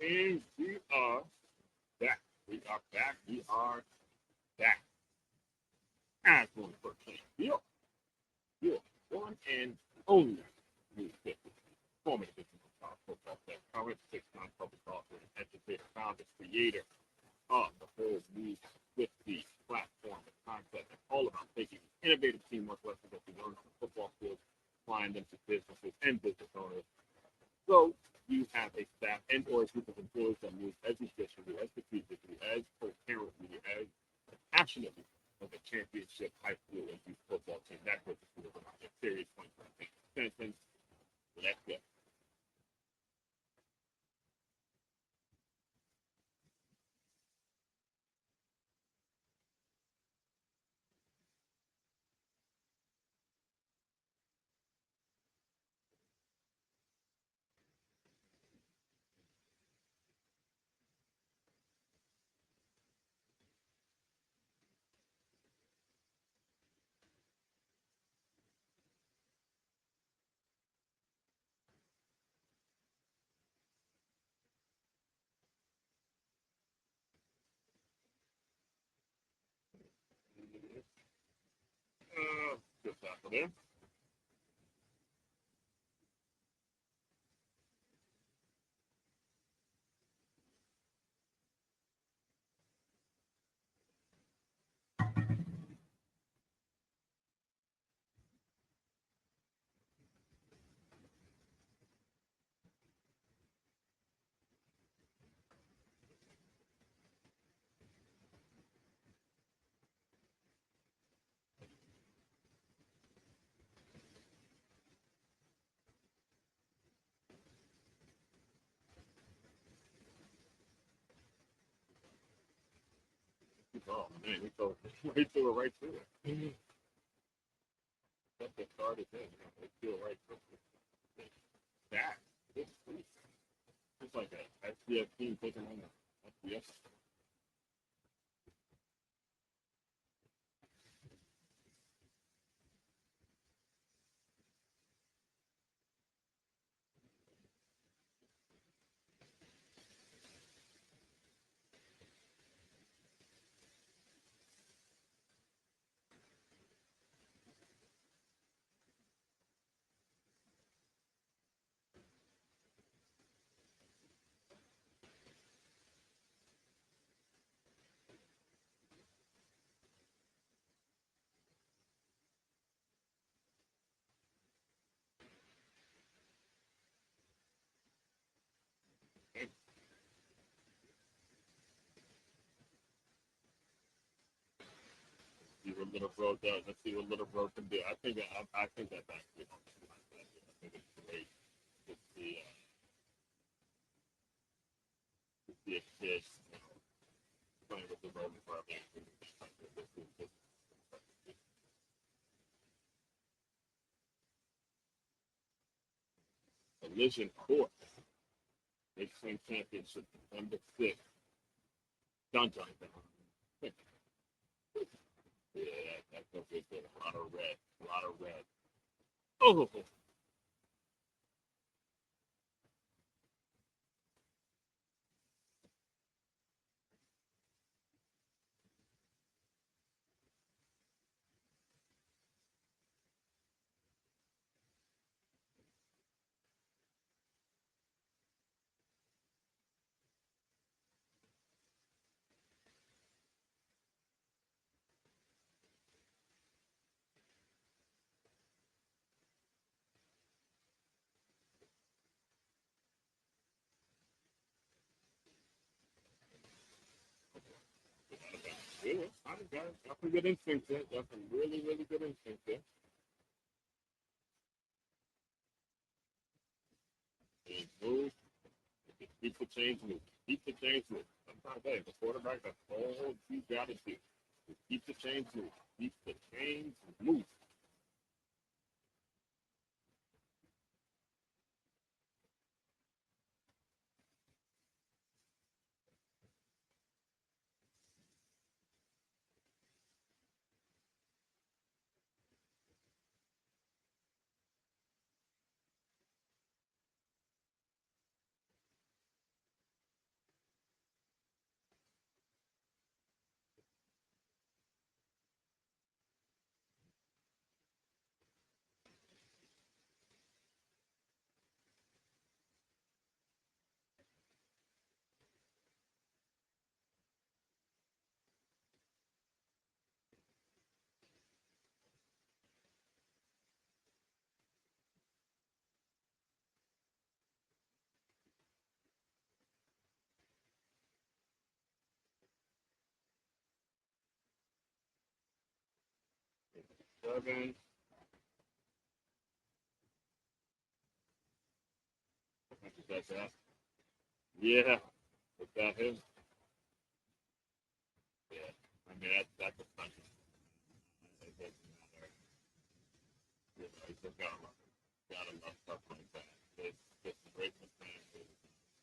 And we are back. We are back. We are back. As one for champion. Your one and only new fifty. Former division of college football player, current 6-time public author and educator, founder, creator of the whole new 50 platform and concept. It's all about taking innovative teamwork lessons that we learn from football fields, applying them to businesses and business owners. So you have a staff and or a group of employees that moves as efficiently, as strategically, as coherently, as passionately as a championship high school and youth football team. That's what the school is about. A serious point for sentence. Let's go. Good tackle there. Oh man, he threw it right through it. That's the started thing. They threw it right through it. That it's like a SPF team taking on the SPF. See what little bro does. Let's see what little bro can do. I think that's actually I think it's great to see a kid playing with the road in front of him. Collision Court. Big Swing Championship, November 6th. Dun dun dun. Yeah, that's gonna be good. A lot of red. A lot of red. Oh, yeah, I got some good instincts there. Got some really, really good instincts there. And move. Keep the chains moving. Keep the chains moving. Sometimes, hey, the quarterback, that's all you got to do. Just keep the chains moving. Keep the chains moving. Seven. That's that. Yeah. Was that him? Yeah. I mean, that's a punch. It doesn't matter. You know, you just gotta love stuff like that. It's just a great man who's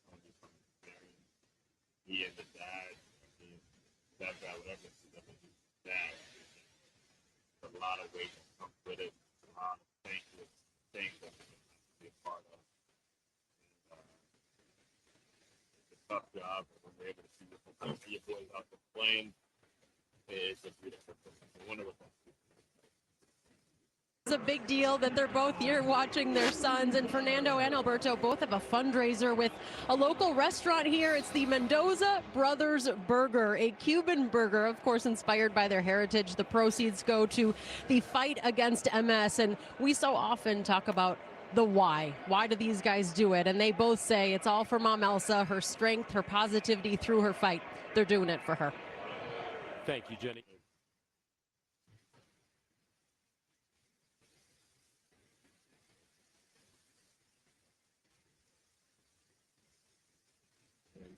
only from experience. He and the dad, that guy, whatever, dad. A lot of weight that comes with it. A lot of thankless things that we have to be a part of. It's a tough job, and when we're able to see your boys out there playing, it's a beautiful thing. I wonder what that's. a big deal that they're both here watching their sons. And Fernando and Alberto both have a fundraiser with a local restaurant here. It's the Mendoza Brothers Burger, a Cuban burger, of course, inspired by their heritage. The proceeds go to the fight against MS. And we so often talk about the why. Why do these guys do it? And they both say it's all for Mom Elsa, her strength, her positivity through her fight. They're doing it for her. Thank you, Jenny.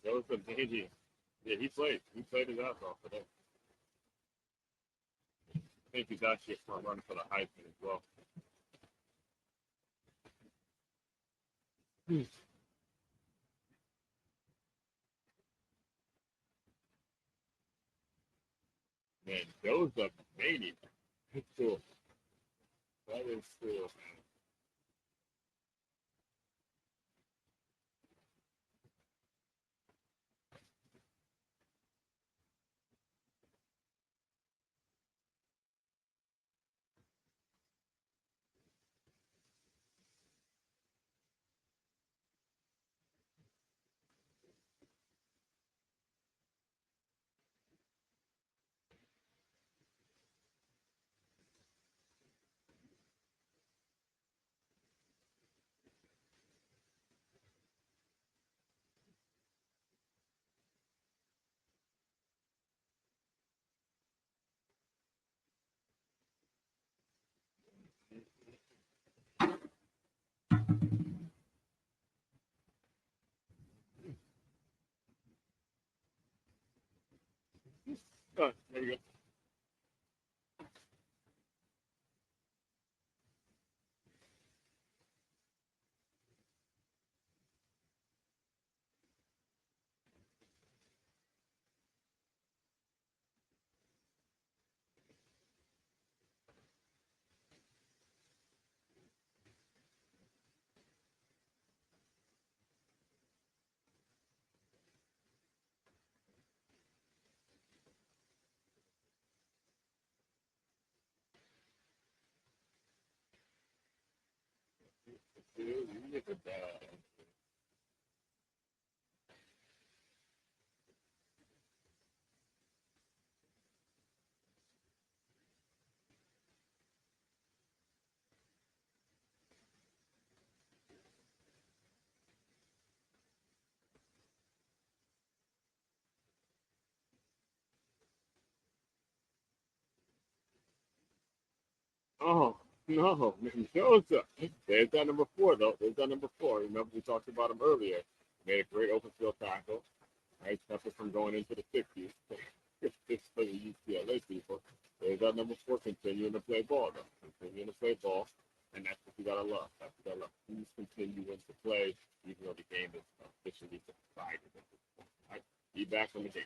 Joseph Dangy. Yeah, he played. He played his ass off today. I think he's actually a front runner for the Heisman as well. Man, Joseph Dangy. That's cool. That is cool, man. Oh, there you go. Dude, you get the bad. Oh, no, Mendoza. There's that number four, though. There's that number four. Remember, we talked about him earlier. Made a great open field tackle. Right, kept it from going into the 50s. It's for the UCLA people. There's that number four continuing to play ball, though. Continuing to play ball. And that's what you got to love. That's what you got to love. He's continuing to play, even though the game is officially decided. Right? Be back on the game.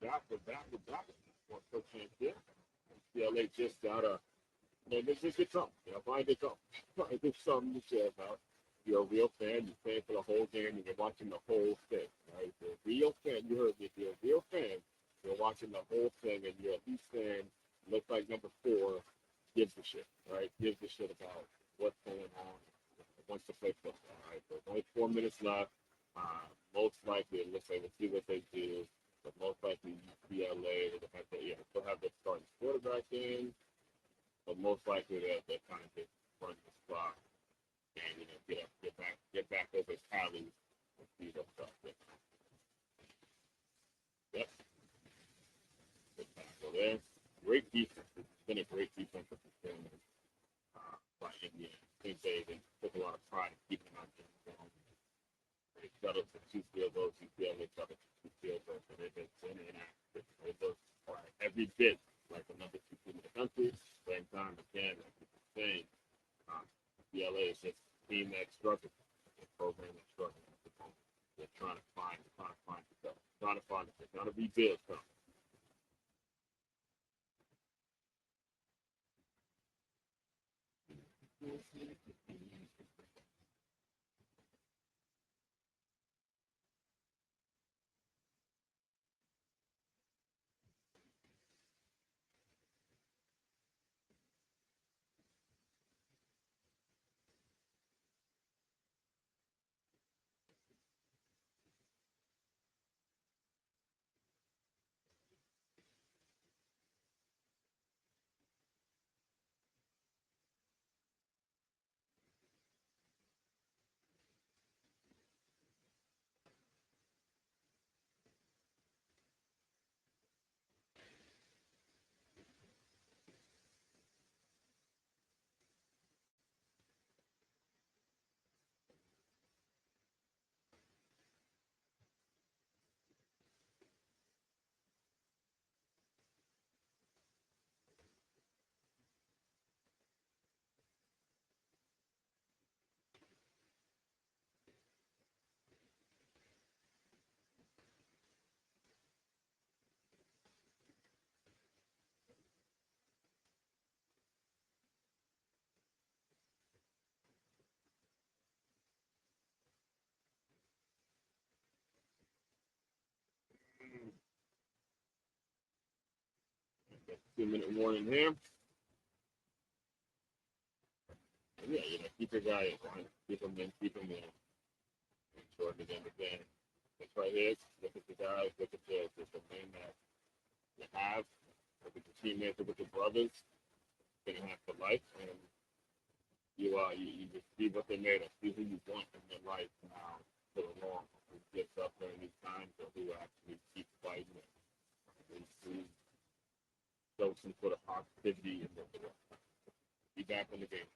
back. One first chance there. UCLA just got a. Let's just get something. Find it something. Find it something to share about. You're a real fan. You're paying for the whole game, and you're watching the whole thing. Right? If you're a real fan, you heard me. If you're a real fan, you're watching the whole thing, and you're at least saying, looks like number 4 gives a shit. Right? Gives a shit about what's going on. Wants to play football. Right? There's only 4 minutes left. Most likely, let's say we'll see what they do. But most likely, UCLA will have to, still have their starting quarterback in. But most likely, they're kind of just run the clock and get back over tallies and see what's up. Yep. Good tackle there. Great defense. It's been a great defensive performance by Indiana. I think they took a lot of pride in keeping them out there. They settled for 2 field goals. UCLA settled for 2 field goals. And they've been sending in action. They look every bit like the number 2 team in the country. Same time, again, like you were saying, UCLA is just a team that's struggling. A program that's struggling at the moment. They're trying to find themselves. Trying to find themselves. Trying to rebuild something. Got a 2-minute warning here. And yeah, keep your guy in. Right? Keep him in. Make sure that again. That's right here. Look at the guys. Look at the man that you have. Look at the teammates. Look at the brothers. You're gonna have for life, and you just see what they made of. See who you want in your life now for the long. Who gets up during these times, or who actually keeps fighting and who shows some sort of positivity and be back in the game.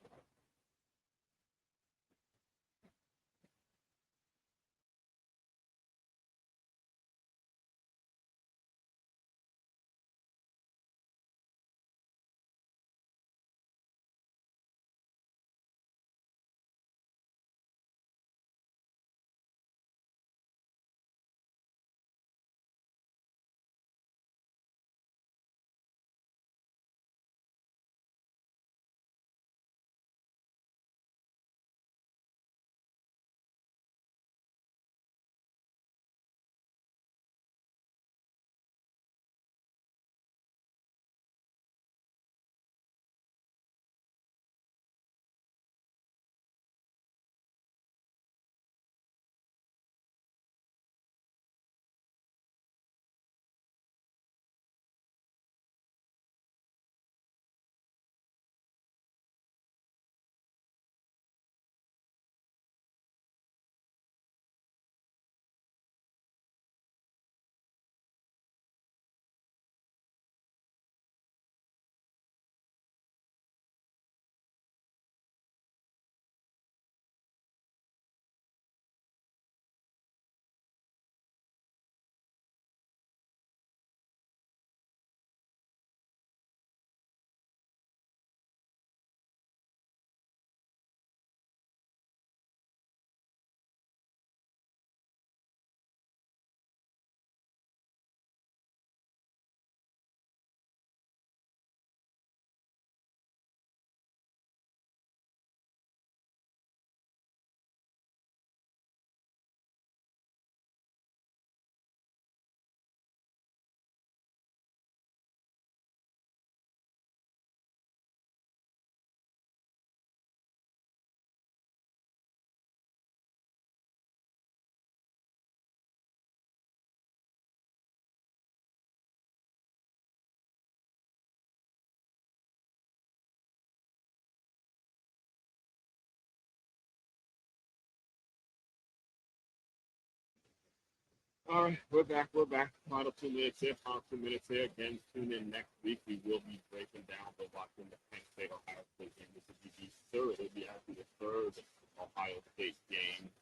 All right, we're back. We're back. Final 2 minutes here. Final 2 minutes here. Again, tune in next week. We will be breaking down the Washington Penn State Ohio State game. This will be the third. It'll be actually the third Ohio State game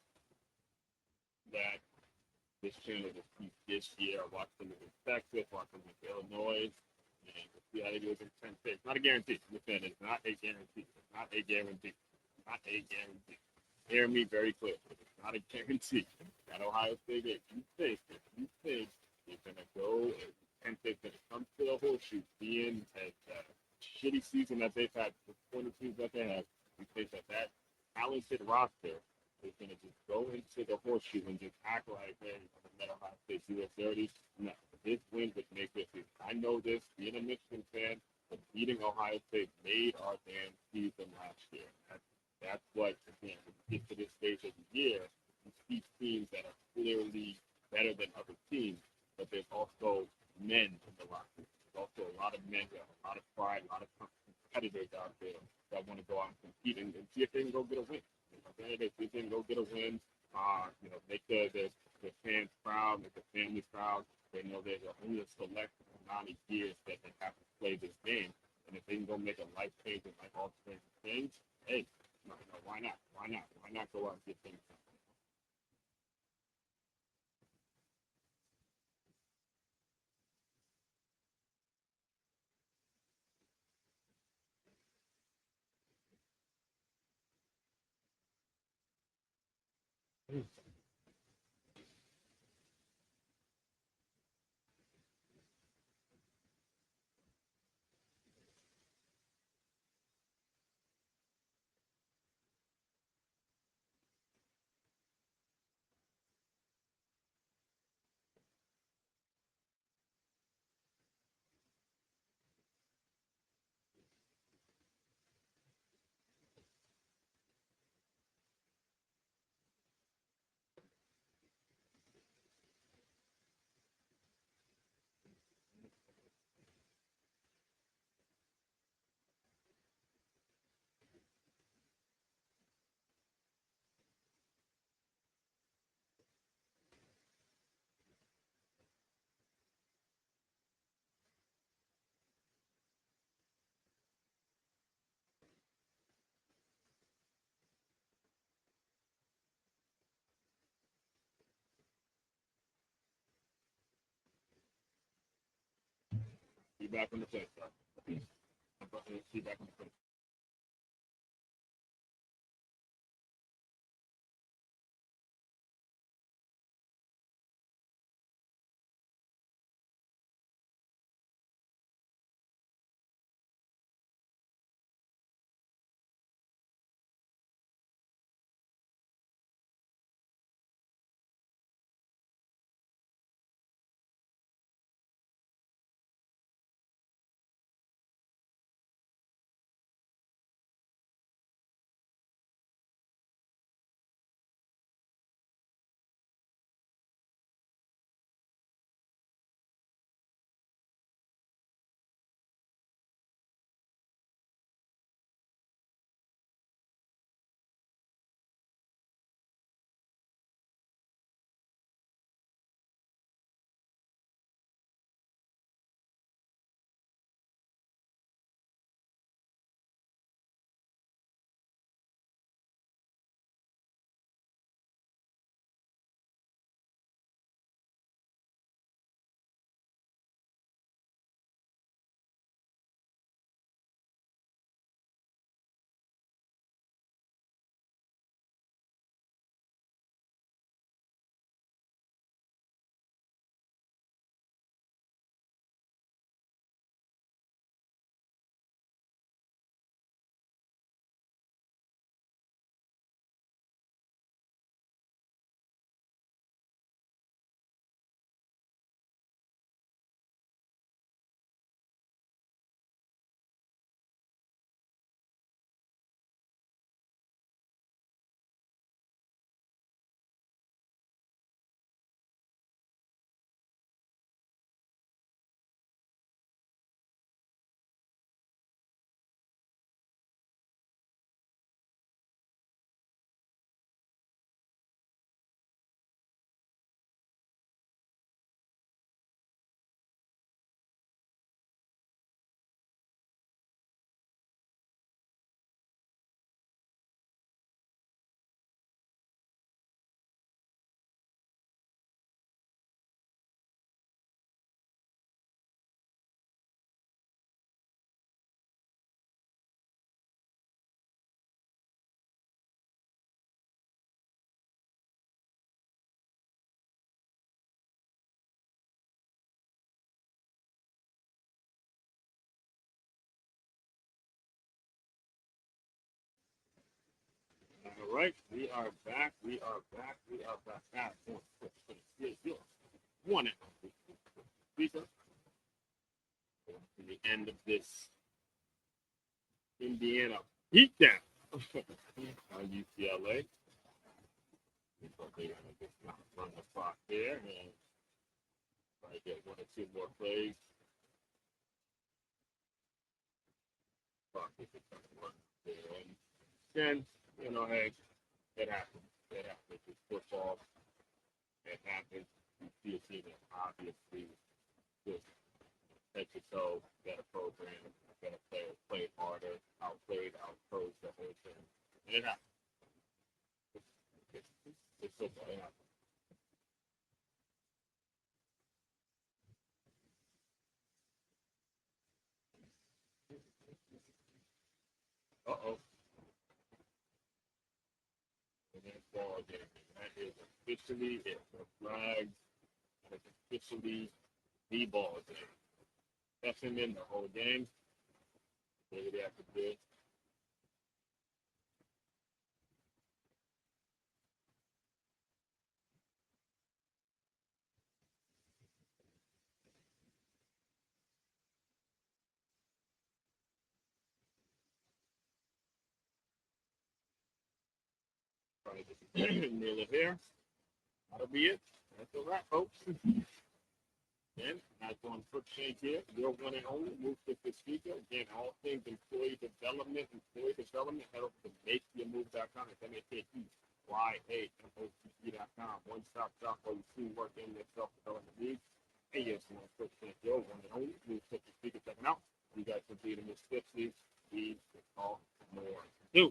that this channel will keep this year. Washington is in Texas. Washington is in Illinois. And we'll see how they do against Penn State. It's not a guarantee. Understand, it's not a guarantee. It's not a guarantee. It's not a guarantee. Hear me very clearly. It's not a guarantee. That Ohio State game, if you think you're going to go, Penn State's going to come to the horseshoe, being as shitty season that they've had, the 22 that they have, you think that talented roster is going to just go into the horseshoe and just act like, hey, I'm going to let Ohio State do it dirty. No, this win would make it. I know this, being a Michigan fan, but beating Ohio State made our damn season last year. That's what, again, when you get to this stage of the year, you see teams that are clearly better than other teams, but there's also men in the locker room. There's also a lot of men that have a lot of pride, a lot of competitors out there that want to go out and compete and see if they can go get a win. You know, if they can go get a win, make the fans proud, make the families proud. They know there's only a select amount of years that they have to play this game. And if they can go make a life-changing, life-altering things, hey, no, why not? Why not? Why not go out and get things done? Be back on the play, sir. See back on the play. All right, we are back. We are back. We are back. Now, one at speaker. To the end of this Indiana beatdown on UCLA. So they're going to just run the clock there and try to get one or two more plays. Clock is going to run there. And then, you know, hey, it happens. It happens. It's football. It happens. You see a team that obviously just head to toe, got a program, got to play harder, outplayed, outcoached the whole thing. And it happens. It's football. It happens. Uh-oh. And that ball game. That is officially it. The flag is officially the ball game. That's him in the whole game. Maybe they have to do it. Trying to just nail it here. That'll be it. That's a wrap, folks. Again, not going foot shake here. Your one and only Move to the speaker. Again, all things employee development. Head over to makeyourmove.com. It's MAKEYAMOVE.com. One-stop shop for your teamwork and your self-development needs. And yes, one foot shake. Your one and only Move to the speaker. Checking out. You guys can see the Miss Stipsy. We talk more. Do.